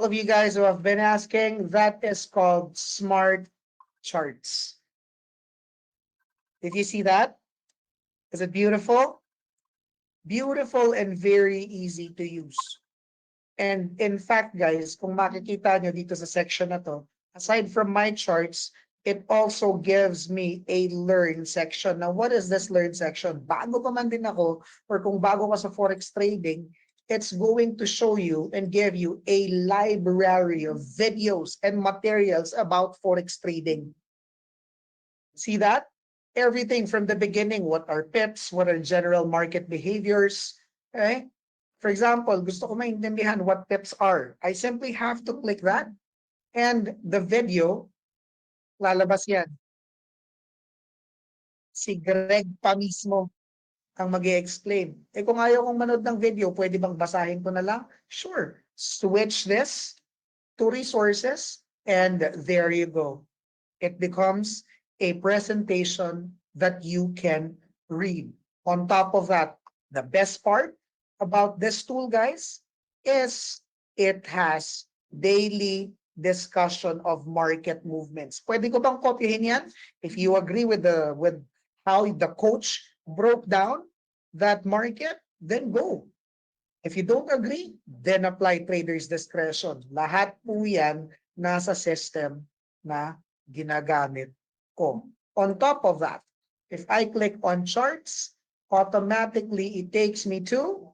of you guys who have been asking, that is called smart charts. Did you see that? Is it beautiful? Beautiful and very easy to use. And in fact, guys, kung makikita nyo dito sa section na to, aside from my charts, it also gives me a learn section. Now, what is this learn section? Bago pa man din ako, or kung bago ka sa Forex trading, it's going to show you and give you a library of videos and materials about Forex trading. See that? Everything from the beginning, what are pips, what are general market behaviors, okay? For example, gusto ko maintindihan what pips are. I simply have to click that and the video, lalabas yan. Si Greg pa mismo ang mag-i-explain. Eh kung ayaw kong manood ng video, pwede bang basahin ko na lang? Sure. Switch this to resources and there you go. It becomes a presentation that you can read. On top of that, the best part about this tool, guys, is it has daily discussion of market movements. Pwede ko bang kopyahin yan? If you agree with how the coach broke down that market, then go. If you don't agree, then apply trader's discretion. Lahat po yan nasa system na ginagamit ko. On top of that, if I click on charts, automatically it takes me to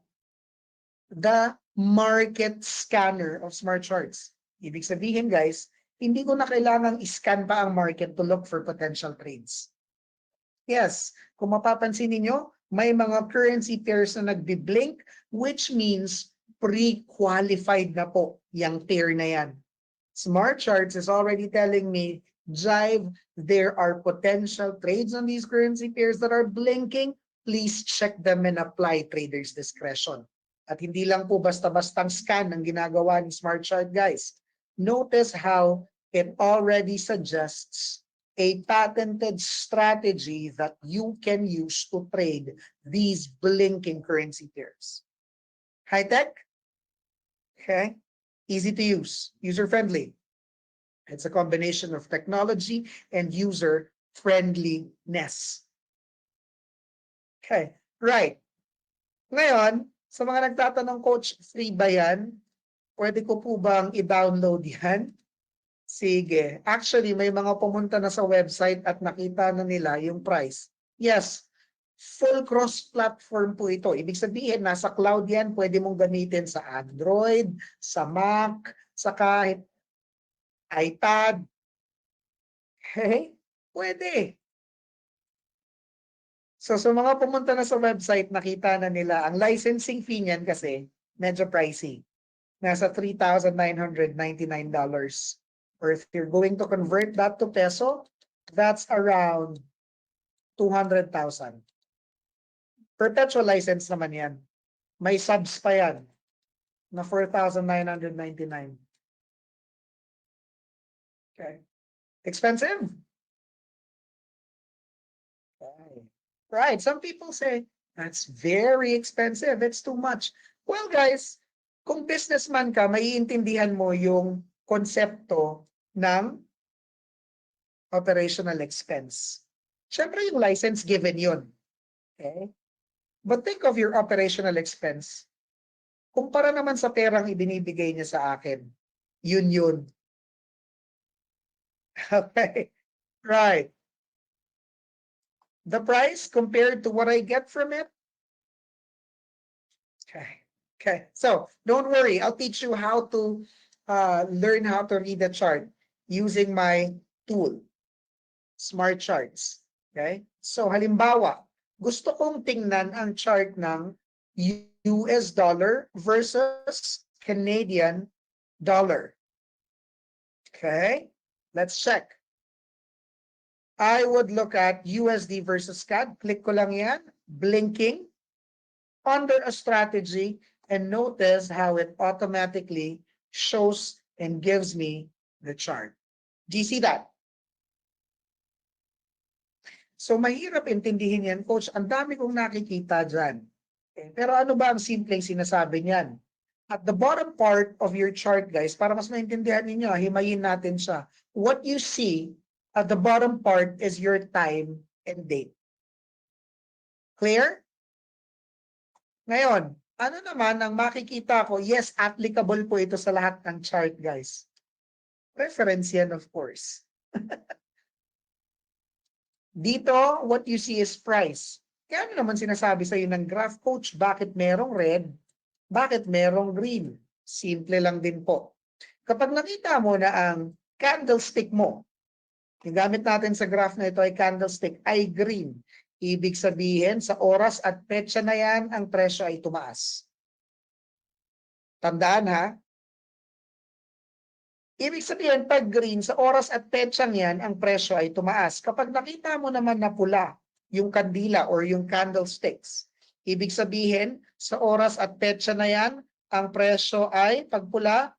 the market scanner of smart charts. Ibig sabihin, guys, hindi ko na kailangang iscan pa ang market to look for potential trades. Yes, kung mapapansin ninyo, may mga currency pairs na nagbi-blink, which means pre-qualified na po yung pair na yan. Smart Charts is already telling me, Jive, there are potential trades on these currency pairs that are blinking. Please check them and apply trader's discretion. At hindi lang po basta-bastang scan ang ginagawa ni Smart Chart, guys. Notice how it already suggests a patented strategy that you can use to trade these blinking currency pairs. High tech? Okay. Easy to use, user-friendly. It's a combination of technology and user-friendliness. Okay, right. Ngayon, sa mga nagtatanong, Coach, free ba yan? Pwede ko po bang i-download yan? Sige. Actually, may mga pumunta na sa website at nakita na nila yung price. Yes, full cross-platform po ito. Ibig sabihin, nasa cloud yan, pwede mong gamitin sa Android, sa Mac, sa kahit iPad. Okay? Pwede. So, sa mga pumunta na sa website, nakita na nila, ang licensing fee niyan kasi medyo pricey. Nasa $3,999. Or if you're going to convert that to peso, that's around 200,000. Perpetual license naman yan. May subs pa yan na 4,999. Okay. Expensive? Okay. Right. Some people say, that's very expensive. It's too much. Well, guys, kung businessman ka, maiintindihan mo yung konsepto ng operational expense. Siyempre, yung license given yun. Okay? But think of your operational expense. Kumpara naman sa perang ibinibigay niya sa akin, yun. Okay? Right. The price compared to what I get from it? Okay. So, don't worry. I'll teach you how to learn how to read the chart using my tool, Smart Charts. Okay? So, halimbawa, gusto kong tingnan ang chart ng US dollar versus Canadian dollar. Okay? Let's check. I would look at USD versus CAD. Click ko lang yan. Blinking. Under a strategy. And notice how it automatically shows and gives me the chart. Do you see that? So mahirap intindihin yan, Coach. Ang dami kong nakikita dyan. Okay. Pero ano ba ang simpleng sinasabi niyan? At the bottom part of your chart, guys, para mas maintindihan ninyo, himayin natin siya. What you see at the bottom part is your time and date. Clear? Ngayon, ano naman ang makikita ko? Yes, applicable po ito sa lahat ng chart, guys. Reference yan, of course. Dito, what you see is price. Kaya ano naman sinasabi sa iyo ng graph coach, bakit merong red, bakit merong green? Simple lang din po. Kapag nakita mo na ang candlestick mo, yung gamit natin sa graph na ito ay candlestick, ay green. Ibig sabihin, sa oras at petsa na yan, ang presyo ay tumaas. Tandaan ha, ibig sabihin, pag green, sa oras at petsang yan, ang presyo ay tumaas. Kapag nakita mo naman na pula, yung kandila or yung candlesticks, ibig sabihin, sa oras at petsa na yan, ang presyo ay, pag pula,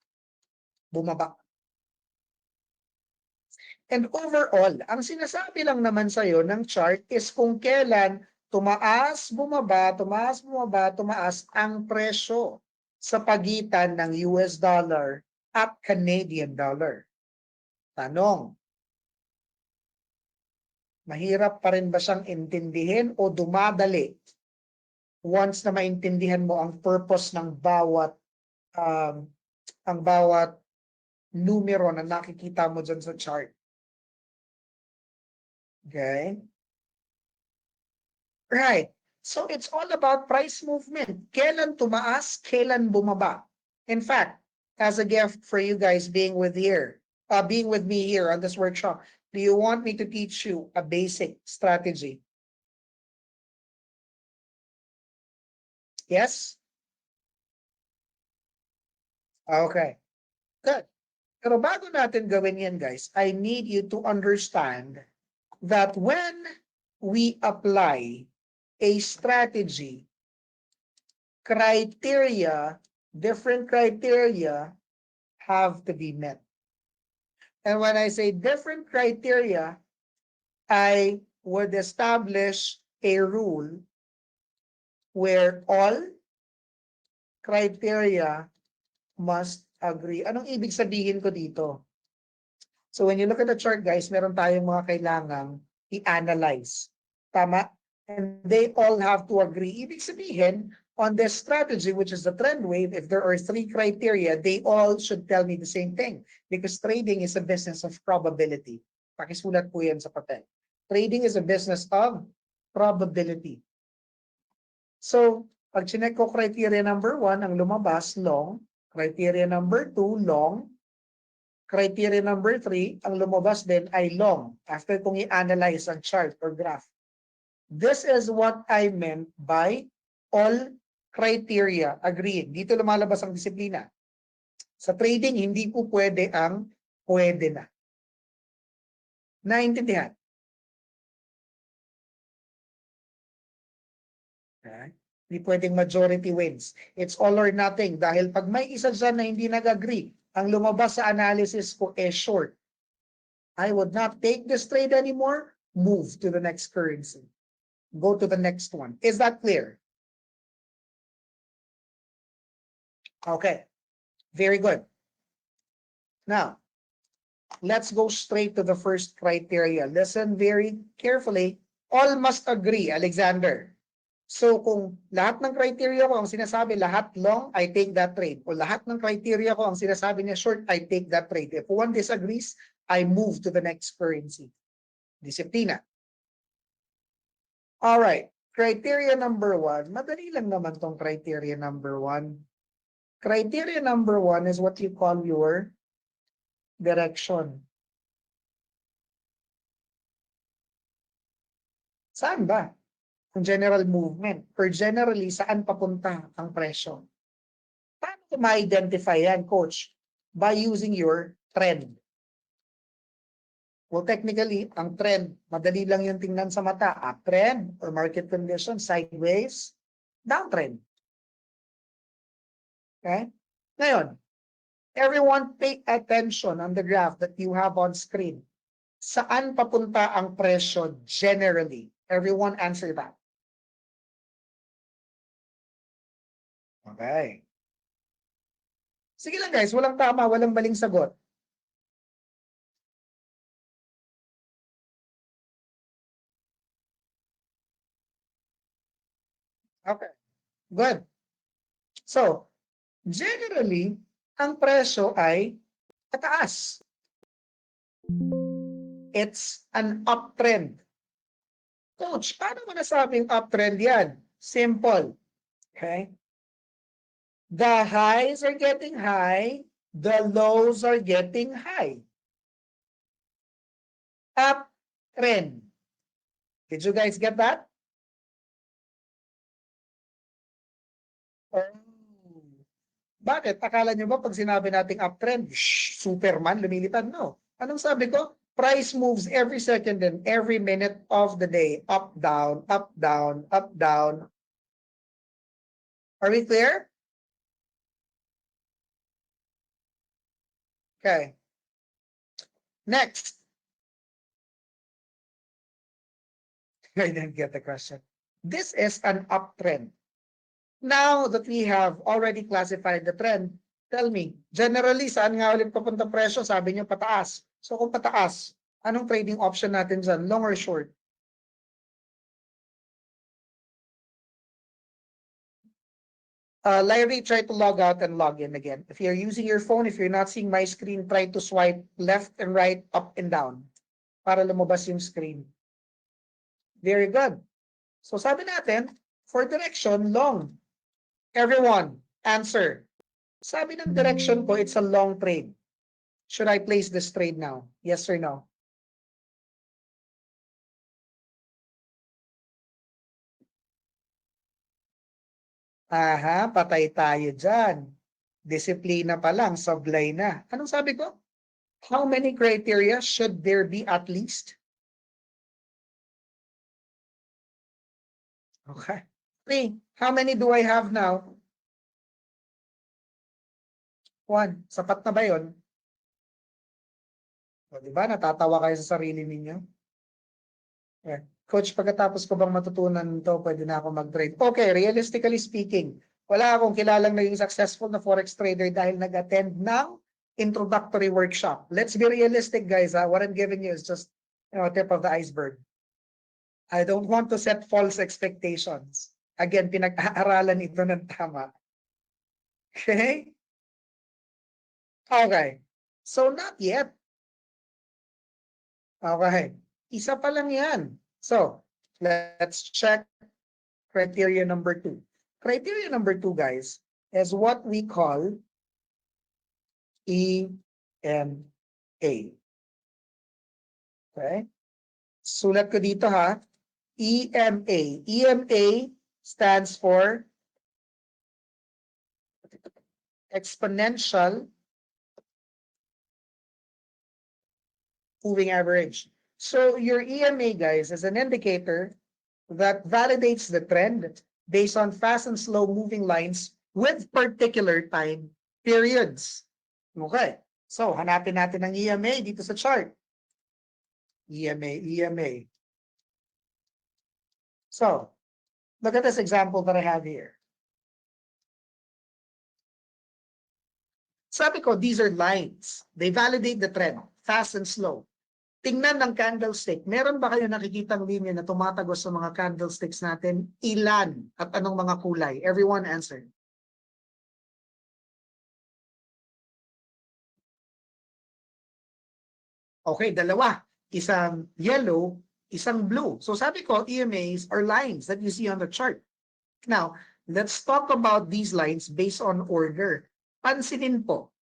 bumaba. And overall, ang sinasabi lang naman sa'yo ng chart is kung kailan tumaas, bumaba, tumaas, bumaba, tumaas ang presyo sa pagitan ng US dollar at Canadian dollar. Tanong, mahirap pa rin ba siyang intindihin o dumadali once na maintindihan mo ang purpose ng bawat numero na nakikita mo dyan sa chart? Okay? Right. So it's all about price movement. Kailan tumaas, kailan bumaba. In fact, as a gift for you guys being with me here on this workshop, do you want me to teach you a basic strategy? Yes? Okay. Good. Pero bago natin gawin yan, guys, I need you to understand that when we apply a strategy, different criteria have to be met. And when I say different criteria, I would establish a rule where all criteria must agree. Anong ibig sabihin ko dito? So when you look at the chart, guys, meron tayong mga kailangang i-analyze. Tama? And they all have to agree. Ibig sabihin, on this strategy, which is the trend wave, if there are 3 criteria, they all should tell me the same thing. Because trading is a business of probability. Pakisulat po yan sa papel. Trading is a business of probability. So, pag chinek ko criteria number 1, ang lumabas, long. Criteria number 2, long. Criteria number 3, ang lumabas din ay long after kung i-analyze ang chart or graph. This is what I meant by all criteria agreed. Dito lumalabas ang disiplina. Sa trading, hindi po pwede ang pwede na. Naintindihan? Okay. Hindi pwedeng majority wins. It's all or nothing. Dahil pag may isa dyan na hindi nag-agree, ang lumabas sa analysis ko is short. I would not take this trade anymore. Move to the next currency. Go to the next one. Is that clear? Okay. Very good. Now, let's go straight to the first criteria. Listen very carefully. All must agree, Alexander. So kung lahat ng criteria ko ang sinasabi, lahat long, I take that trade. O lahat ng criteria ko ang sinasabi niya short, I take that trade. If one disagrees, I move to the next currency. Disiplina. Alright, criteria number 1. Madali lang naman tong criteria number 1. Criteria number 1 is what you call your direction. Saan ba? Ang general movement, or generally, saan papunta ang presyo. Paano ko ma-identify yan, coach? By using your trend. Well, technically, ang trend, madali lang yung tingnan sa mata. Uptrend or market condition, sideways, downtrend. Okay? Ngayon, everyone pay attention on the graph that you have on screen. Saan papunta ang presyo generally? Everyone answer that. Okay. Sige lang guys, walang tama, walang maling sagot. Okay, good. So, generally, ang presyo ay pataas. It's an uptrend. Coach, paano mo nasabing uptrend yan? Simple. Okay? The highs are getting high, the lows are getting high. Uptrend. Did you guys get that? Oh. Bakit? Akala nyo ba pag sinabi nating uptrend, Superman, lumilipad? No. Anong sabi ko? Price moves every second and every minute of the day. Up, down, up, down, up, down. Are we clear? Okay. Next. I didn't get the question. This is an uptrend. Now that we have already classified the trend, tell me, generally, saan nga ulit papunta presyo? Sabi niyo pataas. So kung pataas, anong trading option natin dyan? Long or short? Larry, try to log out and log in again. If you're using your phone, if you're not seeing my screen, try to swipe left and right, up and down para lumabas yung screen. Very good. So sabi natin, for direction, long. Everyone, answer. Sabi ng direction ko, it's a long trade. Should I place this trade now? Yes or no? Aha, patay tayo dyan. Disiplina pa lang, sablay na. Anong sabi ko? How many criteria should there be at least? Okay. 3. How many do I have now? 1. Sapat na ba yun? O, diba? Natatawa kayo sa sarili ninyo? Yeah. Coach, pagkatapos ko bang matutunan to, pwede na ako mag-trade. Okay, realistically speaking, wala akong kilalang naging successful na forex trader dahil nag-attend ng introductory workshop. Let's be realistic, guys. What I'm giving you is just tip of the iceberg. I don't want to set false expectations. Again, pinag-aaralan ito ng tama. Okay? Okay. So, not yet. Okay. Isa pa lang yan. So, let's check criteria number 2. Criteria number 2, guys, is what we call EMA. Okay? Sulat ko dito ha. EMA. EMA stands for exponential moving average. So your EMA, guys, is an indicator that validates the trend based on fast and slow moving lines with particular time periods. Okay. So, hanapin natin ang EMA dito sa chart. EMA, EMA. So, look at this example that I have here. Sabi ko, these are lines. They validate the trend, fast and slow. Tingnan ng candlestick. Meron ba kayo nakikitang linya na tumatagos sa mga candlesticks natin? Ilan at anong mga kulay? Everyone answer. Okay, dalawa. Isang yellow, isang blue. So sabi ko, EMAs are lines that you see on the chart. Now, let's talk about these lines based on order. Pansinin po,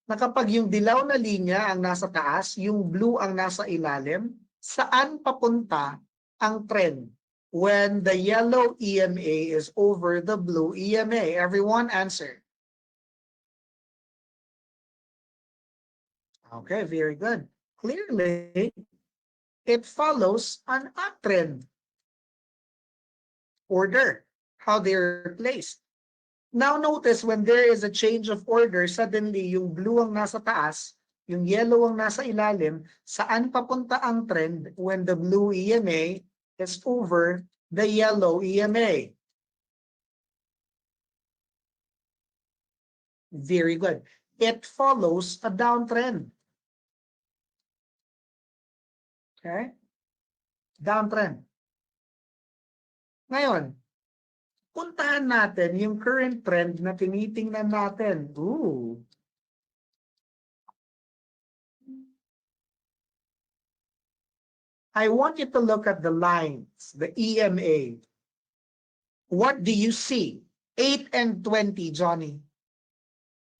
na kapag yung dilaw na linya ang nasa taas, yung blue ang nasa ilalim, saan papunta ang trend when the yellow EMA is over the blue EMA? Everyone answer. Okay, very good. Clearly, it follows an uptrend order, how they're placed. Now notice when there is a change of order, suddenly yung blue ang nasa taas, yung yellow ang nasa ilalim, saan papunta ang trend when the blue EMA is over the yellow EMA? Very good. It follows a downtrend. Okay? Downtrend. Ngayon, puntahan natin yung current trend na tinitingnan natin. Ooh. I want you to look at the lines, the EMA. What do you see? 8 and 20, Johnny.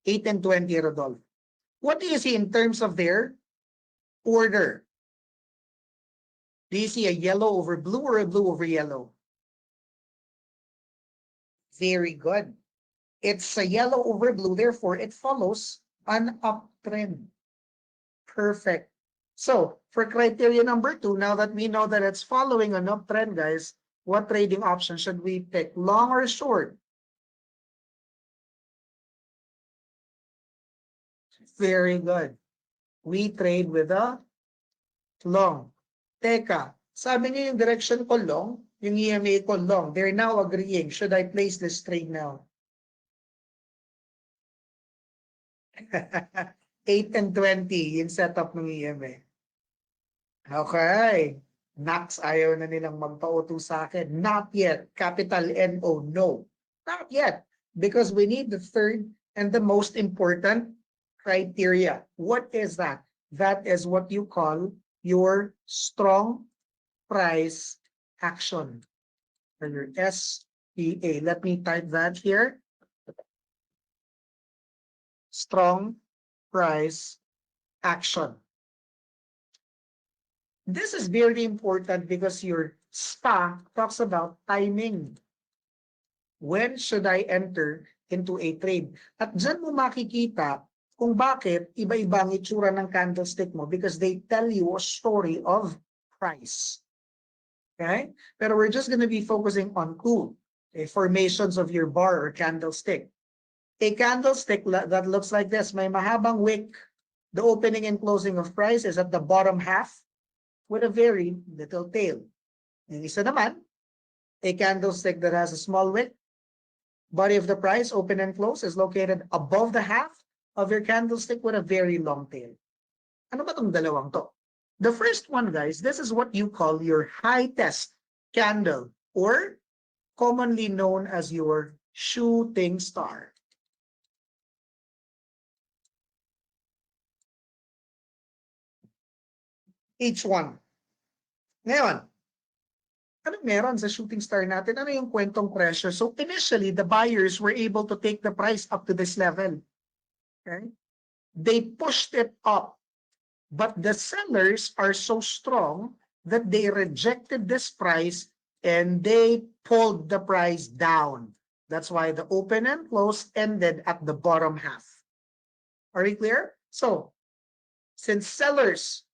8 and 20, Rodolfo. What do you see in terms of their order? Do you see a yellow over blue or a blue over yellow? Very good. It's a yellow over blue, therefore it follows an uptrend. Perfect. So, for criteria number 2, now that we know that it's following an uptrend, guys, what trading option should we pick? Long or short? Very good. We trade with a long. Teka, sabi niyo yung direction ko long, yung EMA ko long. They're now agreeing. Should I place this trade now? 8 and 20 yung setup ng EMA. Okay. Nax, ayaw na nilang magpa-auto sa akin. Not yet. Capital N-O, no. Not yet. Because we need the third and the most important criteria. What is that? That is what you call your strong price action. Or your SPA. Let me type that here. Strong price action. This is very important because your SPA talks about timing. When should I enter into a trade? At dyan mo makikita kung bakit iba-iba ang itsura ng candlestick mo because they tell you a story of price. Okay? Pero we're just going to be focusing on two formations of your bar or candlestick. A candlestick that looks like this, may mahabang wick. The opening and closing of price is at the bottom half with a very little tail. Yung isa naman, a candlestick that has a small wick. Body of the price, open and close, is located above the half of your candlestick with a very long tail. Ano ba itong dalawang to? The first one, guys, this is what you call your high test candle or commonly known as your shooting star. Each one. Ngayon, ano meron sa shooting star natin? Ano yung kwentong pressure? So initially, the buyers were able to take the price up to this level. Okay? They pushed it up. But the sellers are so strong that they rejected this price and they pulled the price down. That's why the open and close ended at the bottom half. Are you clear? So, since sellers,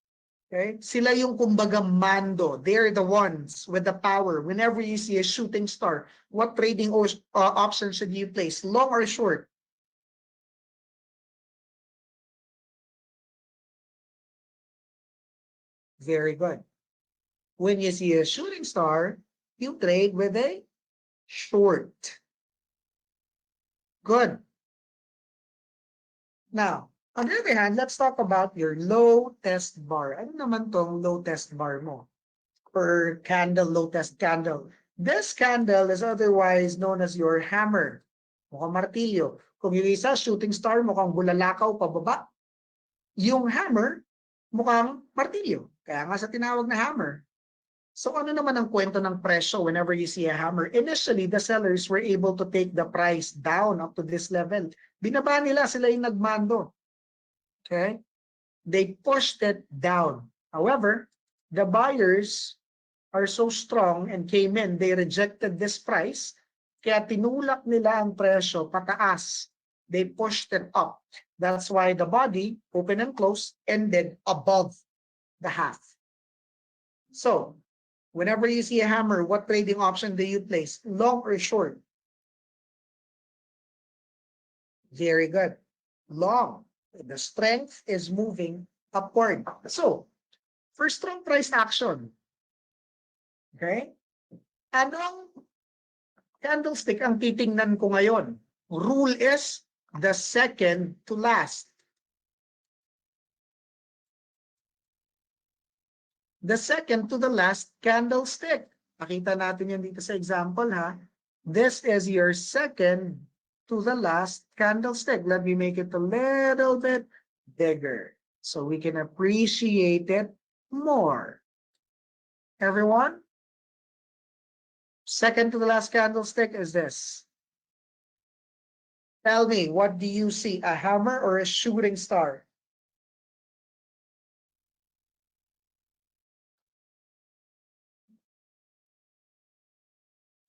okay, sila yung kumbaga mando. They're the ones with the power. Whenever you see a shooting star, what trading option should you place? Long or short? Very good. When you see a shooting star, you trade with a short. Good. Now, on the other hand, let's talk about your low test bar. Ano naman tong low test bar mo? Or candle, low test candle. This candle is otherwise known as your hammer. Mukhang martilyo. Kung yung isa, shooting star, mukhang bulalakaw pababa. Yung hammer, mukhang martilyo. Kaya nga sa tinawag na hammer. So ano naman ang kwento ng presyo whenever you see a hammer? Initially, the sellers were able to take the price down up to this level. Binaba nila, sila yung nagmando. Okay? They pushed it down. However, the buyers are so strong and came in, they rejected this price, kaya tinulak nila ang presyo pataas. They pushed it up. That's why the body, open and close, ended above the half. So, whenever you see a hammer, what trading option do you place? Long or short? Very good. Long. The strength is moving upward. So, for strong price action, okay? Anong candlestick ang titingnan ko ngayon? Rule is the second to last. The second to the last candlestick. Nakita natin yan dito sa example, ha? This is your second to the last candlestick. Let me make it a little bit bigger so we can appreciate it more. Everyone? Second to the last candlestick is this. Tell me, what do you see? A hammer or a shooting star?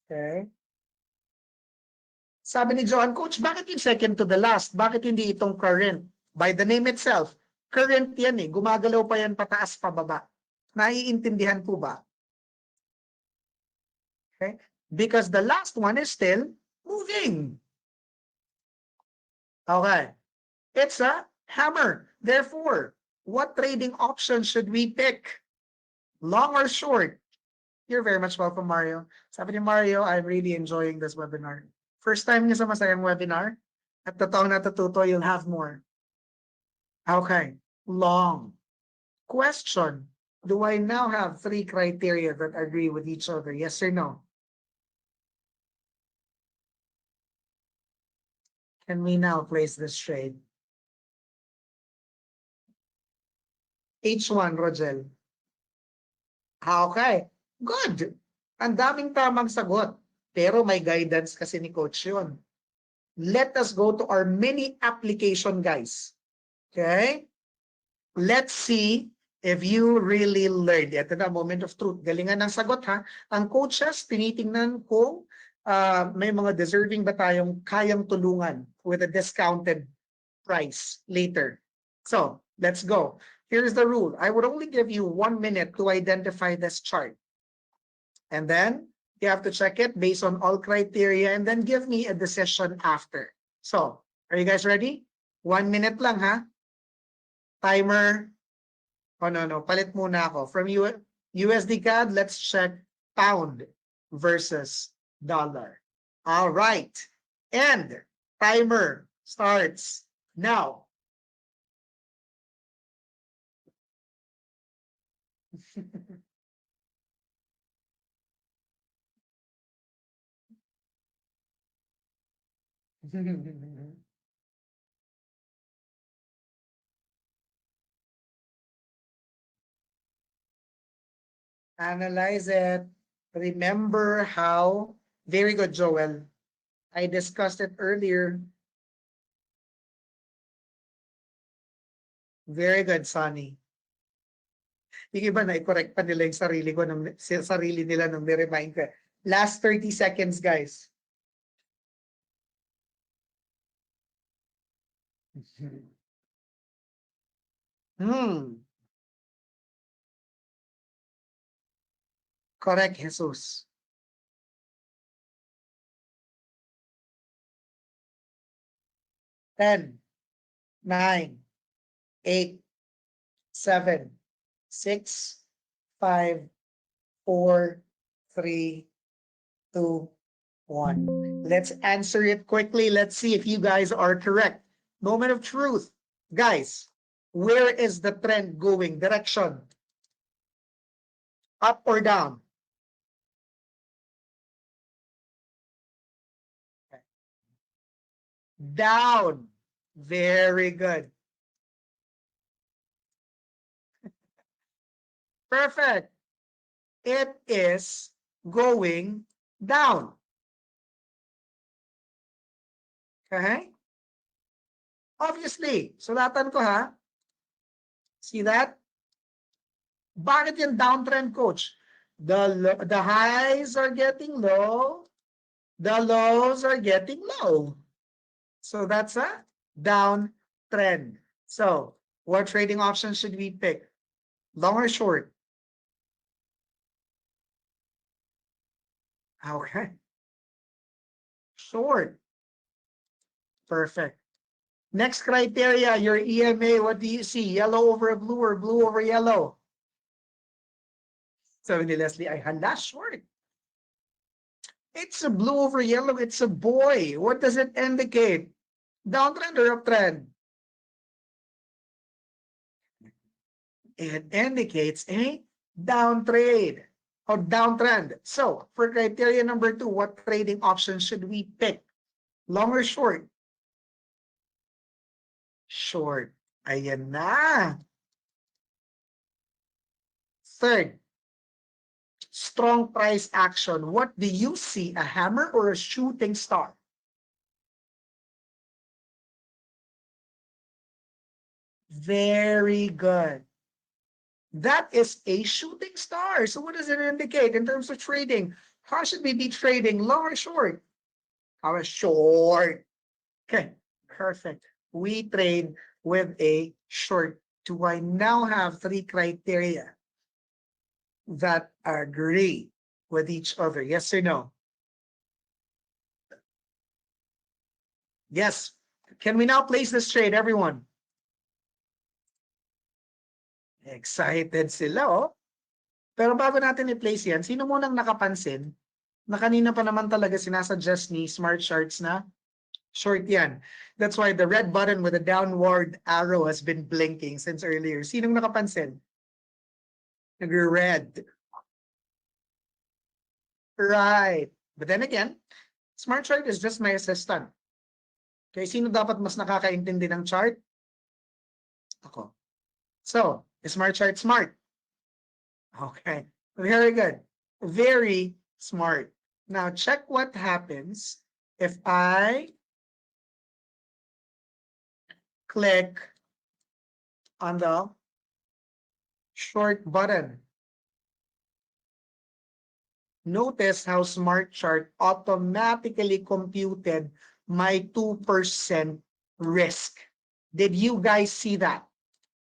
Okay. Sabi ni Johan, Coach, bakit yung second to the last? Bakit hindi itong current? By the name itself, current yan eh. Gumagalaw pa yan pataas pababa. Naiintindihan po ba? Okay? Because the last one is still moving. Okay. It's a hammer. Therefore, what trading option should we pick? Long or short? You're very much welcome, Mario. Sabi ni Mario, I'm really enjoying this webinar. First time niya sa masayang webinar. At totoong natututo, you'll have more. Okay. Long. Question. Do I now have 3 criteria that agree with each other? Yes or no? Can we now place this trade? H1, Rogel. Okay. Good. Ang daming tamang sagot. Pero may guidance kasi ni Coach yun. Let us go to our mini application, guys. Okay? Let's see if you really learned. Ito na, moment of truth. Galingan ng sagot, ha? Ang coaches, tinitingnan kung may mga deserving ba tayong kayang tulungan with a discounted price later. So, let's go. Here's the rule. I would only give you 1 minute to identify this chart. And then, you have to check it based on all criteria and then give me a decision after. So, are you guys ready? 1 minute lang, ha? Timer. Oh, no. Palit muna ako. From USD CAD, let's check pound versus dollar. All right. And timer starts now. Analyze it. Remember how. Very good, Joel. I discussed it earlier. Very good, Sonny. Yung iba na i-correct pa nila yung sarili nila nung ni-remind ko. Last 30 seconds, guys. Correct, Jesus. Ten, 9, 8, 7, 6, 5, 4, 3, 2, 1. Let's answer it quickly. Let's see if you guys are correct. Moment of truth. Guys, where is the trend going? Direction. Up or down? Down. Very good. Perfect. It is going down. Okay? Obviously, sulatan ko, ha? See that? Bakit yung downtrend, Coach? The highs are getting low. The lows are getting low. So that's a downtrend. So what trading option should we pick? Long or short? Okay. Short. Perfect. Next criteria, your EMA, what do you see? Yellow over blue or blue over yellow? Sabi ni Leslie, ay hala, short. It's a blue over yellow. It's a boy. What does it indicate? Downtrend or uptrend? It indicates a downtrade or downtrend. So, for criteria number 2, what trading option should we pick? Long or short? Short. Ayan na. Third, strong price action. What do you see? A hammer or a shooting star? Very good. That is a shooting star. So what does it indicate in terms of trading? How should we be trading? Long or short? How is short? Okay, perfect. We trade with a short. Do I now have 3 criteria that agree with each other? Yes or no? Yes. Can we now place this trade, everyone? Excited sila, oh. Pero bago natin i-place yan, sino munang nakapansin na kanina pa naman talaga sinasuggest ni Smart Charts na short yan? That's why the red button with a downward arrow has been blinking since earlier. Sinong nakapansin? Nag-red. Right. But then again, Smart Chart is just my assistant. Okay, sino dapat mas nakakaintindi ng chart? Ako. So, is Smart Chart smart? Okay, very good. Very smart. Now, check what happens if I click on the short button. Notice how Smart Chart automatically computed my 2% risk. Did you guys see that?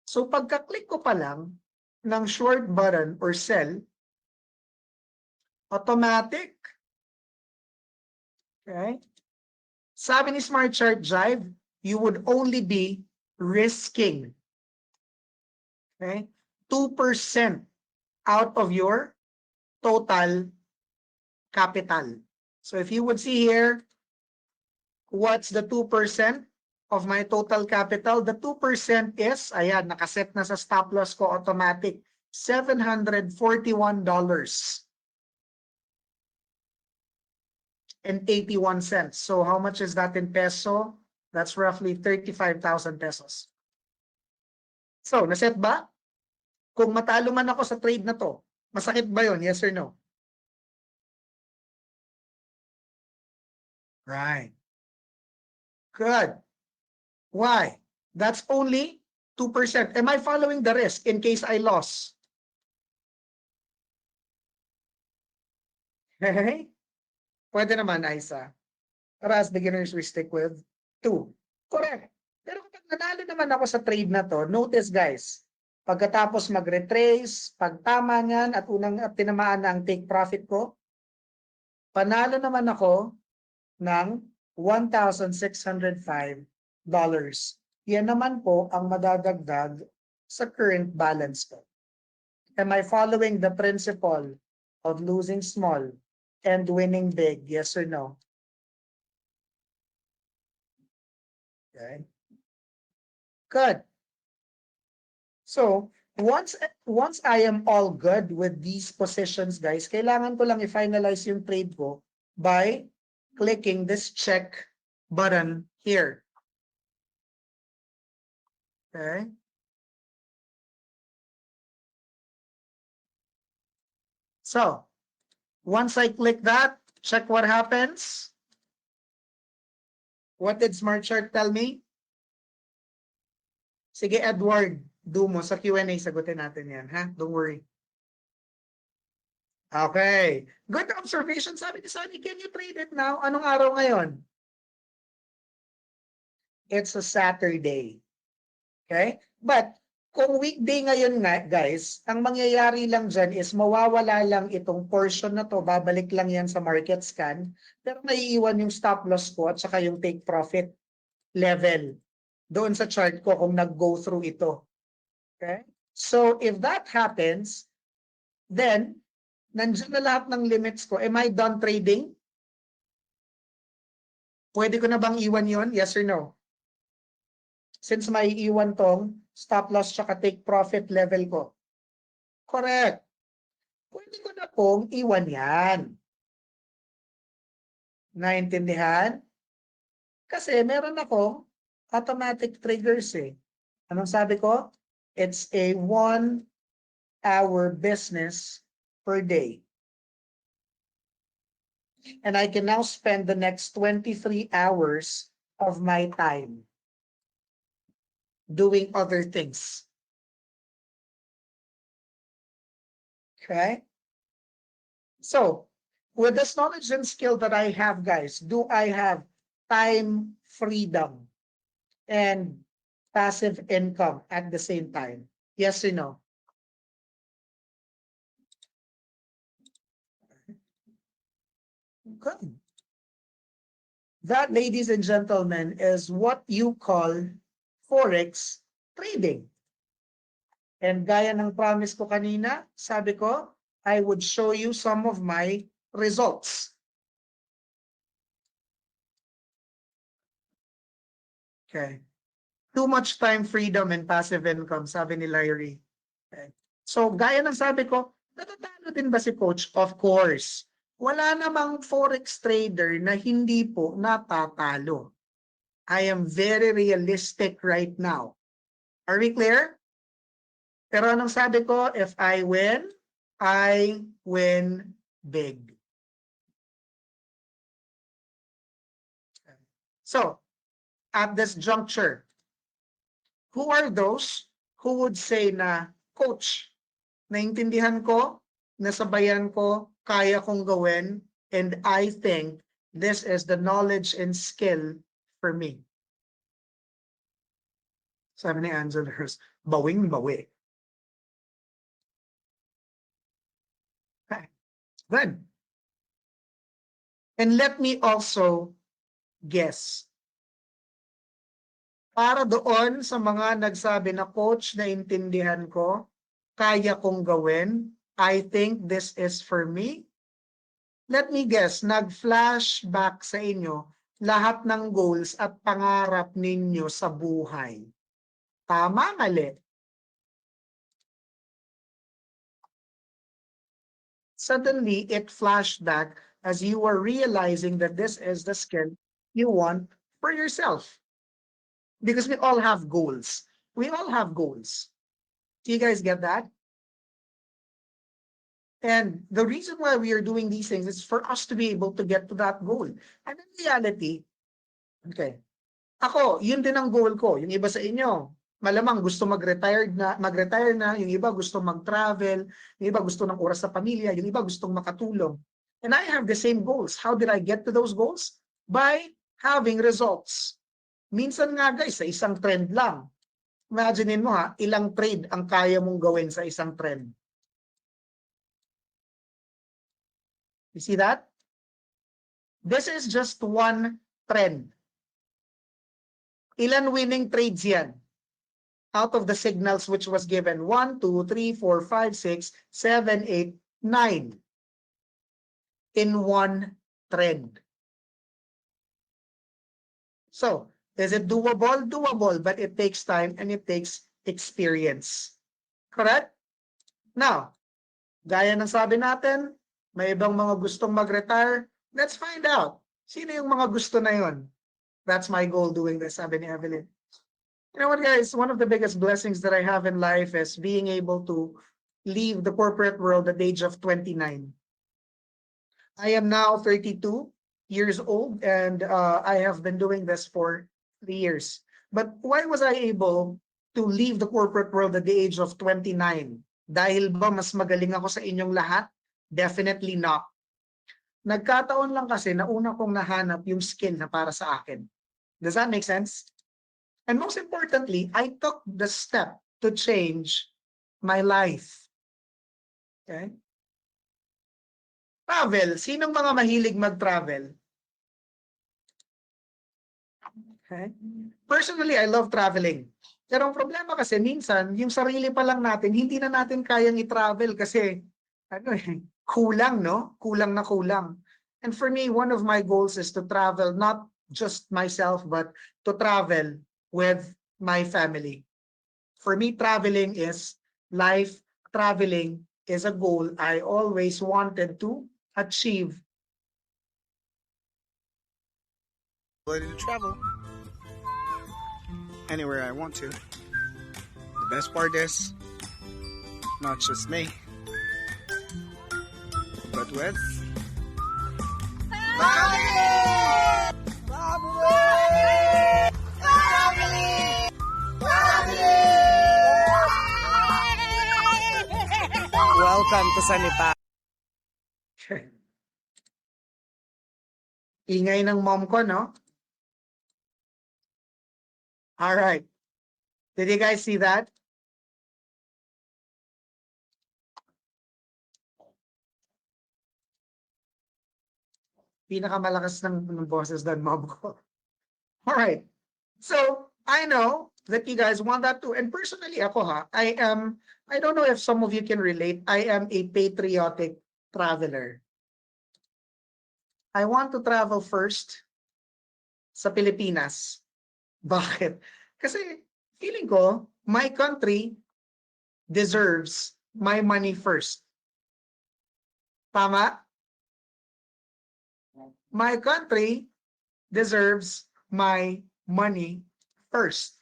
So pagka-click ko pa lang ng short button or sell, automatic. Okay? Sabi ni Smart Chart Jive, you would only be risking, okay, 2% out of your total capital. So if you would see here, what's the 2% of my total capital? The 2% is, ayan, nakaset na sa stop loss ko automatic, $741 and 81 cents. So how much is that in peso? That's roughly 35,000 pesos. So, naset ba? Kung matalo man ako sa trade na to, masakit ba yun? Yes or no? Right. Good. Why? That's only 2%. Am I following the risk in case I lost? Okay? Pwede naman, Isa. Para as beginners, we stick with 2. Correct. Pero kapag nanalo naman ako sa trade na to, notice guys, pagkatapos mag-retrace, pag tama niyan at unang tinamaan na ang take profit ko, panalo naman ako ng $1,605. Yan naman po ang madadagdag sa current balance ko. Am I following the principle of losing small and winning big? Yes or no? Okay. Good. So, once I am all good with these positions, guys, kailangan ko lang i-finalize yung trade ko by clicking this check button here. Okay. So, once I click that, check what happens. What did Smart Chart tell me? Sige, Edward, do mo sa Q&A, sagutin natin yan, ha? Don't worry. Okay. Good observation. Sabi ni Sonny, can you trade it now? Anong araw ngayon? It's a Saturday. Okay? But, kung weekday ngayon nga, guys, ang mangyayari lang dyan is mawawala lang itong portion na to, babalik lang yan sa market scan, pero maiiwan yung stop loss ko at saka yung take profit level doon sa chart ko kung nag-go through ito. Okay? So, if that happens, then, nandiyan na lahat ng limits ko. Am I done trading? Pwede ko na bang iwan yon? Yes or no? Since may iwan tong stop loss tsaka take profit level ko. Correct. Pwede ko na pong iwan yan. Naintindihan? Kasi meron akong automatic triggers eh. Anong sabi ko? It's a 1-hour business per day. And I can now spend the next 23 hours of my time doing other things. Okay? So, with this knowledge and skill that I have, guys, do I have time freedom and passive income at the same time? Yes or no? Good. That, ladies and gentlemen, is what you call Forex trading. And gaya ng promise ko kanina, sabi ko, I would show you some of my results. Okay. Too much time freedom and passive income, sabi ni Larry. Okay. So, gaya ng sabi ko, natatalo din ba si Coach? Of course. Wala namang Forex trader na hindi po natatalo. I am very realistic right now. Are we clear? Pero anong sabi ko? If I win big. So, at this juncture, who are those who would say na, Coach, naintindihan ko, nasabayan ko, kaya kong gawin, and I think this is the knowledge and skill for me. Sabi ni Angel Hurst, bawing-bawi. Okay. Good. And let me also guess. Para doon sa mga nagsabi na, Coach, naintindihan ko, kaya kong gawin, I think this is for me. Let me guess, nag-flashback sa inyo lahat ng goals at pangarap ninyo sa buhay. Tama, mali? Suddenly, it flashed back as you were realizing that this is the skill you want for yourself. Because we all have goals. We all have goals. Do you guys get that? And the reason why we are doing these things is for us to be able to get to that goal. And in reality, okay, ako, yun din ang goal ko. Yung iba sa inyo, malamang gusto mag-retire na, yung iba gusto mag-travel, yung iba gusto ng oras sa pamilya, yung iba gustong makatulong. And I have the same goals. How did I get to those goals? By having results. Minsan nga guys, sa isang trend lang. Imaginein mo ha, ilang trade ang kaya mong gawin sa isang trend. You see that? This is just one trend. Ilan winning trades yan? Out of the signals which was given, 1, 2, 3, 4, 5, 6, 7, 8, 9. In one trend. So, is it doable? Doable, but it takes time and it takes experience. Correct? Now, gaya ng sabi natin, may ibang mga gustong mag-retire. Let's find out. Sino yung mga gusto na yun? That's my goal doing this, sabi ni Evelyn. You know what, guys? One of the biggest blessings that I have in life is being able to leave the corporate world at the age of 29. I am now 32 years old and I have been doing this for 3 years. But why was I able to leave the corporate world at the age of 29? Dahil ba mas magaling ako sa inyong lahat? Definitely not. Nagkataon lang kasi na una kong nahanap yung skill na para sa akin. Does that make sense? And most importantly, I took the step to change my life. Okay? Travel. Sinong mga mahilig mag-travel? Okay? Personally, I love traveling. Pero ang problema kasi minsan, yung sarili pa lang natin, hindi na natin kayang i-travel kasi kulang, no? Kulang na kulang. And for me, one of my goals is to travel, not just myself, but to travel with my family. For me, traveling is life. Traveling is a goal I always wanted to achieve. Ability to travel anywhere I want to. The best part is not just me, but with welcome to Sanipa. Ingay ng mom ko, no? All right. Did you guys see that? Pinakamalakas ng boses doon, mom ko. All right. So, I know that you guys want that too. And personally, ako I don't know if some of you can relate. I am a patriotic traveler. I want to travel first sa Pilipinas. Bakit? Kasi feeling ko, my country deserves my money first. Tama? My country deserves my money first.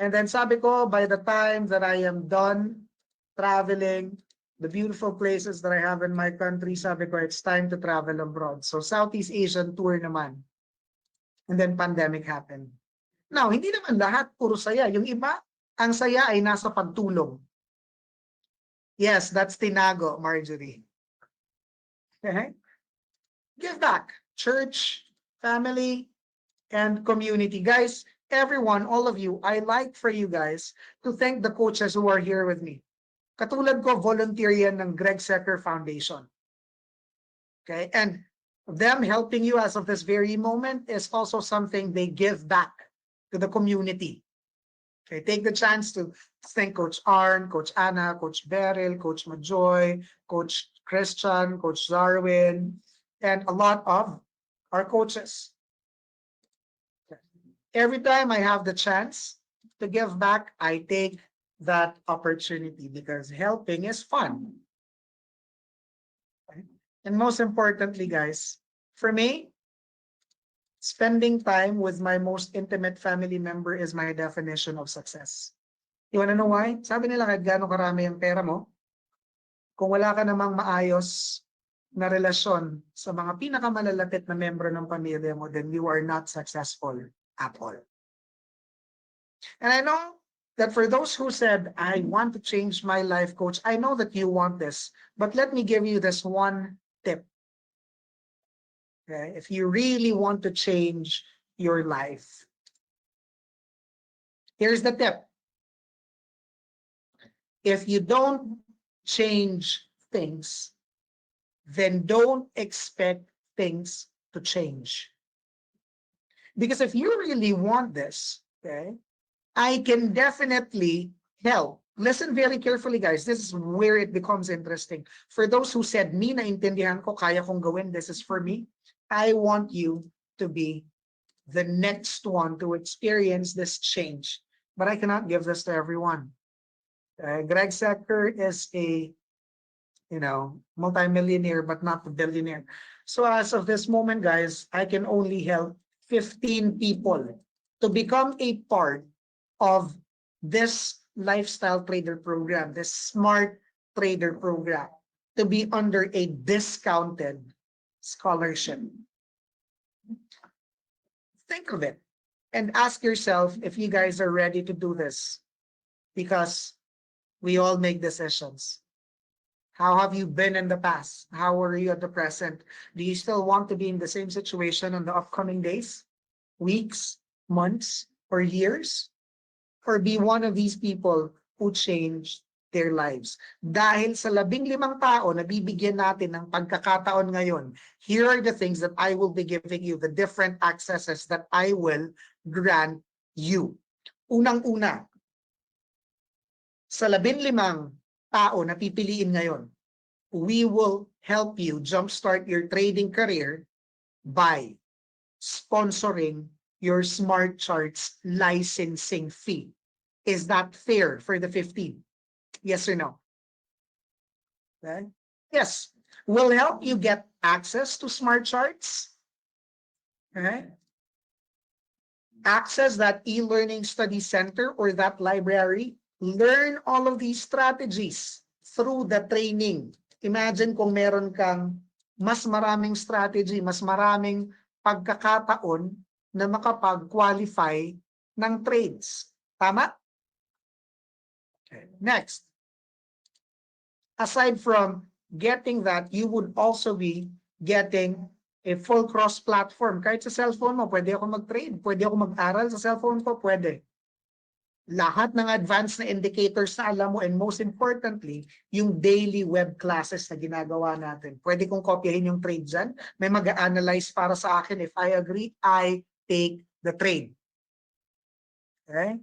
And then sabi ko, by the time that I am done traveling, the beautiful places that I have in my country, sabi ko, it's time to travel abroad. So Southeast Asian tour naman. And then pandemic happened. Now, hindi naman lahat puro saya. Yung iba, ang saya ay nasa pagtulong. Yes, that's tinago, Marjorie. Okay? Give back. Church, family, and community. Guys, everyone, all of you, I like for you guys to thank the coaches who are here with me. Katulad ko, volunteer yan ng Greg Secker Foundation. Okay? And them helping you as of this very moment is also something they give back to the community. Okay? Take the chance to thank Coach Arn, Coach Anna, Coach Beryl, Coach Majoy, Coach Christian, Coach Darwin, and a lot of our coaches. Every time I have the chance to give back, I take that opportunity because helping is fun. Okay? And most importantly, guys, for me, spending time with my most intimate family member is my definition of success. You wanna know why? Sabi nila kahit gaano karami ang pera mo, kung wala ka namang maayos na relasyon sa mga pinakamalalapit na membro ng pamilya mo, then you are not successful at all. And I know that for those who said, I want to change my life, coach, I know that you want this, but let me give you this one tip. Okay? If you really want to change your life, here's the tip. If you don't change things, then don't expect things to change. Because if you really want this, okay, I can definitely help. Listen very carefully, guys. This is where it becomes interesting. For those who said, me naintindihan ko, kaya kong gawin, this is for me. I want you to be the next one to experience this change. But I cannot give this to everyone. Greg Secker is a, multimillionaire, but not a billionaire. So as of this moment, guys, I can only help 15 people to become a part of this lifestyle trader program, this smart trader program, to be under a discounted scholarship. Think of it and ask yourself if you guys are ready to do this, because we all make decisions. How have you been in the past? How are you at the present? Do you still want to be in the same situation in the upcoming days, weeks, months, or years? Or be one of these people who changed their lives? Dahil sa 15 tao na bibigyan natin ng pagkakataon ngayon, here are the things that I will be giving you, the different accesses that I will grant you. Unang-una, sa 15 tao na pipiliin ngayon, we will help you jumpstart your trading career by sponsoring your Smart Charts licensing fee. Is that fair for the 15? Yes or no? Okay. Yes. Will help you get access to Smart Charts. Okay. Access that e-learning study center or that library. Learn all of these strategies through the training. Imagine kung meron kang mas maraming strategy, mas maraming pagkakataon na makapag-qualify ng trades. Tama? Okay. Next. Aside from getting that, you would also be getting a full cross-platform. Kahit sa cellphone mo, pwede ako mag-trade, pwede ako mag-aral sa cellphone ko, pwede. Lahat ng advanced na indicators na alam mo, and most importantly, yung daily web classes na ginagawa natin. Pwede kong kopyahin yung trade dyan. May mag-analyze para sa akin. If I agree, I take the trade. Okay?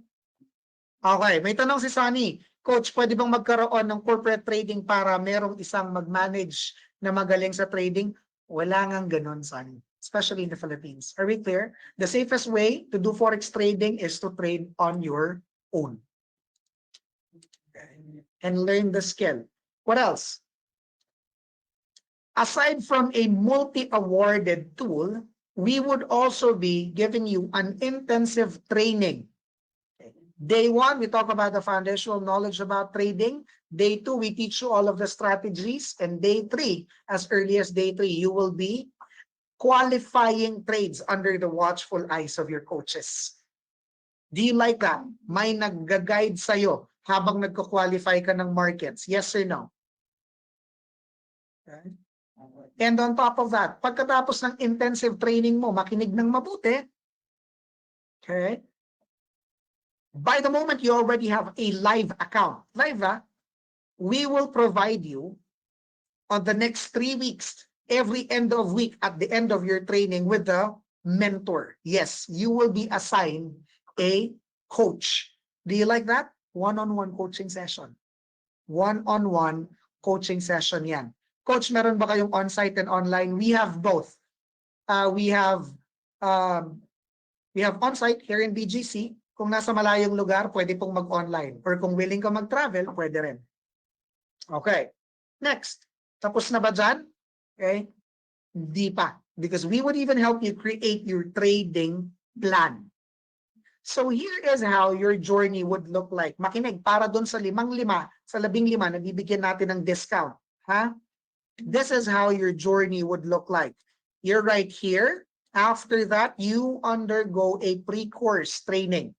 Okay, may tanong si Sunny. Coach, pwede bang magkaroon ng corporate trading para merong isang mag-manage na magaling sa trading? Wala ngang ganun, Sunny. Especially in the Philippines. Are we clear? The safest way to do forex trading is to trade on your own. Okay. And learn the skill. What else? Aside from a multi-awarded tool, we would also be giving you an intensive training. Day 1, we talk about the foundational knowledge about trading. Day 2, we teach you all of the strategies. And day 3, as early as day 3, you will be qualifying trades under the watchful eyes of your coaches. Do you like that? May nag-guide sa'yo habang nagko-qualify ka ng markets. Yes or no? Okay. And on top of that, pagkatapos ng intensive training mo, makinig ng mabuti. Okay. By the moment you already have a live account, we will provide you on the next 3 weeks, every end of week, at the end of your training with the mentor. Yes, you will be assigned a coach. Do you like that? One-on-one coaching session. One-on-one coaching session yan. Coach, meron ba kayong on-site and online? We have both. We have on-site here in BGC. Kung nasa malayong lugar, pwede pong mag-online. Or kung willing ka mag-travel, pwede rin. Okay. Next. Tapos na ba dyan? Okay. Hindi pa. Because we would even help you create your trading plan. So here is how your journey would look like. Makinig, para dun sa 15, sa 15, nabibigyan natin ng discount. Ha? This is how your journey would look like. You're right here. After that, you undergo a pre-course training.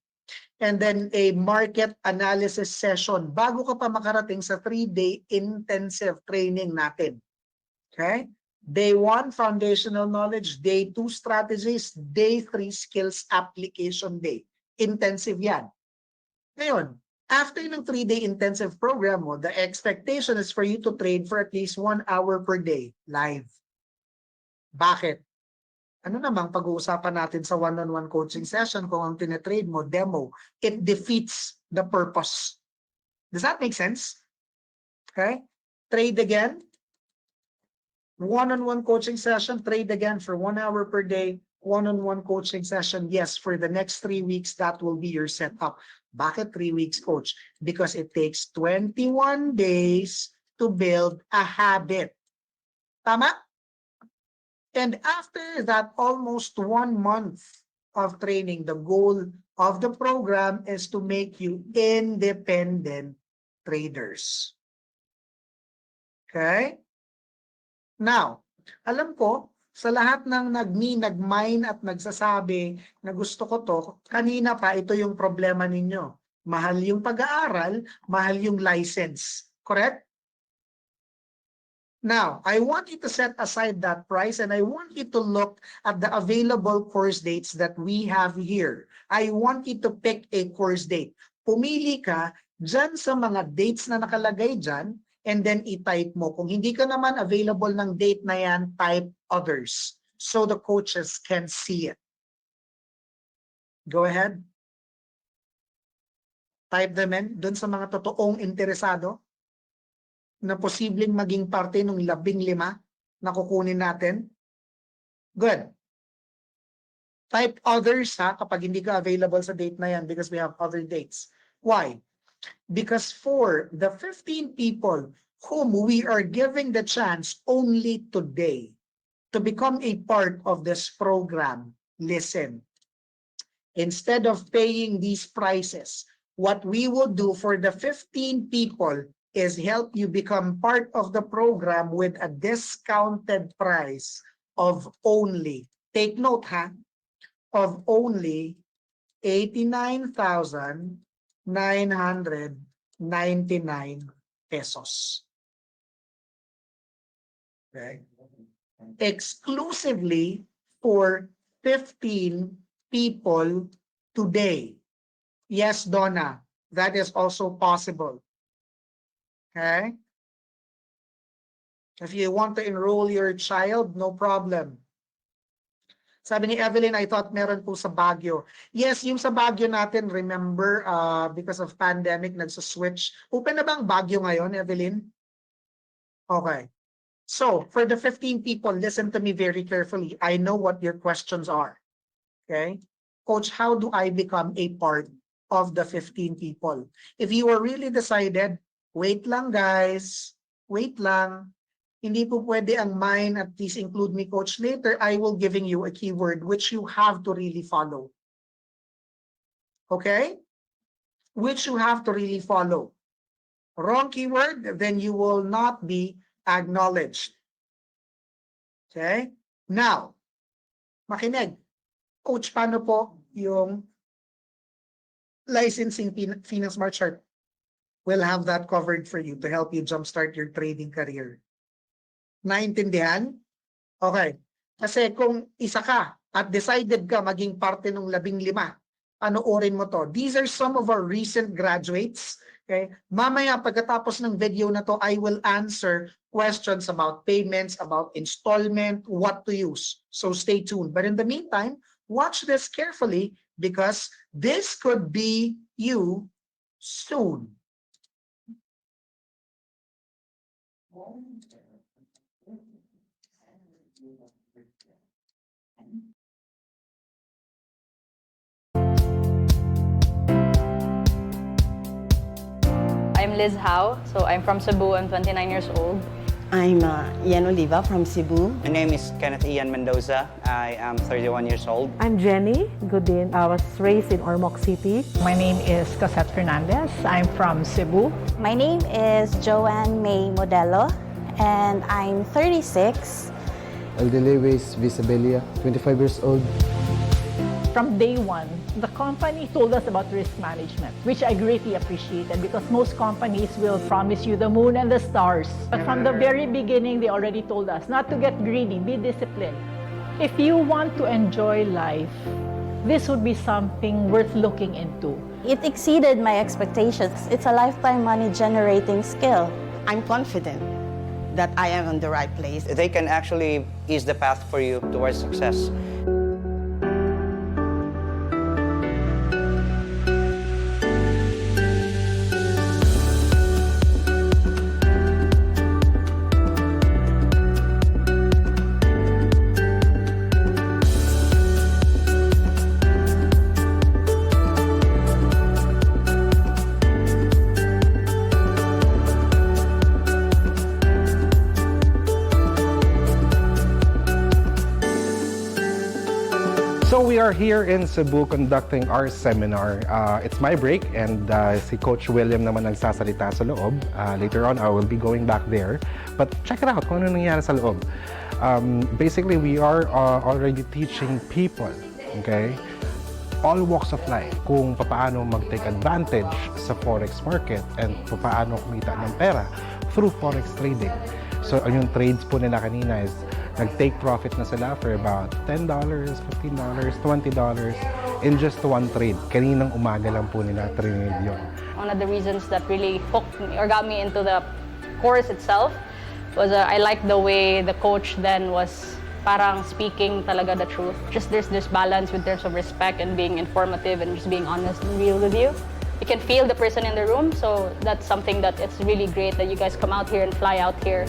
And then a market analysis session bago ka pa makarating sa 3-day intensive training natin. Okay? Day 1, foundational knowledge. Day 2, strategies. Day 3, skills application day. Intensive yan. Ngayon, after ng 3-day intensive program mo, the expectation is for you to trade for at least 1 hour per day live. Bakit? Ano namang pag-uusapan natin sa one-on-one coaching session kung ang tinetrade mo, demo, it defeats the purpose. Does that make sense? Okay? Trade again. One-on-one coaching session, trade again for 1 hour per day. One-on-one coaching session, yes, for the next 3 weeks, that will be your setup. Bakit 3 weeks, coach? Because it takes 21 days to build a habit. Tama? And after that almost 1 month of training, the goal of the program is to make you independent traders. Okay? Now, alam ko, sa lahat ng nag-mine at nagsasabi na gusto ko to, kanina pa ito yung problema ninyo. Mahal yung pag-aaral, mahal yung license. Correct? Now, I want you to set aside that price and I want you to look at the available course dates that we have here. I want you to pick a course date. Pumili ka dyan sa mga dates na nakalagay dyan and then i-type mo. Kung hindi ka naman available ng date na yan, type others so the coaches can see it. Go ahead. Type them in dun sa mga totoong interesado na posibleng maging parte ng 15 na kukunin natin. Good. Type others ha, kapag hindi ka available sa date na yan because we have other dates. Why? Because for the 15 people whom we are giving the chance only today to become a part of this program, listen, instead of paying these prices, what we will do for the 15 people is help you become part of the program with a discounted price of only, take note ha, of only 89,999 pesos. Okay. Exclusively for 15 people today. Yes, Donna, that is also possible. Okay? If you want to enroll your child, no problem. Sabi ni Evelyn, I thought meron po sa Baguio. Yes, yung sa Baguio natin, remember, because of pandemic, nagsuswitch. Open na bang Baguio ngayon, Evelyn? Okay. So, for the 15 people, listen to me very carefully. I know what your questions are. Okay? Coach, how do I become a part of the 15 people? If you are really decided, wait lang guys, wait lang. Hindi po pwede ang mine at please include me, Coach, later. I will giving you a keyword which you have to really follow. Okay? Which you have to really follow. Wrong keyword, then you will not be acknowledged. Okay? Now, makinig. Coach, paano po yung licensing Phoenix Smart Chart? We'll have that covered for you to help you jumpstart your trading career. Naintindihan? Okay. Kasi kung isa ka at decided ka maging parte ng 15, panoorin mo to. These are some of our recent graduates. Okay? Mamaya pagkatapos ng video na to, I will answer questions about payments, about installment, what to use. So stay tuned. But in the meantime, watch this carefully because this could be you soon. I'm Liz Howe, so I'm from Cebu. I'm 29 years old. I'm Ian Oliva from Cebu. My name is Kenneth Ian Mendoza. I am 31 years old. I'm Jenny Godin. I was raised in Ormoc City. My name is Cosette Fernandez. I'm from Cebu. My name is Joanne May Modelo, and I'm 36. Aldelewes Visabilia, 25 years old. From day one, the company told us about risk management, which I greatly appreciated because most companies will promise you the moon and the stars. But from the very beginning, they already told us not to get greedy, be disciplined. If you want to enjoy life, this would be something worth looking into. It exceeded my expectations. It's a lifetime money-generating skill. I'm confident that I am on the right place. They can actually ease the path for you towards success. So we are here in Cebu conducting our seminar. It's my break and si Coach William naman nagsasalita sa loob. Later on, I will be going back there. But check it out kung ano nangyari sa loob. Basically, we are already teaching people, okay? All walks of life kung paano mag-take advantage sa forex market and paano kumita ng pera through forex trading. So yung trades po nila kanina is nag-take profit na sila for about $10, $15, $20 in just one trade. Kaninang umaga lang po nila trade yun. One of the reasons that really hooked me or got me into the course itself was I liked the way the coach then was parang speaking talaga the truth. Just there's this balance with terms of respect and being informative and just being honest and real with you. You can feel the person in the room, so that's something that it's really great that you guys come out here and fly out here.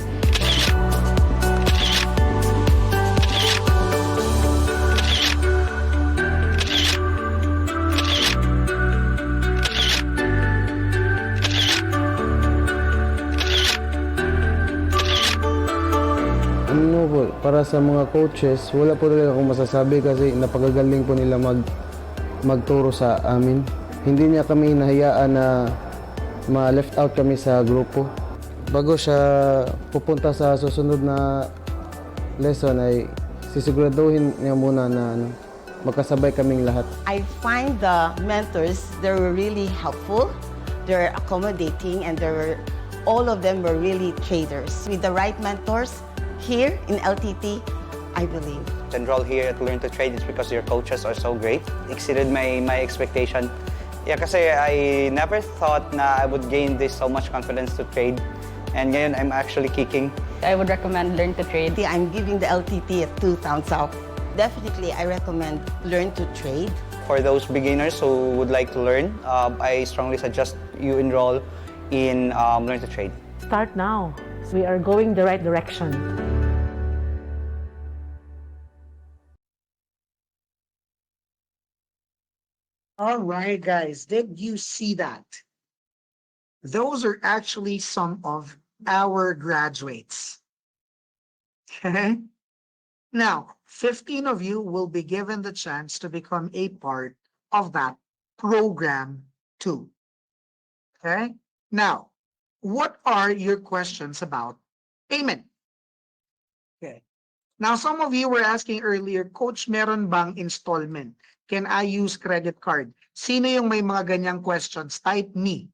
mo po, para sa mga coaches, wala po talaga akong masasabi kasi napakagaling po nila magturo sa amin. Hindi niya kami hinahayaan na ma-left out kami sa grupo. Bago siya pupunta sa susunod na lesson ay sisiguraduhin niya muna na magkasabay kaming lahat. I find the mentors, they were really helpful, they're accommodating, and all of them were really traders. With the right mentors here in LTT, I believe. Enroll here at Learn to Trade is because your coaches are so great. Exceeded my expectation. Yeah, kasi I never thought na I would gain this so much confidence to trade. And ngayon, I'm actually kicking. I would recommend Learn to Trade. I'm giving the LTT a 2 thumbs up. Definitely, I recommend Learn to Trade. For those beginners who would like to learn, I strongly suggest you enroll in Learn to Trade. Start now. We are going the right direction. All right, guys, did you see that? Those are actually some of our graduates. Okay? Now, 15 of you will be given the chance to become a part of that program too. Okay? Now, what are your questions about payment? Okay. Now, some of you were asking earlier, Coach, meron bang installment? Can I use credit card? Sino yung may mga ganyang questions? Type me.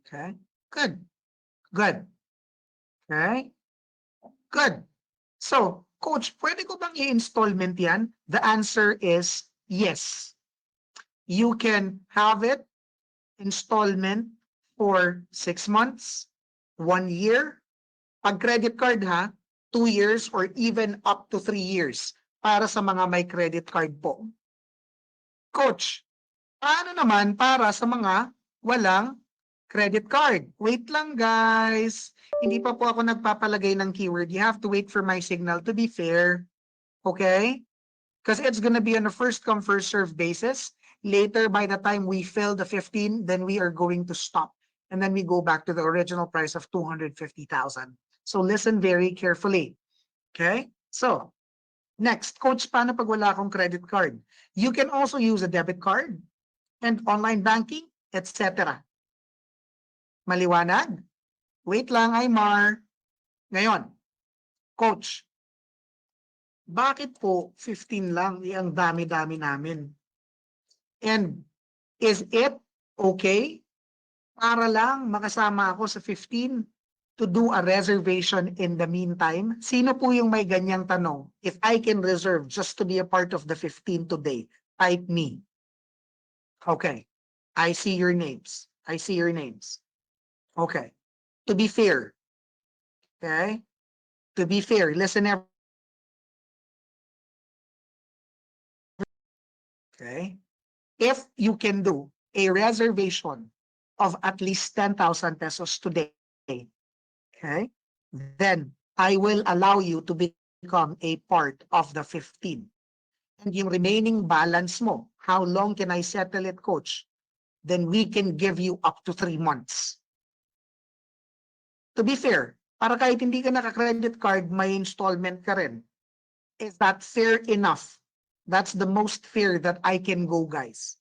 Okay, good. Good. Okay, good. So, Coach, pwede ko bang i-installment yan? The answer is yes. You can have it installment for 6 months, 1 year. Pag credit card ha, 2 years or even up to 3 years para sa mga may credit card po. Coach, paano naman para sa mga walang credit card? Wait lang guys. Hindi pa po ako nagpapalagay ng keyword. You have to wait for my signal to be fair. Okay? Because it's gonna be on a first come first serve basis. Later, by the time we fill the 15, then we are going to stop. And then we go back to the original price of 250,000. So listen very carefully. Okay? So, next, Coach, paano pag wala akong credit card? You can also use a debit card and online banking, etc. Maliwanag? Wait lang, Aymar. Ngayon, Coach, bakit po 15 lang? Ang dami-dami namin. And is it okay para lang makasama ako sa 15 to do a reservation in the meantime? Sino po yung may ganyang tanong? If I can reserve just to be a part of the 15 today, type me. Okay. I see your names. I see your names. Okay. To be fair. Okay. To be fair, listen everyone. Okay. If you can do a reservation of at least 10,000 pesos today, okay, then I will allow you to become a part of the 15. And yung remaining balance mo, how long can I settle it, Coach? Then we can give you up to 3 months. To be fair, para kahit hindi ka naka-credit card, may installment ka rin. Is that fair enough? That's the most fair that I can go, guys.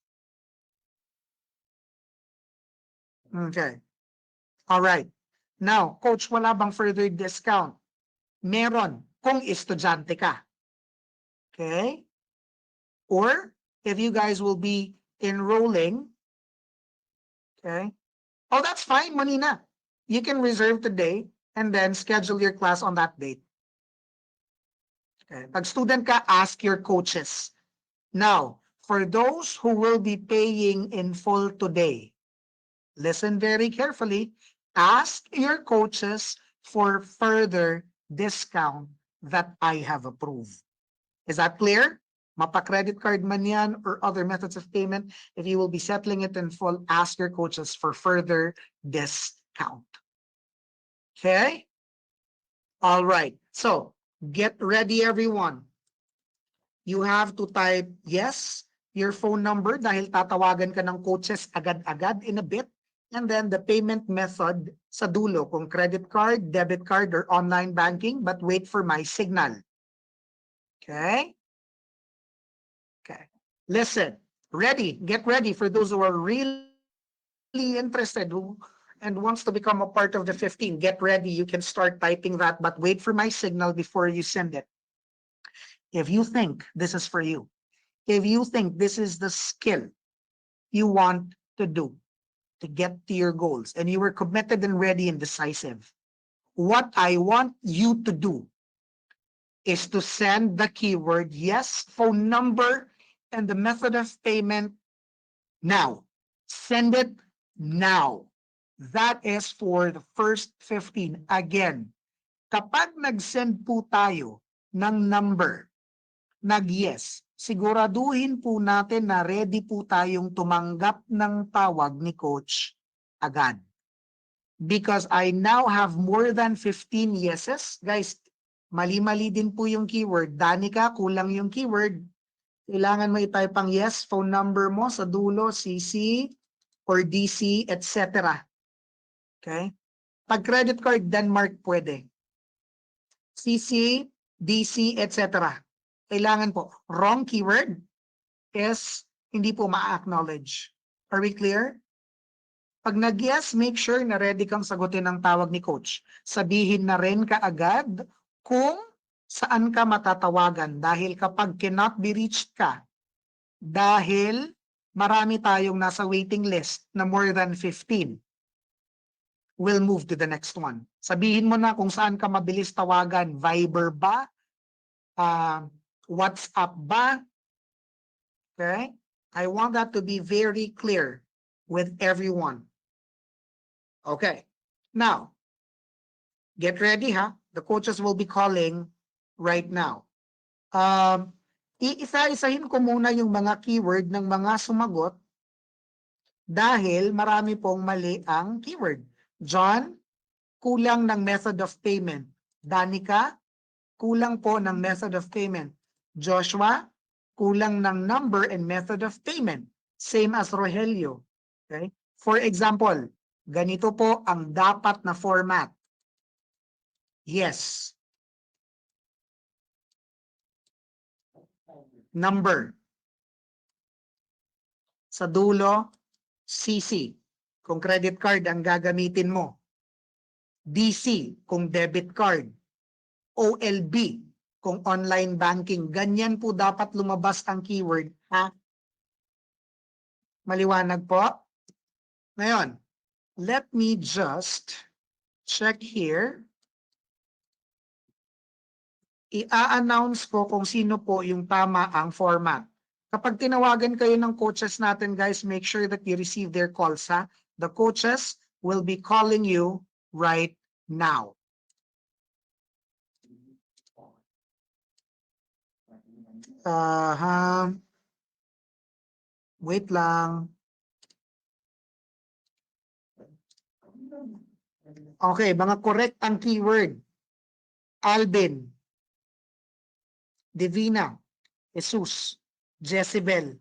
Okay. All right. Now, Coach, wala bang further discount? Meron kung estudyante ka. Okay? Or if you guys will be enrolling, okay? Oh, that's fine, Manina. You can reserve today and then schedule your class on that date. Okay. Pag student ka, ask your coaches. Now, for those who will be paying in full today, listen very carefully. Ask your coaches for further discount that I have approved. Is that clear? Mapa-credit card man yan or other methods of payment. If you will be settling it in full, ask your coaches for further discount. Okay? All right. So, get ready everyone. You have to type yes, your phone number dahil tatawagan ka ng coaches agad-agad in a bit. and then the payment method sa dulo, kung credit card, debit card, or online banking, but wait for my signal. Okay? Okay. Listen, ready, get ready for those who are really interested and wants to become a part of the 15. Get ready, you can start typing that, but wait for my signal before you send it. If you think this is for you, if you think this is the skill you want to do to get to your goals, and you were committed and ready and decisive, what I want you to do is to send the keyword yes, phone number, and the method of payment now. Send it now. That is for the first 15. Again, kapag nag-send po tayo ng number, nag-yes, siguraduhin po natin na ready po tayong tumanggap ng tawag ni Coach agad. Because I now have more than 15 yeses. Guys, mali-mali din po yung keyword. Danica, kulang yung keyword. Kailangan mo i-type ang yes, phone number mo sa dulo, CC or DC, etc. Okay? Pag credit card, Denmark pwede. CC, DC, etc. Kailangan po. Wrong keyword is hindi po ma-acknowledge. Are we clear? Pag nag-yes, make sure na ready kang sagutin ang tawag ni Coach. Sabihin na rin kaagad kung saan ka matatawagan dahil kapag cannot be reached ka, dahil marami tayong nasa waiting list na more than 15, we'll move to the next one. Sabihin mo na kung saan ka mabilis tawagan. Viber ba? WhatsApp ba? Okay? I want that to be very clear with everyone. Okay. Now, get ready, ha? The coaches will be calling right now. Iisa-isahin ko muna yung mga keyword ng mga sumagot dahil marami pong mali ang keyword. John, kulang ng method of payment. Danica, kulang po ng method of payment. Joshua, kulang ng number and method of payment. Same as Rogelio. Okay? For example, ganito po ang dapat na format. Yes. Number. Sa dulo, CC. Kung credit card ang gagamitin mo. DC kung debit card. OLB kung online banking. Ganyan po dapat lumabas ang keyword. Ha? Maliwanag po? Ngayon, let me just check here. I-announce ko kung sino po yung tama ang format. Kapag tinawagan kayo ng coaches natin, guys, make sure that you receive their calls, ha? The coaches will be calling you right now. Wait lang. Okay, mga correct ang keyword. Alvin, Divina, Jesus, Jezebel,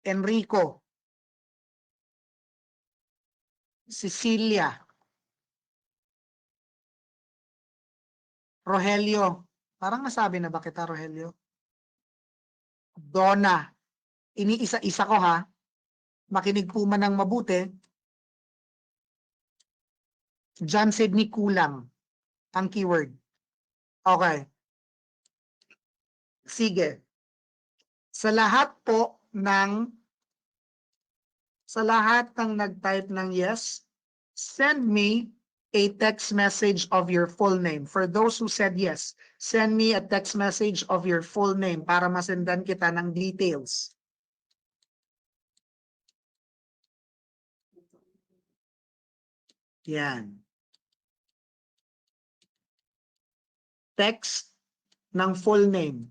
Enrico, Cecilia, Rogelio. Parang nasabi na ba kita, Rogelio? Donna. Iniisa-isa ko, ha? Makinig po man ng mabuti. John Sidney, kulang ang keyword. Okay. Sige. Sa lahat ng nag-type ng yes, send me a text message of your full name. For those who said yes, send me a text message of your full name para masendan kita ng details. Yan. Text ng full name.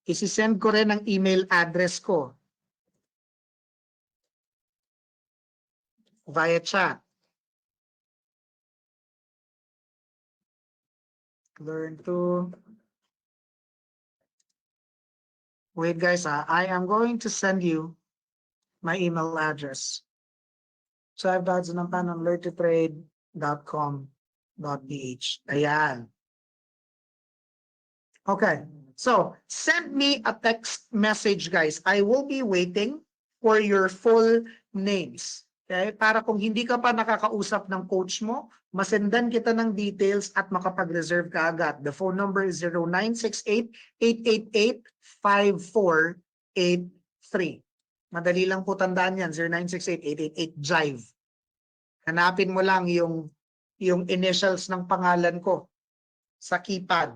Isisend ko rin ang email address ko via chat. Learn to Wait, guys, I am going to send you my email address. chive.zanampan@learntotrade.com.ph. Ayan. Okay. So, send me a text message, guys. I will be waiting for your full names. Okay? Para kung hindi ka pa nakakausap ng coach mo, masendan kita ng details at makapag-reserve ka agad. The phone number is 0968-888-5483. Madali lang po tandaan yan, 0968-888-JIVE. Hanapin mo lang yung initials ng pangalan ko sa keypad.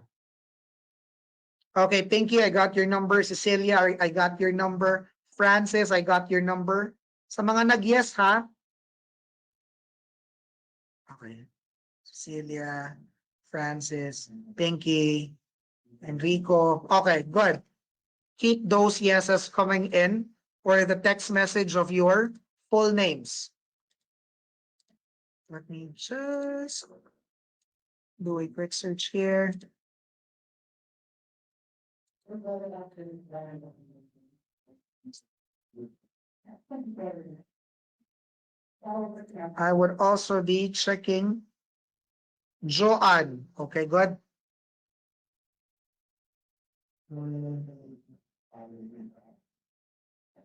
Okay, thank you. I got your number. Cecilia, I got your number. Francis, I got your number. Sa mga nag-yes, ha? Okay. Cecilia, Francis, Pinky, Enrico. Okay, good. Keep those yeses coming in or the text message of your full names. Let me just do a quick search here. I would also be checking Joanne. Okay, good.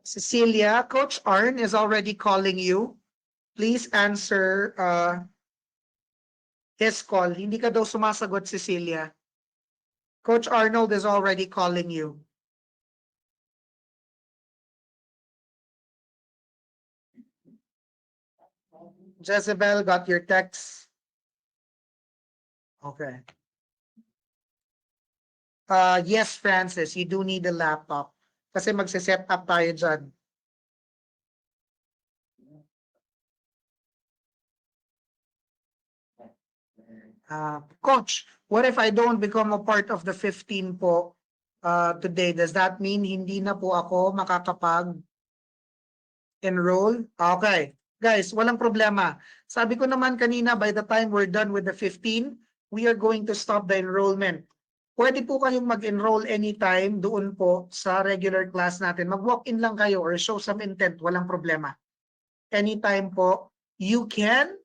Cecilia, Coach Arn is already calling you. Please answer his call. Hindi ka daw sumasagot, Cecilia. Coach Arnold is already calling you. Jezebel, got your text? Okay. Yes, Francis, you do need a laptop. Kasi magse-set up tayo dyan. Coach, what if I don't become a part of the 15 po today? Does that mean hindi na po ako makakapag-enroll? Okay. Guys, walang problema. Sabi ko naman kanina, by the time we're done with the 15, we are going to stop the enrollment. Pwede po kayong mag-enroll anytime doon po sa regular class natin. Mag-walk-in lang kayo or show some intent, walang problema. Anytime po, you can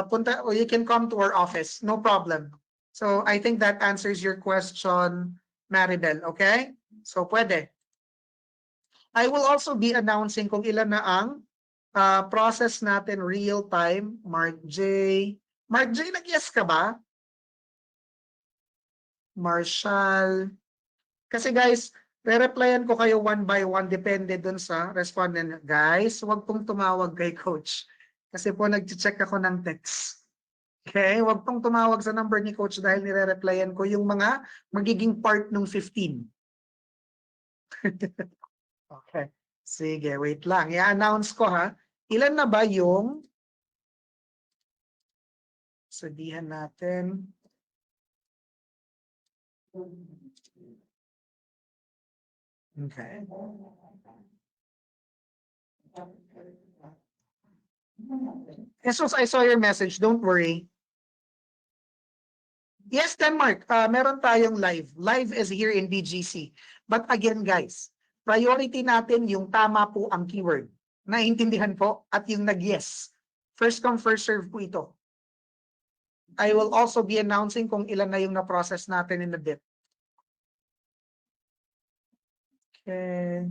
punta or you can come to our office, no problem. So I think that answers your question, Maribel, okay? So pwede. I will also be announcing kung ilan na ang process natin real time. Mark J, nag-yes ka ba? Marshall. Kasi guys, re-replyan ko kayo one by one, depende dun sa respondent. Guys, huwag pong tumawag kay coach. Kasi po nag-check ako ng text. Okay? Huwag pong tumawag sa number ni coach dahil nire-replyan ko yung mga magiging part ng 15. Okay. Sige, wait lang. I-announce ko ha. Ilan na ba yung sabihan natin? Okay. Jesus, I saw your message. Don't worry. Yes, Denmark, meron tayong live. Live is here in BGC. But again, guys, priority natin yung tama po ang keyword. Naintindihan po? At yung nag-yes. First come, first serve po ito. I will also be announcing kung ilan na yung na-process natin in a bit. Okay.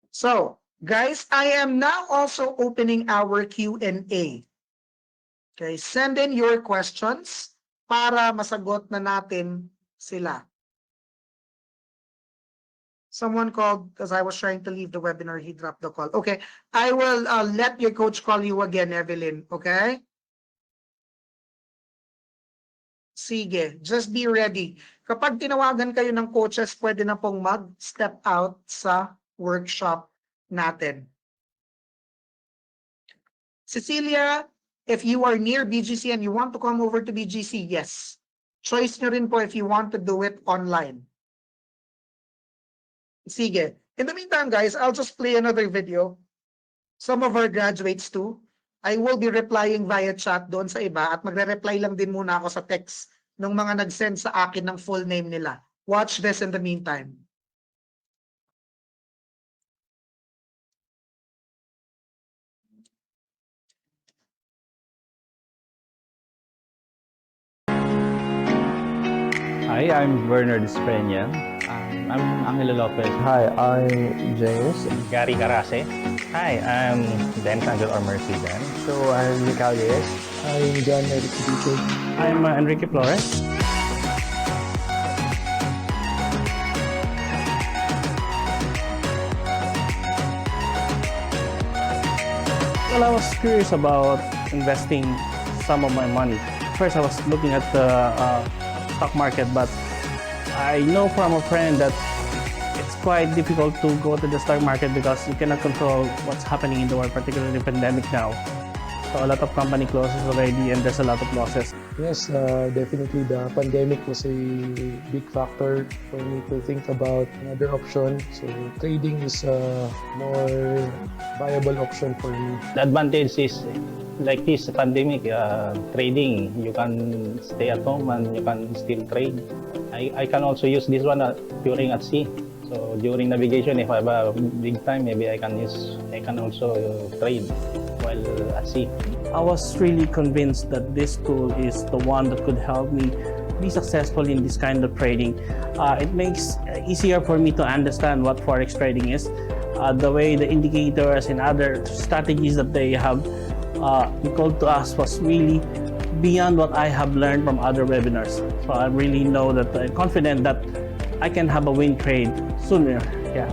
So, guys, I am now also opening our Q&A. Okay, send in your questions para masagot na natin sila. Someone called because I was trying to leave the webinar. He dropped the call. Okay, I will let your coach call you again, Evelyn. Okay? Sige, just be ready. Kapag tinawagan kayo ng coaches, pwede na pong mag-step out sa workshop natin. Cecilia, if you are near BGC and you want to come over to BGC, yes. Choice nyo rin po if you want to do it online. Sige. In the meantime, guys, I'll just play another video. Some of our graduates too. I will be replying via chat doon sa iba at magre-reply lang din muna ako sa text ng mga nag-send sa akin ng full name nila. Watch this in the meantime. Hi, I'm Bernard Espeña. I'm Angelo Lopez. Hi, I'm James. Gary Carase. Hi, I'm Dan Sandro or Mercy Dan. So I'm Mikael Reyes. I'm John Eric Duque. I'm Enrique Flores. Well, I was curious about investing some of my money. First, I was looking at the stock market, but I know from a friend that it's quite difficult to go to the stock market because you cannot control what's happening in the world, particularly the pandemic now. So a lot of company closes already and there's a lot of losses. Yes, definitely the pandemic was a big factor for me to think about another option. So trading is a more viable option for me. The advantage is like this pandemic, trading, you can stay at home and you can still trade. I can also use this one during at sea. So during navigation, if I have a big time, maybe I can also trade while at sea. I was really convinced that this tool is the one that could help me be successful in this kind of trading. It makes it easier for me to understand what forex trading is, the way the indicators and other strategies that they have told to us was really beyond what I have learned from other webinars. So I really know that I'm confident that I can have a win trade sooner,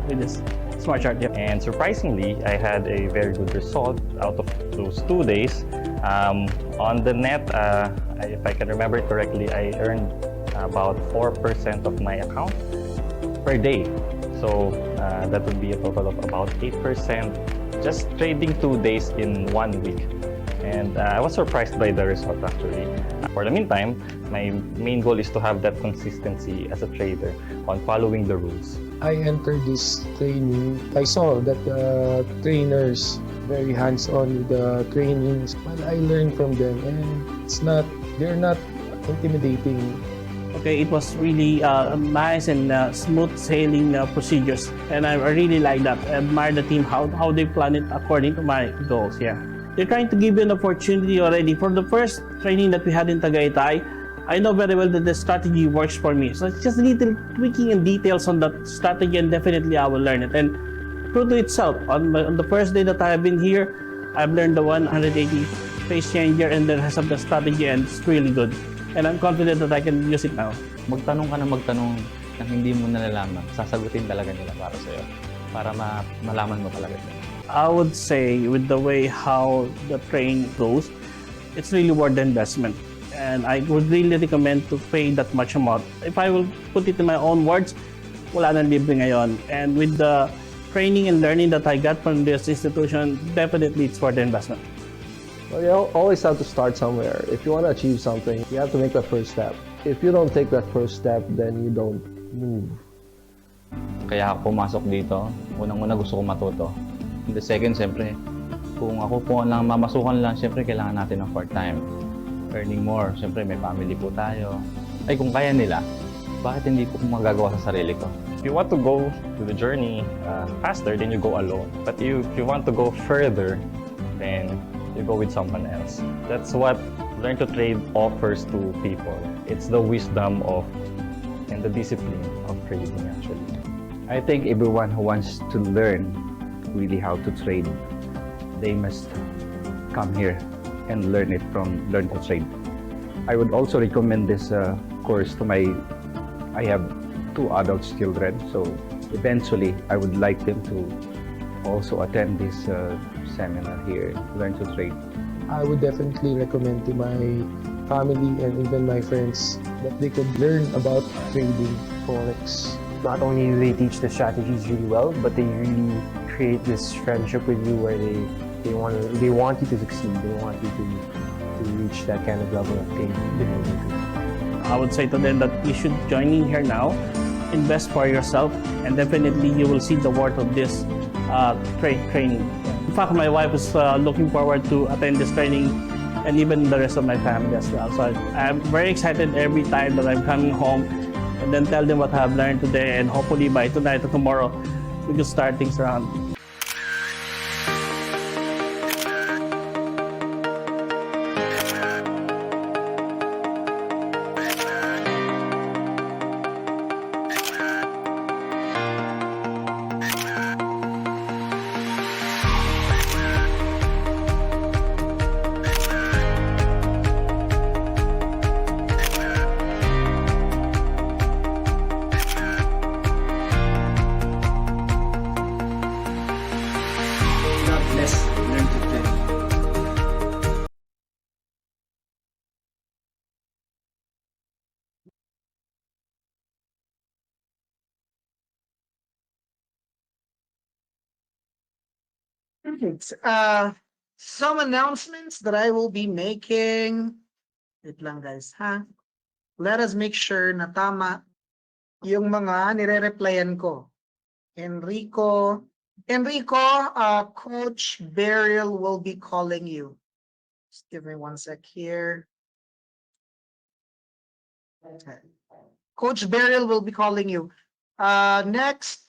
with this smart chart. Yeah. And surprisingly, I had a very good result out of those 2 days. On the net, if I can remember it correctly, I earned about 4% of my account per day. So that would be a total of about 8%, just trading 2 days in 1 week. And I was surprised by the result actually. For the meantime, my main goal is to have that consistency as a trader on following the rules. I entered this training. I saw that the trainers very hands-on with the trainings. But I learned from them, and they're not intimidating. Okay, it was really nice and smooth sailing procedures, and I really like that. I admire the team how they plan it according to my goals. Yeah, they're trying to give you an opportunity already. For the first training that we had in Tagaytay, I know very well that the strategy works for me. So it's just little tweaking and details on that strategy, and definitely I will learn it. And true to itself, on the first day that I have been here, I've learned the 180 phase changer and the rest of the strategy, and it's really good. And I'm confident that I can use it now. Magtanong ka na magtanong ng hindi mo nalalaman, sasagutin talaga nila para sa'yo, para malaman mo talaga. I would say with the way how the train goes, it's really worth the investment. And I would really recommend to pay that much amount. If I will put it in my own words, wala nang libre ngayon. And with the training and learning that I got from this institution, definitely it's worth the investment. Well, you always have to start somewhere. If you want to achieve something, you have to make that first step. If you don't take that first step, then you don't move. Kaya ako pumasok dito, unang-una gusto ko matuto. And the second, siyempre, kung ako po lang mamasukan lang, siyempre kailangan natin ng part-time. Earning more, siyempre may family po tayo. Ay kung kaya nila, bakit hindi ko magagawa sa sarili ko? If you want to go to the journey faster, then you go alone. But if you want to go further, then you go with someone else. That's what Learn to Trade offers to people. It's the wisdom of and the discipline of trading actually. I think everyone who wants to learn really how to trade, they must come here and learn it from Learn to Trade. I would also recommend this course to I have 2 adult children, so eventually I would like them to also attend this seminar here, Learn to Trade. I would definitely recommend to my family and even my friends that they could learn about trading forex. Not only do they teach the strategies really well, but they really create this friendship with you where they want you to succeed. They want you to reach that kind of level of trading. I would say to them that you should join in here now. invest for yourself, and definitely you will see the worth of this training. In fact, my wife is looking forward to attend this training, and even the rest of my family as well. So I'm very excited every time that I'm coming home and then tell them what I've learned today, and hopefully by tonight or tomorrow we can start things around. Perfect. Some announcements that I will be making. Wait lang guys, ha? Let us make sure na tama yung mga nire-replyan ko. Enrico, Coach Beryl will be calling you. Just give me 1 sec here. Okay. Coach Beryl will be calling you. Next,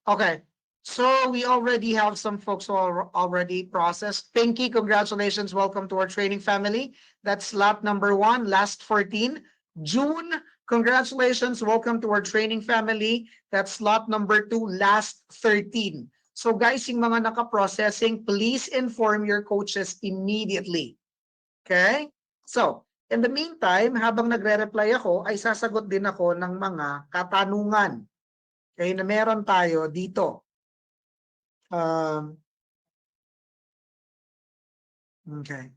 okay. So we already have some folks who are already processed. Pinky, congratulations. Welcome to our training family. That's slot number 1, last 14. June, congratulations. Welcome to our training family. That's slot number 2, last 13. So guys, yung mga naka-processing, please inform your coaches immediately. Okay? So, in the meantime, habang nagre-reply ako, ay sasagot din ako ng mga katanungan. Okay, na meron tayo dito. Okay.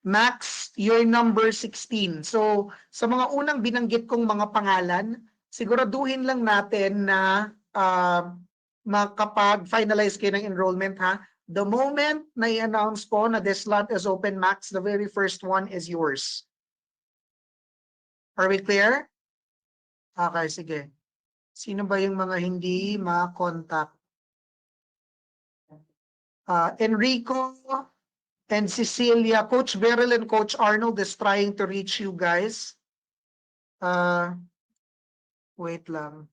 Max, you're number 16. So, sa mga unang binanggit kong mga pangalan, siguraduhin lang natin na makapag-finalize kayo ng enrollment, ha? The moment na i-announce ko na this slot is open, Max, the very first one is yours. Are we clear? Okay, sige. Sino ba yung mga hindi ma-contact? Enrico and Cecilia. Coach Beryl and Coach Arnold is trying to reach you guys. Wait lang.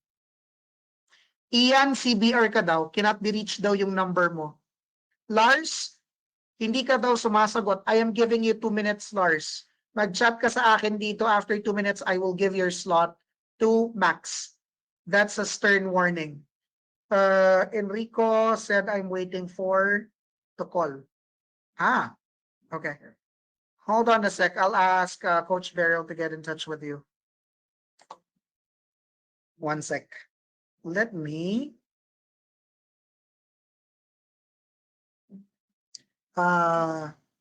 Ian, CBR ka daw. Cannot be reached daw yung number mo. Lars, hindi ka daw sumasagot. I am giving you 2 minutes, Lars. Mag-chat ka sa akin dito. After 2 minutes, I will give your slot to Max. That's a stern warning. Enrico said I'm waiting for the call. Okay. Hold on a sec. I'll ask Coach Beryl to get in touch with you. 1 sec. Let me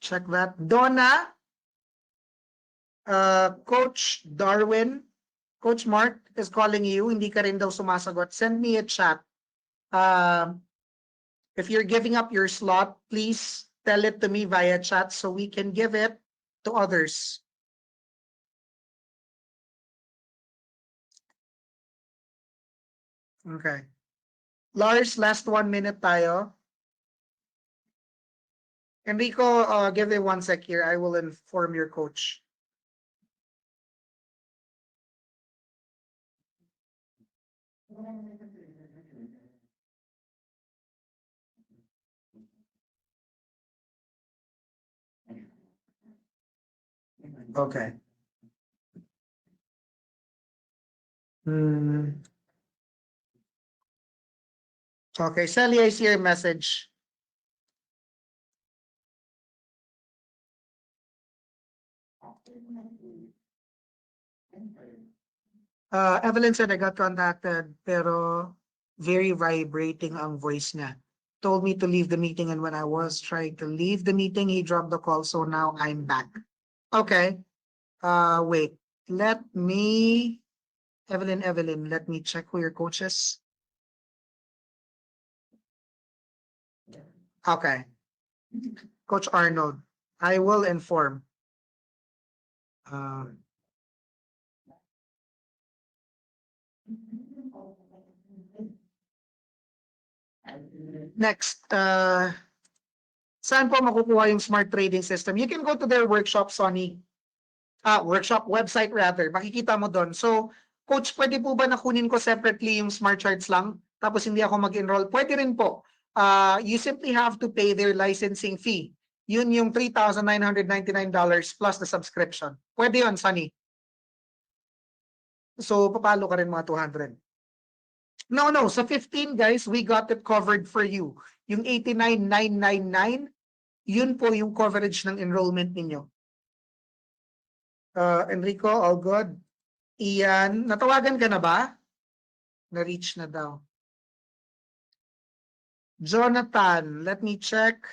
check that. Donna, Coach Darwin, Coach Mark is calling you. Hindi ka rin daw sumasagot. Send me a chat. If you're giving up your slot, please tell it to me via chat so we can give it to others. Okay. Lars, last 1 minute tayo. Enrico, give me 1 sec here. I will inform your coach. Okay. Okay, Sally, I see your message. Evelyn said I got contacted, pero very vibrating ang voice niya. Told me to leave the meeting, and when I was trying to leave the meeting, he dropped the call, so now I'm back. Okay. Wait. Evelyn, let me check who your coach is. Okay. Coach Arnold, I will inform. Next, saan po makukuha yung smart trading system? You can go to their workshop, Sonny. Workshop website rather. Makikita mo doon. So, coach, pwede po ba nakunin ko separately yung smart charts lang? Tapos hindi ako mag-enroll? Pwede rin po. You simply have to pay their licensing fee. Yun yung $3,999 plus the subscription. Pwede yun, Sonny. So, papalo ka rin mga 200. No, sa 15 guys, we got it covered for you. Yung 89,999, yun po yung coverage ng enrollment ninyo. Enrico, all good. Ian, natawagan ka na ba? Na-reach na daw. Jonathan, let me check.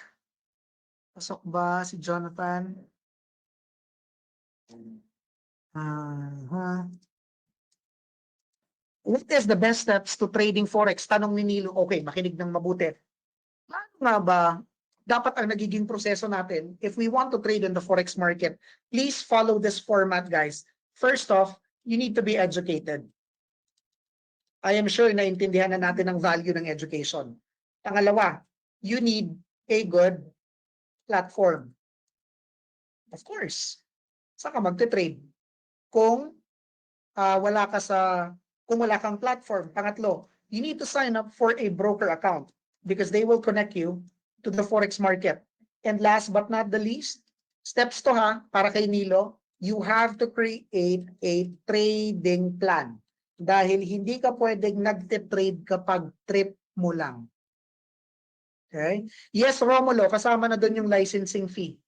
Pasok ba si Jonathan? What is the best steps to trading Forex? Tanong ni Nilo. Okay, makinig ng mabuti. Paano nga ba dapat ang nagiging proseso natin if we want to trade in the Forex market? Please follow this format, guys. First off, you need to be educated. I am sure naintindihan na natin ang value ng education. Pangalawa, you need a good platform. Of course. Saan ka magte-trade? Kung wala kang platform. Pangatlo, you need to sign up for a broker account because they will connect you to the Forex market. And last but not the least, steps to para kay Nilo, you have to create a trading plan. Dahil hindi ka pwedeng nagte-trade kapag trip mo lang. Okay? Yes, Romulo, kasama na doon yung licensing fee.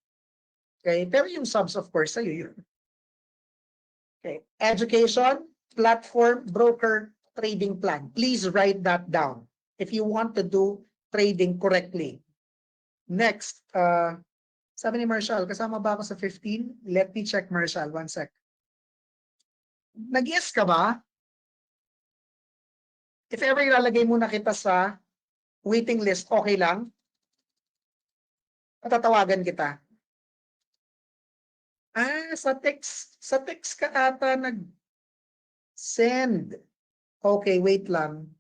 Okay? Pero yung subs, of course, sa'yo yun. Okay. Education, platform, broker, trading plan. Please write that down if you want to do trading correctly. Next, sabi ni Marshall, kasama ba ako sa 15? Let me check, Marshall. 1 sec. Nag-yes ka ba? If ever ilalagay muna kita sa waiting list, okay lang? Patatawagan kita. Sa text ka ata nag-send. Okay, wait lang.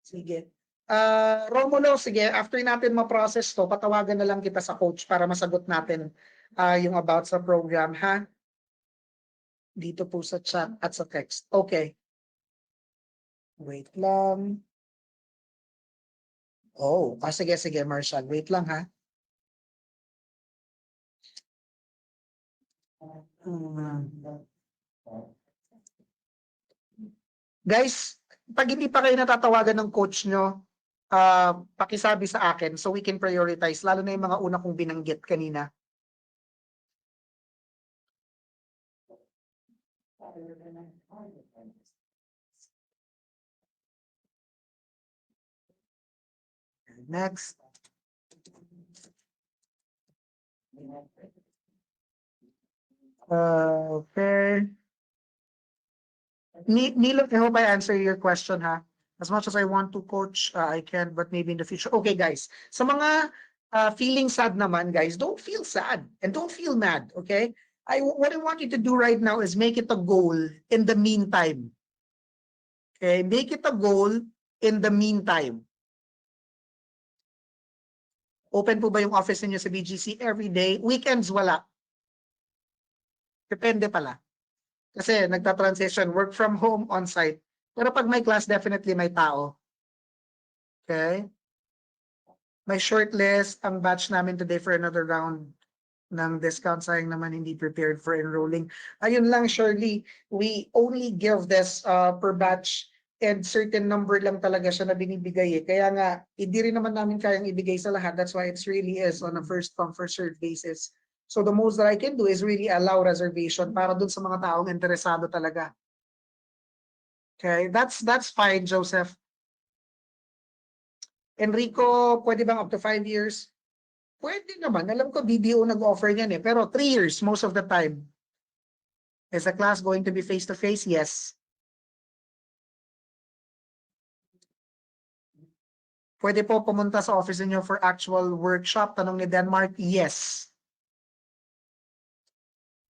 Sige. Romulo, sige, after natin ma-process to, patawagan na lang kita sa coach para masagot natin yung about sa program, ha? Dito po sa chat at sa text. Okay. Wait lang. Oh, sige, Marshall. Wait lang, ha? Guys, pag hindi pa kayo natatawagan ng coach nyo, pakisabi sa akin so we can prioritize, lalo na yung mga una kong binanggit kanina. Next. Okay. Nilo, I hope I answer your question, ha? As much as I want to coach, I can, but maybe in the future. Okay, guys. Sa mga feeling sad naman, guys, don't feel sad and don't feel mad, okay? What I want you to do right now is make it a goal in the meantime. Okay? Make it a goal in the meantime. Open po ba yung office niyo sa BGC every day? Weekends, wala. Depende pala. Kasi nagta-transition, work from home, on-site. Pero pag may class, definitely may tao. Okay? May shortlist ang batch namin today for another round ng discount. Sayang naman hindi prepared for enrolling. Ayun lang, Shirley, we only give this per batch and certain number lang talaga siya na binibigay. Kaya nga, hindi rin naman namin kayang ibigay sa lahat. That's why it really is on a first come, first served basis. So the most that I can do is really allow reservation para dun sa mga taong interesado talaga. Okay, that's fine, Joseph. Enrico, pwede bang up to 5 years? Pwede naman. Alam ko BDO nag-offer niyan eh. Pero 3 years most of the time. Is the class going to be face-to-face? Yes. Pwede po pumunta sa office niyo for actual workshop? Tanong ni Denmark, yes.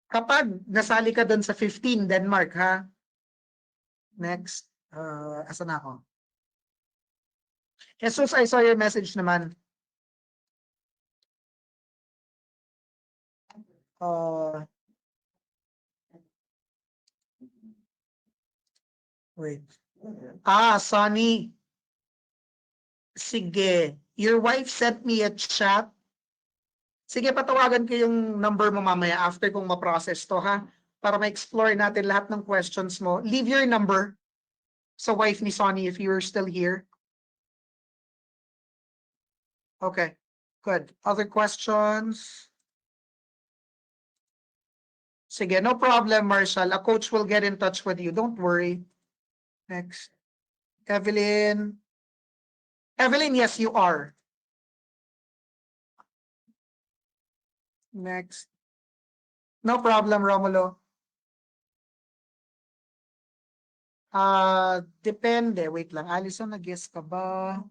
Kapag nasali ka doon sa 15, Denmark, ha? Next. Asan na ako? Jesus, I saw your message naman. Wait. Sonny. Sige. Your wife sent me a chat. Sige, patawagan ko yung number mo mamaya after kong ma-process to, ha? Para ma-explore natin lahat ng questions mo. Leave your number sa wife ni Sonny if you're still here. Okay. Good. Other questions? Sige, no problem, Marshall. A coach will get in touch with you. Don't worry. Next. Evelyn. Evelyn, yes, you are. Next. No problem, Romulo. Depende. Wait lang. Alison, nag-guess ka ba?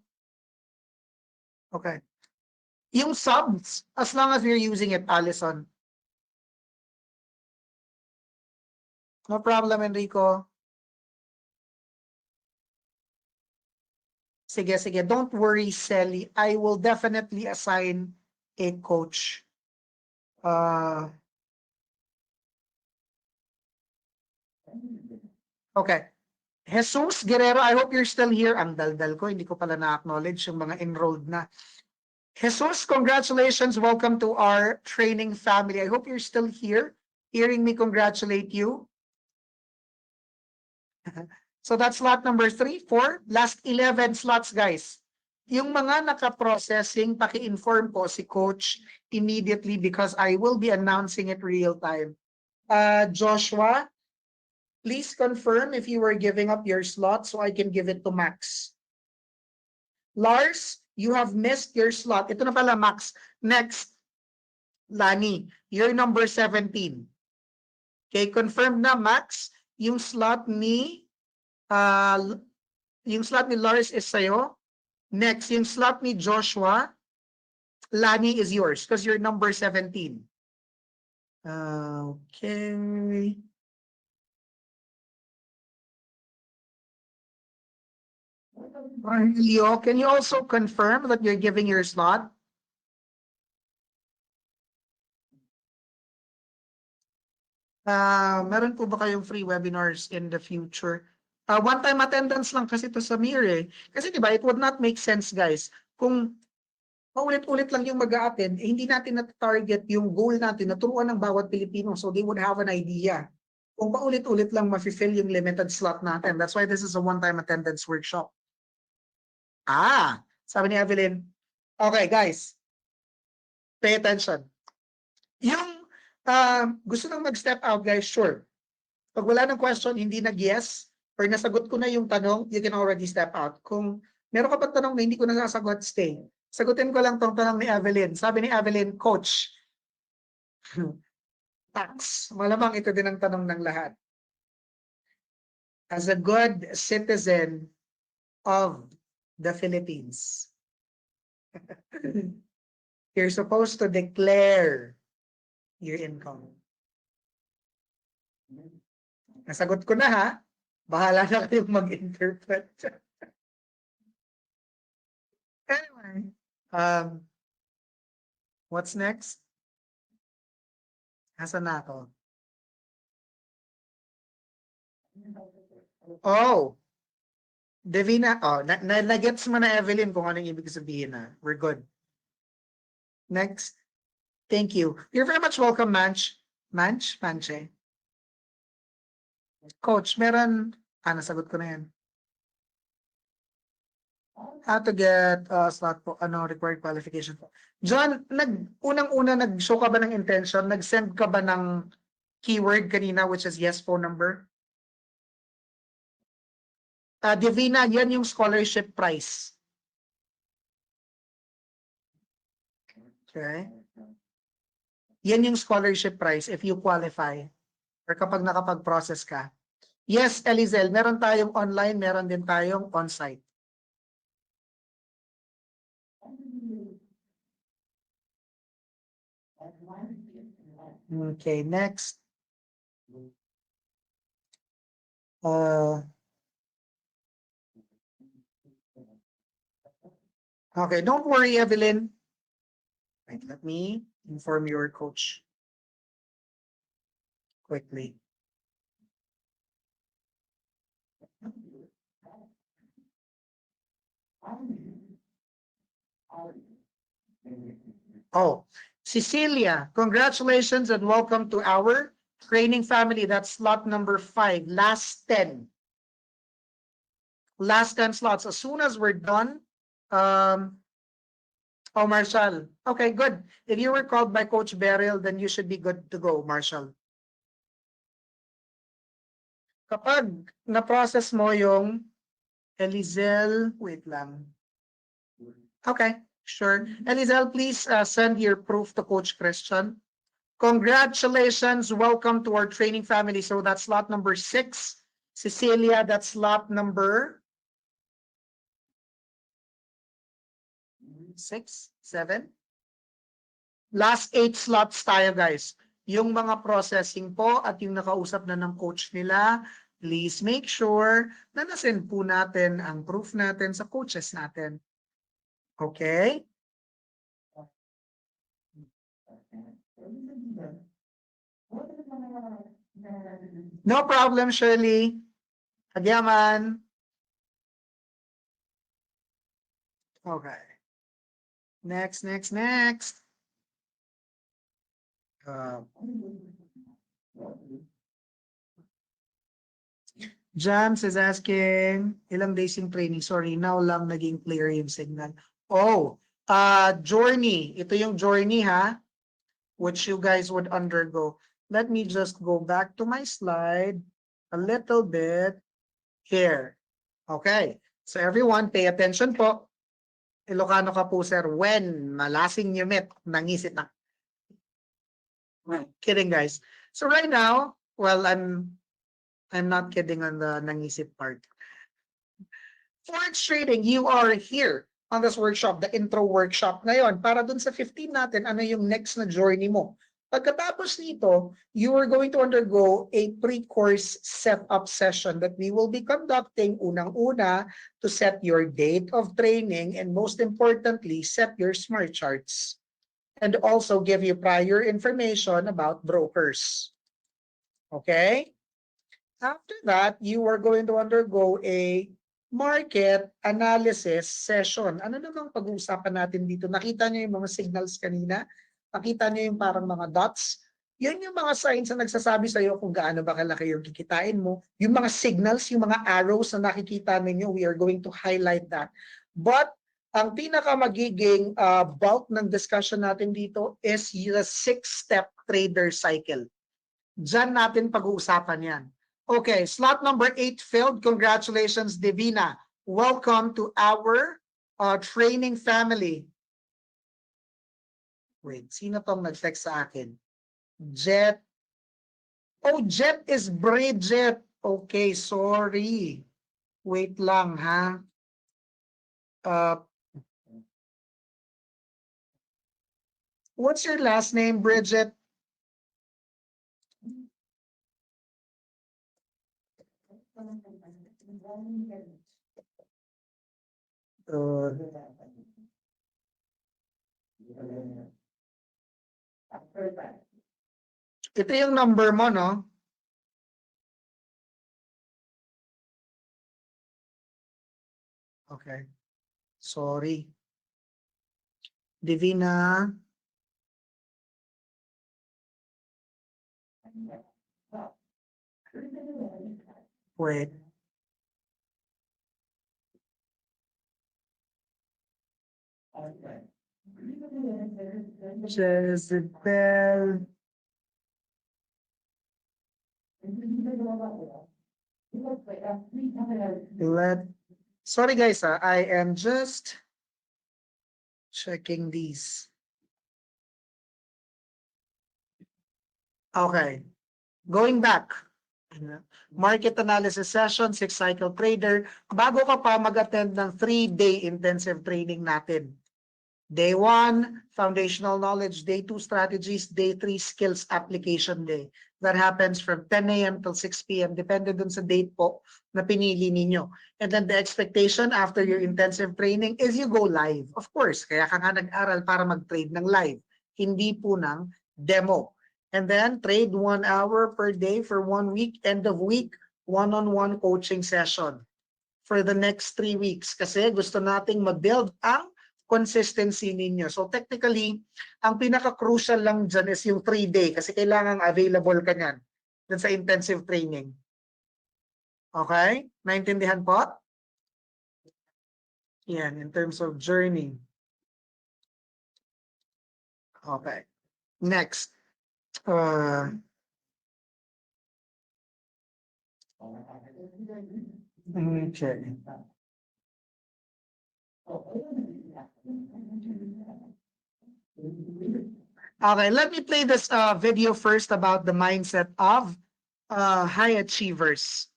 Okay. Yung subs, as long as you're using it, Alison. No problem, Enrico. Sige, sige. Don't worry, Sally. I will definitely assign a coach. Okay. Jesus Guerrero, I hope you're still here. Ang daldal ko, hindi ko pala na-acknowledge yung mga enrolled na. Jesus, congratulations. Welcome to our training family. I hope you're still here, hearing me congratulate you. So that's slot number 3, 4. Last 11 slots, guys. Yung mga naka-processing, paki-inform po si Coach immediately because I will be announcing it real time. Joshua, please confirm if you were giving up your slot so I can give it to Max. Lars, you have missed your slot. Ito na pala, Max. Next, Lani, you're number 17. Okay, confirm na, Max. Yung slot ni Lars is sa'yo. Next, yung slot ni Joshua, Lani is yours because you're number 17. Okay. Leo, can you also confirm that you're giving your slot? Meron po ba kayong free webinars in the future? One-time attendance lang kasi to sa Mir eh. Kasi diba, it would not make sense, guys, kung paulit-ulit lang yung mag-a-attend, eh, hindi natin na-target yung goal natin na turuan ng bawat Pilipino so they would have an idea. Kung paulit-ulit lang ma-fill yung limited slot natin. That's why this is a one-time attendance workshop. Sabi ni Evelyn, okay, guys, pay attention. Yung gusto nang mag-step out, guys, sure. Pag wala ng question, hindi nag-yes, or nasagot ko na yung tanong, you can already step out. Kung meron ka pa tanong na hindi ko nasasagot, stay. Sagutin ko lang tong tanong ni Evelyn. Sabi ni Evelyn, Coach, tax. Malamang ito din ang tanong ng lahat. As a good citizen of the Philippines, you're supposed to declare your income. Nasagot ko na, ha? Bahala na kayong mag-interpret. Anyway, what's next? Asan na ako? Oh, Devina, na-gets mo na, Evelyn, kung anong ibig sabihin na. We're good. Next. Thank you. You're very much welcome, Manche. Manche. Coach, meron, nasagot ko na yan. How to get slot po, required qualification po. John, unang-una nag-show ka ba ng intention? Nag-send ka ba ng keyword kanina which is yes phone number? Divina, yan yung scholarship price. Okay. Yan yung scholarship price if you qualify or kapag nakapag-process ka. Yes, Elizel, meron tayong online, meron din tayong on-site. Okay, next. Okay, don't worry, Evelyn. Wait, let me inform your coach quickly. Oh, Cecilia, congratulations and welcome to our training family. That's slot number 5, last 10. Last 10 slots. As soon as we're done, oh, Marshall. Okay, good. If you were called by Coach Beryl, then you should be good to go, Marshall. Kapag na-process mo yung Elizel, wait lang. Okay, sure. Elizel, please send your proof to Coach Christian. Congratulations. Welcome to our training family. So that's slot number 6. Cecilia, that's slot number 6, 7. Last 8 slots tayo, guys. Yung mga processing po at yung nakausap na ng coach nila, please make sure na nasend po natin ang proof natin sa coaches natin. Okay? No problem, Shirley. Agyaman. Okay. Next. Jams is asking, ilang days yung training? Sorry, now lang naging clear yung signal. Oh, journey. Ito yung journey, ha? Which you guys would undergo. Let me just go back to my slide a little bit here. Okay. So everyone, pay attention po. Ilocano ka po, sir. When malasing yumit, nangisit na. Kidding, guys. So right now, well, I'm not kidding on the nangisip part. Forex trading, you are here on this workshop, the intro workshop ngayon, para dun sa 15 natin, ano yung next na journey mo. Pagkatapos nito, you are going to undergo a pre-course setup session that we will be conducting unang-una to set your date of training and most importantly, set your smart charts and also give you prior information about brokers. Okay? After that, you are going to undergo a market analysis session. Ano namang pag-uusapan natin dito? Nakita niyo yung mga signals kanina? Nakita niyo yung parang mga dots? Yan yung mga signs na nagsasabi sa iyo kung gaano ba kalaki yung kikitain mo. Yung mga signals, yung mga arrows na nakikita ninyo, we are going to highlight that. But ang pinaka magiging bulk ng discussion natin dito is the 6-step trader cycle. Diyan natin pag-uusapan yan. Okay, slot number 8 filled. Congratulations, Divina. Welcome to our training family. Wait, sino tong nag-text sa akin? Jet. Oh, Jet is Bridget. Okay, sorry. Wait lang, ha? What's your last name, Bridget? Ito yung number mo, no? Okay. Sorry. Divina. Wait. Jezebel. Sorry guys, I am just checking these. Okay. Going back. Market analysis session, 6-cycle trader. Bago ka pa mag-attend ng 3-day intensive training natin. Day 1, foundational knowledge. Day 2, strategies. Day 3, skills application day. That happens from 10 a.m. till 6 p.m. Depende dun sa date po na pinili ninyo. And then the expectation after your intensive training is you go live. Of course, kaya ka nga nag-aral para mag-trade ng live. Hindi po ng demo. And then trade 1 hour per day for 1 week. End of week, one-on-one coaching session for the next 3 weeks. Kasi gusto nating mag-build ang consistency ninyo. So technically, ang pinaka-crucial lang dyan is yung 3-day kasi kailangan available ka nyan dun sa intensive training. Okay? Naintindihan po? Yan, in terms of journey. Okay. Next. Check. Okay, let me play this video first about the mindset of high achievers.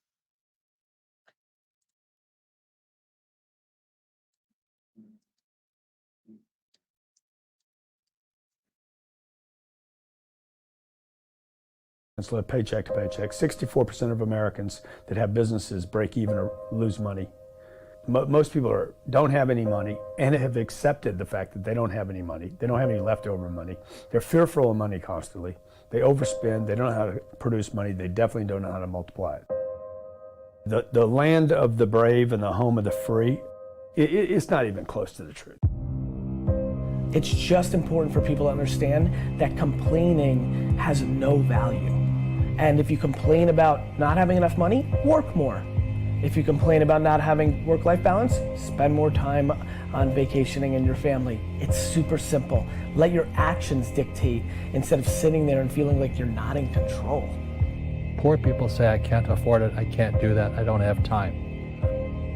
Live paycheck to paycheck. 64% of Americans that have businesses break even or lose money. Most people don't have any money and have accepted the fact that they don't have any money. They don't have any leftover money. They're fearful of money constantly. They overspend. They don't know how to produce money. They definitely don't know how to multiply it. The land of the brave and the home of the free, it's not even close to the truth. It's just important for people to understand that complaining has no value. And if you complain about not having enough money, work more. If you complain about not having work-life balance, spend more time on vacationing and your family. It's super simple. Let your actions dictate instead of sitting there and feeling like you're not in control. Poor people say, I can't afford it, I can't do that, I don't have time.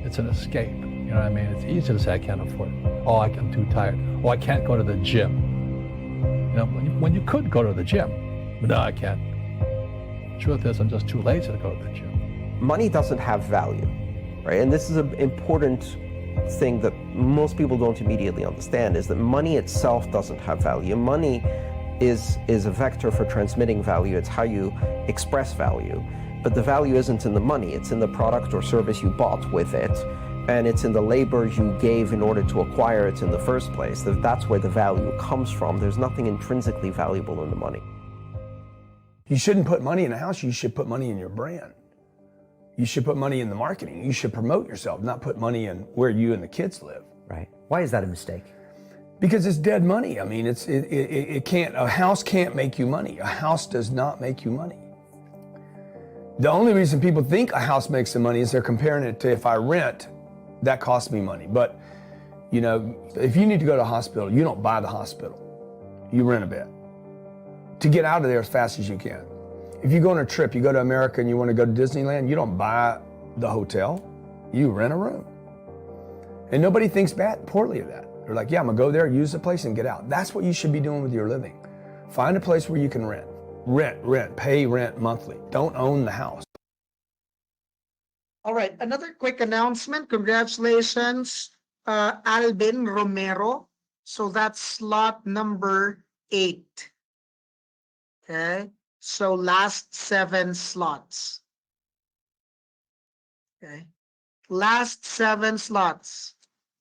It's an escape, you know what I mean? It's easy to say I can't afford it. Oh, I'm too tired. Oh, I can't go to the gym. You know, when you could go to the gym, but no, I can't. Truth is, I'm just too lazy to go to the gym. Money doesn't have value, right? And this is an important thing that most people don't immediately understand, is that money itself doesn't have value. Money is a vector for transmitting value. It's how you express value. But the value isn't in the money, it's in the product or service you bought with it, and it's in the labor you gave in order to acquire it in the first place. That's where the value comes from. There's nothing intrinsically valuable in the money. You shouldn't put money in a house, you should put money in your brand. You should put money in the marketing. You should promote yourself, not put money in where you and the kids live. Right. Why is that a mistake? Because it's dead money. I mean, it can't, a house can't make you money. A house does not make you money. The only reason people think a house makes them money is they're comparing it to, if I rent, that costs me money. But, you know, if you need to go to a hospital, you don't buy the hospital. You rent a bed to get out of there as fast as you can. If you go on a trip, you go to America and you want to go to Disneyland, you don't buy the hotel, you rent a room. And nobody thinks poorly of that. They're like, yeah, I'm gonna go there, use the place and get out. That's what you should be doing with your living. Find a place where you can rent. Rent, pay rent monthly. Don't own the house. All right, another quick announcement. Congratulations, Albin Romero. So that's slot number 8. Okay. So last 7 slots. Okay. Last 7 slots.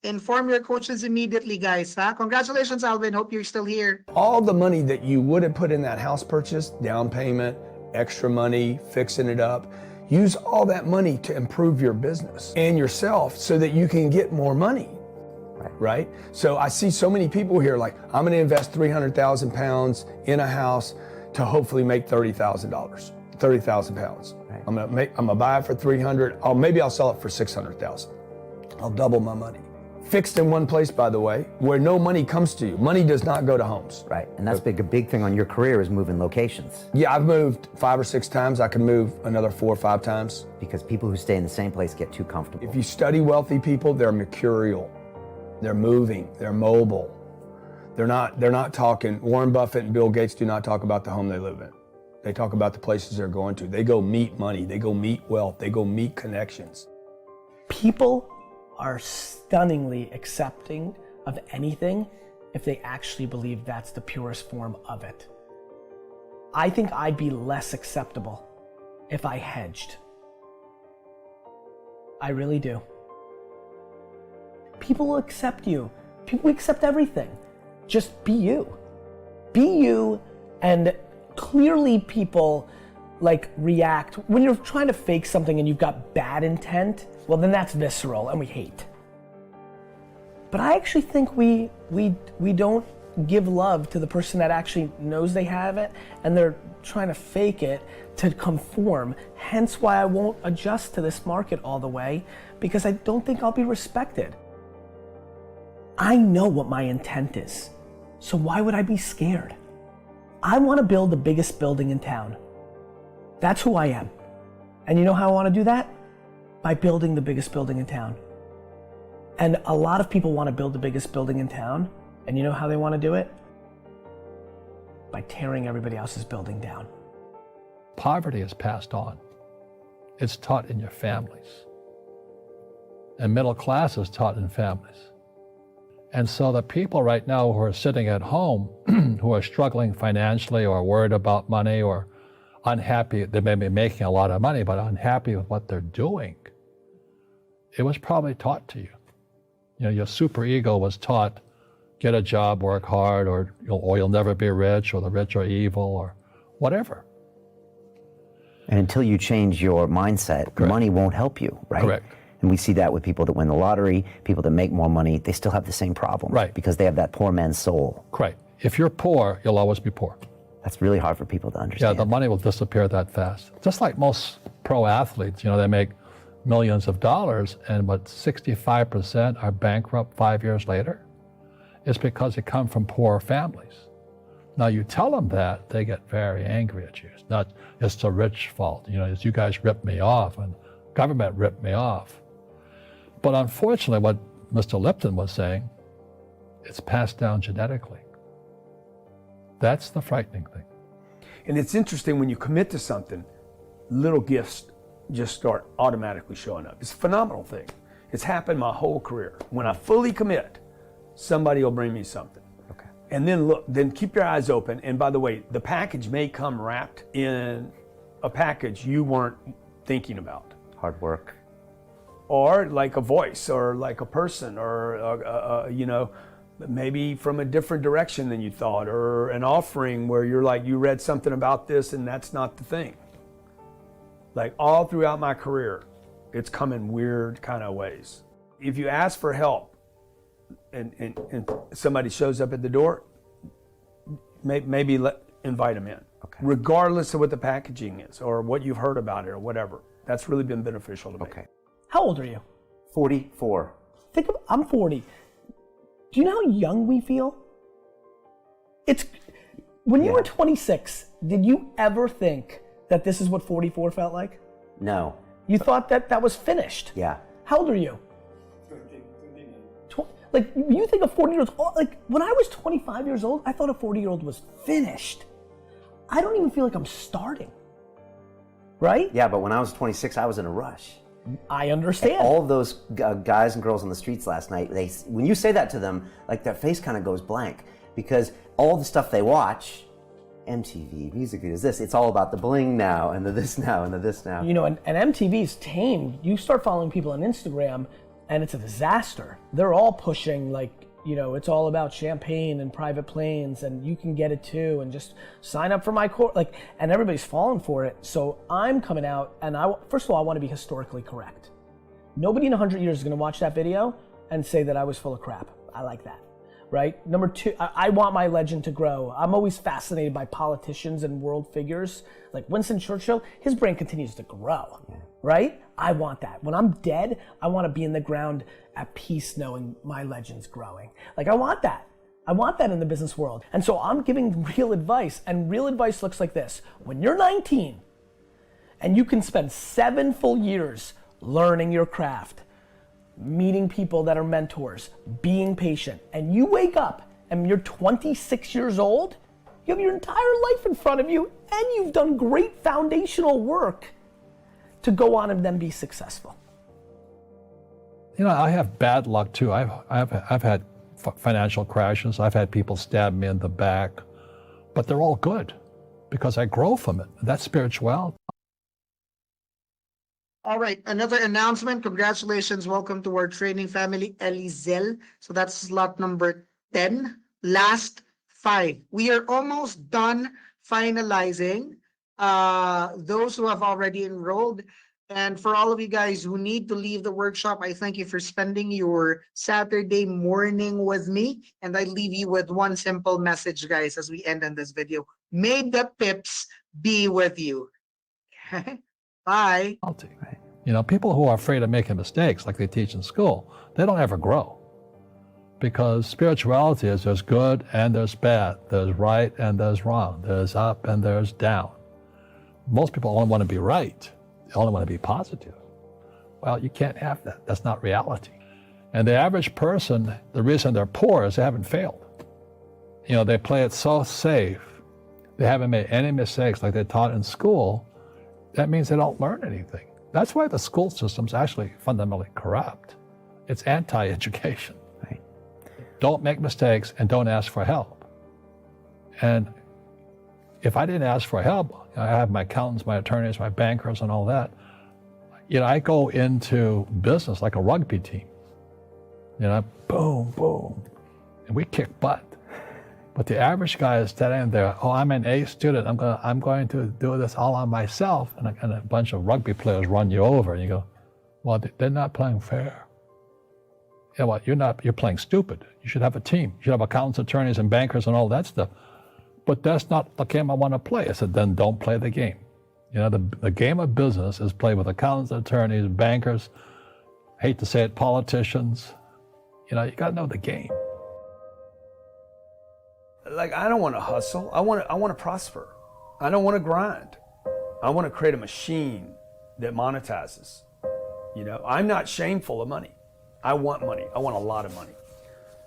Inform your coaches immediately, guys. Huh? Congratulations, Alvin. Hope you're still here. All the money that you would have put in that house purchase, down payment, extra money, fixing it up, use all that money to improve your business and yourself so that you can get more money. Right? So I see so many people here like, I'm going to invest 300,000 pounds in a house to hopefully make $30,000, 30,000 pounds. Right. I'm gonna buy it for 300. Maybe I'll sell it for 600,000. I'll double my money. Fixed in one place, by the way, where no money comes to you. Money does not go to homes. Right, and that's a big thing on your career is moving locations. Yeah, I've moved 5 or 6 times. I can move another 4 or 5 times. Because people who stay in the same place get too comfortable. If you study wealthy people, they're mercurial. They're moving, they're mobile. They're not talking, Warren Buffett and Bill Gates do not talk about the home they live in. They talk about the places they're going to. They go meet money, they go meet wealth, they go meet connections. People are stunningly accepting of anything if they actually believe that's the purest form of it. I think I'd be less acceptable if I hedged. I really do. People will accept you. People accept everything. Just be you. Be you, and clearly people like react. When you're trying to fake something and you've got bad intent, well then that's visceral and we hate. But I actually think we don't give love to the person that actually knows they have it and they're trying to fake it to conform. Hence why I won't adjust to this market all the way, because I don't think I'll be respected. I know what my intent is, so why would I be scared? I want to build the biggest building in town. That's who I am. And you know how I want to do that? By building the biggest building in town. And a lot of people want to build the biggest building in town, and you know how they want to do it? By tearing everybody else's building down. Poverty is passed on. It's taught in your families. And middle class is taught in families. And so the people right now who are sitting at home, who are struggling financially or worried about money or unhappy, they may be making a lot of money, but unhappy with what they're doing, it was probably taught to you. You know, your superego was taught, get a job, work hard, or you'll never be rich, or the rich are evil, or whatever. And until you change your mindset, money won't help you, right? Correct. And we see that with people that win the lottery, people that make more money, they still have the same problem. Right. Because they have that poor man's soul. Right. If you're poor, you'll always be poor. That's really hard for people to understand. Yeah, the money will disappear that fast. Just like most pro athletes, you know, they make millions of dollars, and but 65% are bankrupt 5 years later. It's because they come from poor families. Now you tell them that, they get very angry at you. It's not, it's the rich fault. You know, it's you guys ripped me off and government ripped me off. But unfortunately, what Mr. Lipton was saying, it's passed down genetically. That's the frightening thing. And it's interesting when you commit to something, little gifts just start automatically showing up. It's a phenomenal thing. It's happened my whole career. When I fully commit, somebody will bring me something. Okay. And then look, then keep your eyes open. And by the way, the package may come wrapped in a package you weren't thinking about. Hard work. Or like a voice, or like a person, or you know, maybe from a different direction than you thought, or an offering where you're like, you read something about this and that's not the thing. Like all throughout my career, it's come in weird kind of ways. If you ask for help and somebody shows up at the door, maybe invite them in. Okay. Regardless of what the packaging is or what you've heard about it or whatever. That's really been beneficial to me. Okay. How old are you? 44. I'm 40. Do you know how young we feel? When you were 26, did you ever think that this is what 44 felt like? No. You thought that was finished? Yeah. How old are you? Like, you think a 40-year-old, like, when I was 25 years old, I thought a 40-year-old was finished. I don't even feel like I'm starting. Right? Yeah, but when I was 26, I was in a rush. I understand. And all of those guys and girls on the streets last night, when you say that to them, like their face kind of goes blank, because all the stuff they watch, MTV, music videos, it's all about the bling now, and the this now, and the this now. You know, and MTV's tamed. You start following people on Instagram, and it's a disaster. They're all pushing, like, you know, it's all about champagne and private planes, and you can get it too, and just sign up for my course, like, and everybody's falling for it. So I'm coming out, and first of all, I want to be historically correct. Nobody in 100 years is going to watch that video and say that I was full of crap. I like that, right? Number two, I want my legend to grow. I'm always fascinated by politicians and world figures. Like Winston Churchill, his brain continues to grow, right? I want that. When I'm dead, I want to be in the ground at peace knowing my legend's growing. Like, I want that. I want that in the business world. And so I'm giving real advice, and real advice looks like this. When you're 19 and you can spend 7 full years learning your craft, meeting people that are mentors, being patient, and you wake up and you're 26 years old, you have your entire life in front of you, and you've done great foundational work to go on and then be successful. You know, I have bad luck too. I've had financial crashes. I've had people stab me in the back, but they're all good because I grow from it. That's spirituality. All right, another announcement. Congratulations. Welcome to our training family, Elizel. So that's slot number 10. Last 5. We are almost done finalizing those who have already enrolled. And for all of you guys who need to leave the workshop, I thank you for spending your Saturday morning with me. And I leave you with one simple message, guys, as we end on this video. May the pips be with you. Bye. You know, people who are afraid of making mistakes, like they teach in school, they don't ever grow. Because spirituality is there's good and there's bad, there's right and there's wrong, there's up and there's down. Most people only want to be right. They only want to be positive. Well, you can't have that. That's not reality. And the average person, the reason they're poor is they haven't failed. You know, they play it so safe. They haven't made any mistakes like they taught in school. That means they don't learn anything. That's why the school system's actually fundamentally corrupt. It's anti-education. Right. Don't make mistakes and don't ask for help. And if I didn't ask for help, I have my accountants, my attorneys, my bankers, and all that. You know, I go into business like a rugby team. You know, boom, boom, and we kick butt. But the average guy is standing there, oh, I'm an A student, I'm going to do this all on myself, and a bunch of rugby players run you over, and you go, well, they're not playing fair. You know what, you're playing stupid. You should have a team. You should have accountants, attorneys, and bankers, and all that stuff. But that's not the game I want to play. I said, then don't play the game. You know, the game of business is played with accountants, attorneys, bankers, hate to say it, politicians. You know, you got to know the game. Like, I don't want to hustle. I want to prosper. I don't want to grind. I want to create a machine that monetizes. You know, I'm not shameful of money. I want money. I want a lot of money.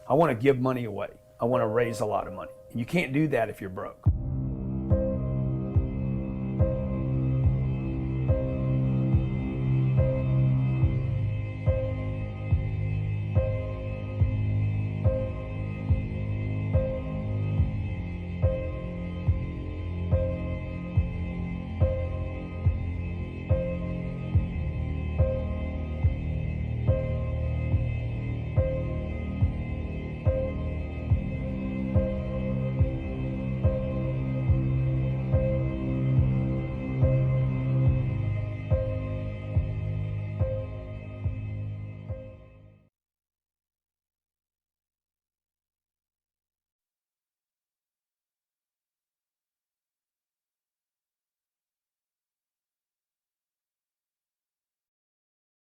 I want to give money away. I want to raise a lot of money. You can't do that if you're broke.